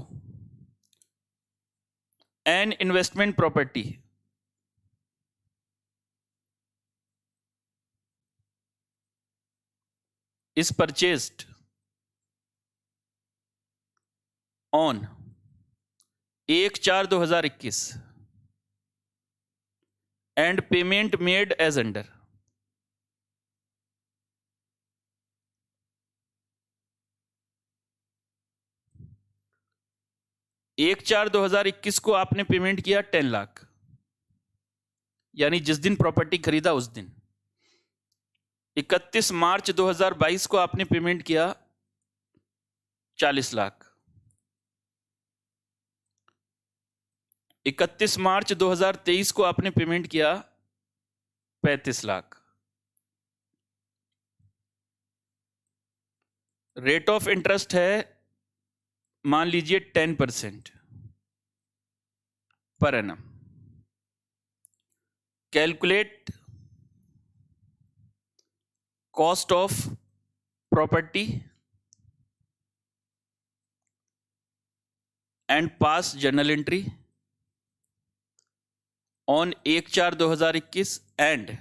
N investment property is purchased on 1/4/2021 and payment made as under। एक 4/2021 को आपने पेमेंट किया 10 लाख, यानी जिस दिन प्रॉपर्टी खरीदा उस दिन। 31 मार्च 2022 को आपने पेमेंट किया 40 लाख। 31 मार्च 2023 को आपने पेमेंट किया 35 लाख। रेट ऑफ इंटरेस्ट है मान लीजिए 10% per annum. Calculate cost of property and pass journal entry on 1/4/2021 and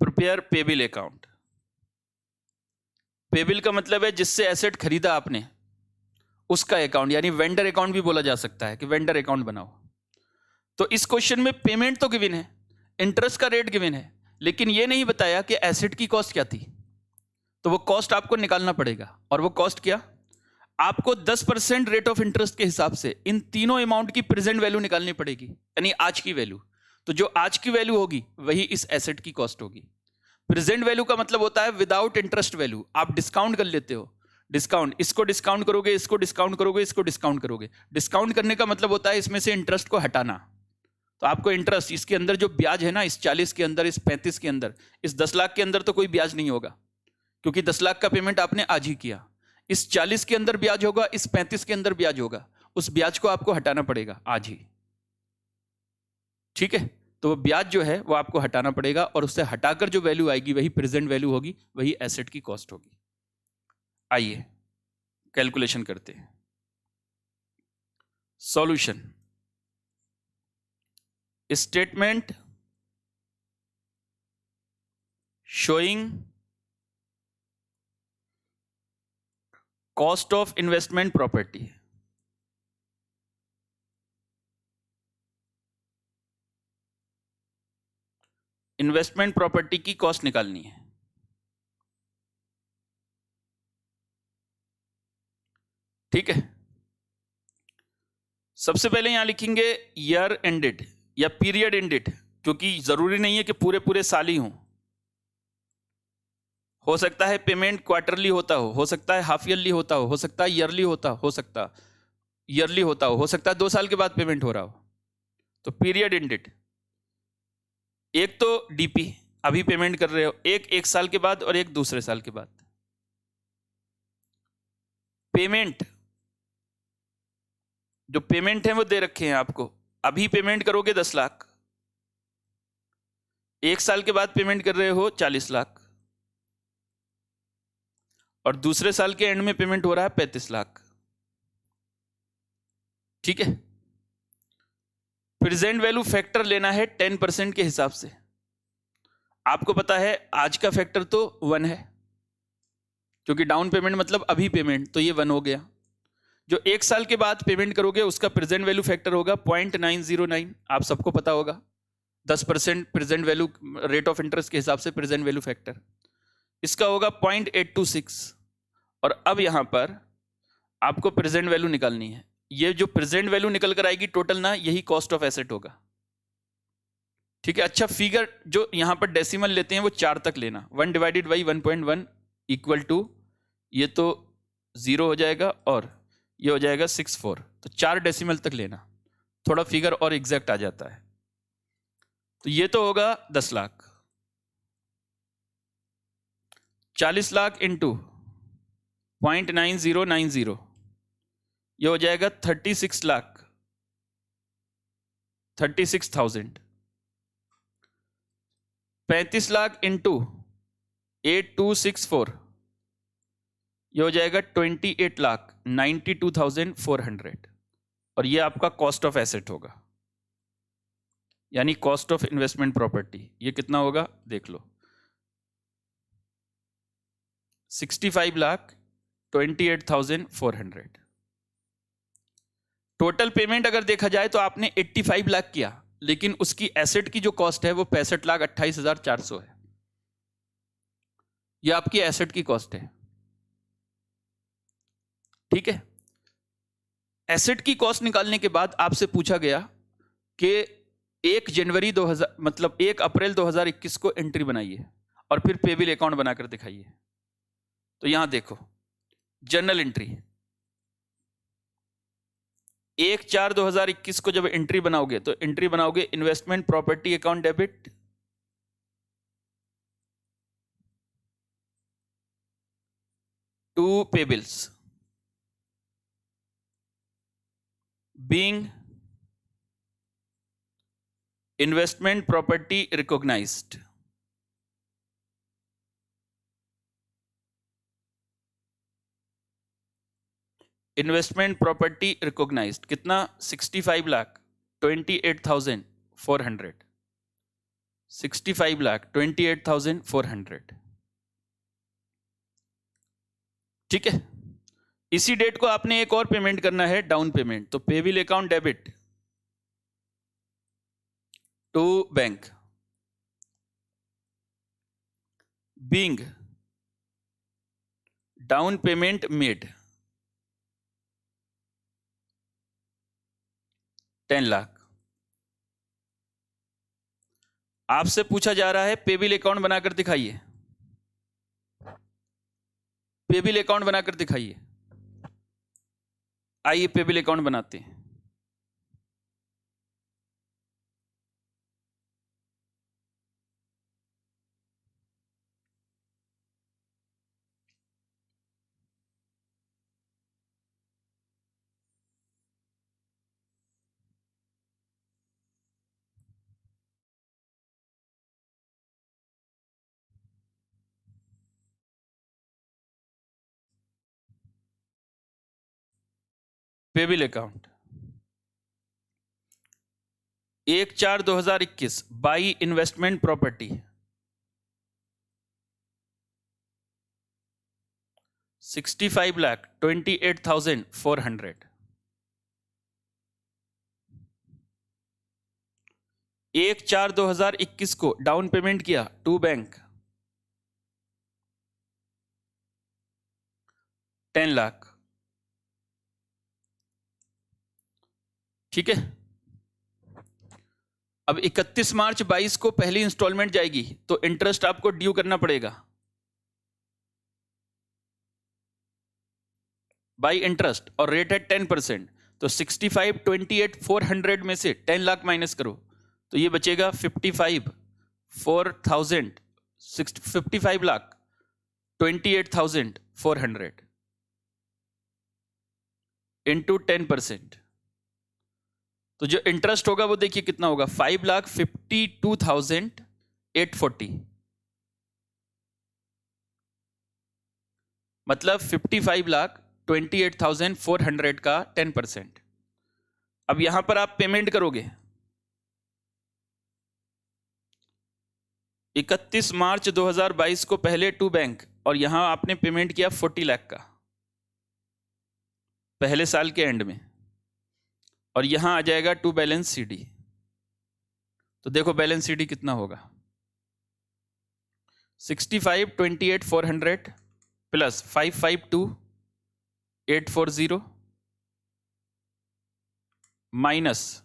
prepare payable account. Payable का मतलब है जिससे एसेट खरीदा आपने उसका अकाउंट, यानी वेंडर अकाउंट भी बोला जा सकता है कि वेंडर अकाउंट बनाओ। तो इस क्वेश्चन में पेमेंट तो गिवन है, इंटरेस्ट का रेट गिवन है, लेकिन यह नहीं बताया कि एसेट की कॉस्ट क्या थी। तो वो कॉस्ट आपको निकालना पड़ेगा, और वो कॉस्ट क्या? आपको 10% रेट ऑफ इंटरेस्ट के हिसाब से इन तीनों अमाउंट की प्रेजेंट वैल्यू निकालनी पड़ेगी, यानी आज की वैल्यू। तो जो आज की वैल्यू होगी वही इस एसेट की कॉस्ट होगी। प्रेजेंट वैल्यू का मतलब होता है विदाउट इंटरेस्ट वैल्यू। आप डिस्काउंट कर लेते हो, डिस्काउंट, इसको डिस्काउंट करोगे, इसको डिस्काउंट करोगे, इसको डिस्काउंट करोगे। डिस्काउंट करने का मतलब होता है इसमें से इंटरेस्ट को हटाना। तो आपको इंटरेस्ट, इसके अंदर जो ब्याज है ना, इस 40 के अंदर, इस 35 के अंदर, इस 10 लाख के अंदर तो कोई ब्याज नहीं होगा, क्योंकि 10 लाख का पेमेंट आपने आज ही किया। इस 40 के अंदर ब्याज होगा, इस 35 के अंदर ब्याज होगा। उस ब्याज को आपको हटाना पड़ेगा आज ही, ठीक है? तो वो ब्याज जो है वो आपको हटाना पड़ेगा, और उससे हटाकर जो वैल्यू आएगी वही प्रेजेंट वैल्यू होगी, वही एसेट की कॉस्ट होगी। आइए कैलकुलेशन करते हैं। Solution, statement showing cost of investment property. Investment property की कॉस्ट निकालनी है, ठीक है? सबसे पहले यहां लिखेंगे ईयर एंडेड या पीरियड एंडेड, क्योंकि जरूरी नहीं है कि पूरे पूरे साल ही हो सकता है पेमेंट क्वार्टरली हो सकता है हाफ ईयरली हो सकता है ईयरली हो सकता है 2 साल के बाद पेमेंट हो रहा हो। तो पीरियड एंडेड, एक तो डीपी अभी पेमेंट कर रहे हो, एक साल के बाद और एक दूसरे साल के बाद। पेमेंट, जो पेमेंट है वो दे रखे हैं आपको, अभी पेमेंट करोगे 10 लाख, एक साल के बाद पेमेंट कर रहे हो 40 लाख, और दूसरे साल के एंड में पेमेंट हो रहा है 35 लाख। ठीक है। प्रेजेंट वैल्यू फैक्टर लेना है 10% के हिसाब से। आपको पता है आज का फैक्टर तो 1 है, क्योंकि डाउन पेमेंट मतलब अभी पेमेंट, तो ये 1 हो गया। जो एक साल के बाद पेमेंट करोगे उसका प्रेजेंट वैल्यू फैक्टर होगा 0.909, आप सबको पता होगा, 10% present value rate of interest के हिसाब से प्रेजेंट वैल्यू फैक्टर, इसका होगा 0.826। और अब यहां पर आपको प्रेजेंट वैल्यू निकालनी है। ये जो प्रेजेंट वैल्यू निकल कर आएगी टोटल ना, यही कॉस्ट ऑफ एसेट होगा। ठीक है। अच्छा, फिगर जो यहां पर डेसिमल लेते हैं वो 4 तक लेना, 1 डिवाइडेड बाई 1.1 इक्वल टू, ये तो 0 हो जाएगा और ये हो जाएगा 64, तो 4 डेसिमल तक लेना, थोड़ा फिगर और एग्जैक्ट आ जाता है। तो ये तो होगा 10 लाख, 40 लाख इंटू 0.9090, ये हो जाएगा 36 लाख, 36,000। 35 लाख इंटू 8264, ये हो जाएगा 28 लाख 92,400, और ये आपका कॉस्ट ऑफ एसेट होगा, यानी कॉस्ट ऑफ इन्वेस्टमेंट प्रॉपर्टी। ये कितना होगा देख लो, 65 लाख 28,400। टोटल पेमेंट अगर देखा जाए तो आपने 85 लाख किया, लेकिन उसकी एसेट की जो कॉस्ट है वो 65,28,400 है। ये आपकी एसेट की कॉस्ट है। ठीक है। एसेट की कॉस्ट निकालने के बाद आपसे पूछा गया कि 1 जनवरी 2000 मतलब 1 अप्रैल 2021 को एंट्री बनाइए और फिर पेबिल अकाउंट बनाकर दिखाइए। तो यहां देखो, जर्नल एंट्री 1/4/2021 को जब एंट्री बनाओगे तो एंट्री बनाओगे investment property account debit, to payables being investment property recognized, investment property recognized कितना, 65 लाख 28,400, 65 लाख 28,400। ठीक है। इसी डेट को आपने एक और पेमेंट करना है, डाउन पेमेंट, तो payable account debit to bank, being down payment made 10 lakh. आपसे पूछा जा रहा है पेबिल अकाउंट बनाकर दिखाइए, पेबिल अकाउंट बनाकर दिखाइए। आइए पेबिल अकाउंट बनाते हैं। Payable account 1/4/2021 by investment property 65,28,400, 1/4/2021 को डाउन पेमेंट किया टू बैंक 10 लाख। ठीक है। अब 31 मार्च 22 को पहली इंस्टॉलमेंट जाएगी तो इंटरेस्ट आपको ड्यू करना पड़ेगा बाई इंटरेस्ट, और रेट है 10%, तो 65 28 400 में से 10 लाख माइनस करो तो ये बचेगा 55 4000 55 लाख 28,400 इंटू 10%। तो जो इंटरेस्ट होगा वो देखिए कितना होगा, 5,52,840, मतलब 55,28,400 का 10%। अब यहां पर आप पेमेंट करोगे 31 मार्च 2022 को पहले टू बैंक, और यहां आपने पेमेंट किया 40 लाख का पहले साल के एंड में, और यहां आ जाएगा टू बैलेंस सीडी। तो देखो बैलेंस सीडी कितना होगा, 65,28,400 प्लस 552,840 माइनस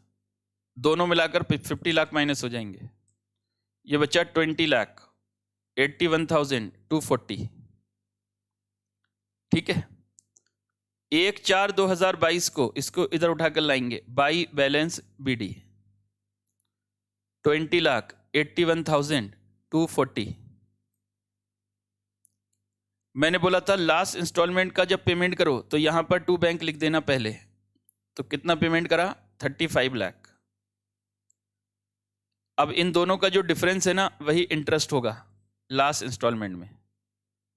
दोनों मिलाकर 50 लाख माइनस हो जाएंगे, ये बच्चा 20,81,240। ठीक है, 1/4/2022 को इसको इधर उठाकर लाएंगे, बाई बैलेंस बीडी 20,81,240। मैंने बोला था लास्ट इंस्टॉलमेंट का जब पेमेंट करो तो यहां पर टू बैंक लिख देना पहले, तो कितना पेमेंट करा, 35 लाख। अब इन दोनों का जो डिफरेंस है ना वही इंटरेस्ट होगा लास्ट इंस्टॉलमेंट में।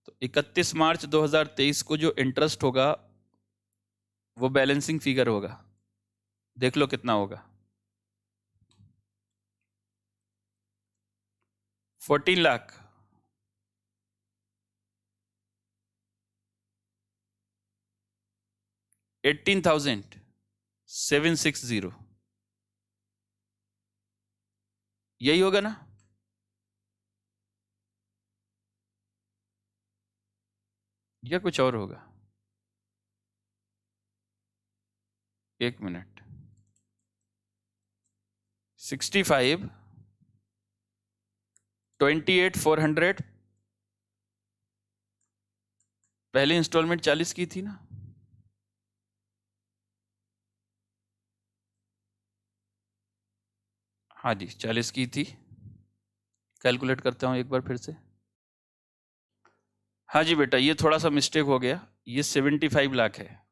तो 31 मार्च 2023 को जो इंटरेस्ट होगा वो बैलेंसिंग फिगर होगा, देख लो कितना होगा, 14 लाख 18,760, यही होगा ना। या कुछ और होगा, एक मिनट, 65 28,400 पहले इंस्टॉलमेंट 40 की थी ना, हाँ जी 40 की थी, कैलकुलेट करता हूं एक बार फिर से। हाँ जी बेटा ये थोड़ा सा मिस्टेक हो गया, ये 75 लाख है,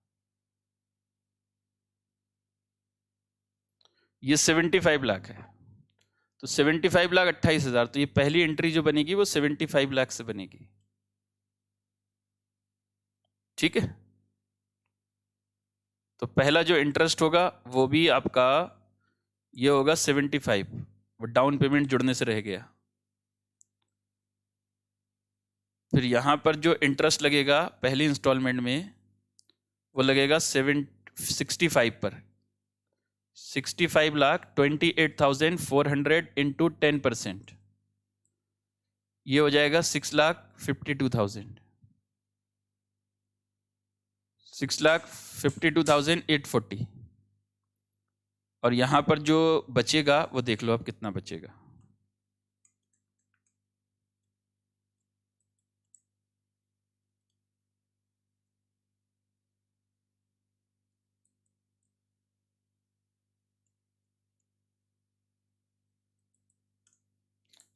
ये 75 लाख है। तो 75 लाख 28,000, तो ये पहली एंट्री जो बनेगी वो 75 लाख से बनेगी। ठीक है, तो पहला जो इंटरेस्ट होगा वो भी आपका ये होगा 75, वो डाउन पेमेंट जुड़ने से रह गया। फिर यहां पर जो इंटरेस्ट लगेगा पहली इंस्टॉलमेंट में वो लगेगा 65 पर, 65,28,400 इंटू 10%, ये हो जाएगा 6,52,000, 6,52,840। और यहां पर जो बचेगा वो देख लो अब कितना बचेगा,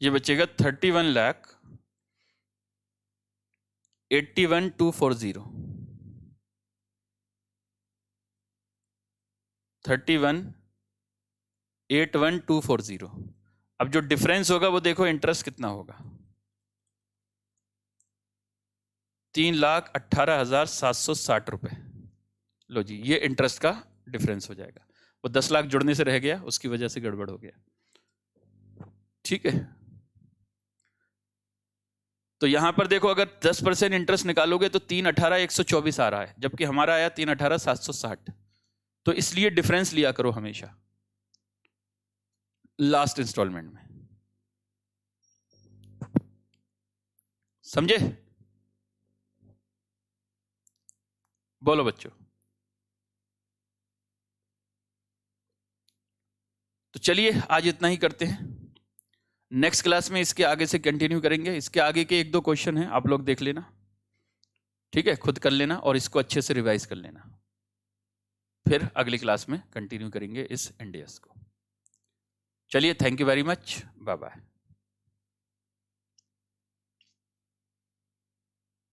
ये बचेगा 31,81,240, 31,81,240। अब जो डिफरेंस होगा वो देखो इंटरेस्ट कितना होगा, 3,18,760 रुपए। लो जी ये इंटरेस्ट का डिफरेंस हो जाएगा, वो 10 लाख जुड़ने से रह गया, उसकी वजह से गड़बड़ हो गया। ठीक है, तो यहां पर देखो अगर 10% इंटरेस्ट निकालोगे तो 3,18,124 आ रहा है, जबकि हमारा आया 3,18,760। तो इसलिए डिफरेंस लिया करो हमेशा लास्ट इंस्टॉलमेंट में, समझे? बोलो बच्चों। तो चलिए आज इतना ही करते हैं, नेक्स्ट क्लास में इसके आगे से कंटिन्यू करेंगे। इसके आगे के 1-2 क्वेश्चन हैं, आप लोग देख लेना, ठीक है, खुद कर लेना और इसको अच्छे से रिवाइज कर लेना। फिर अगली क्लास में कंटिन्यू करेंगे इस इंडियस को। चलिए, thank you very much, bye bye.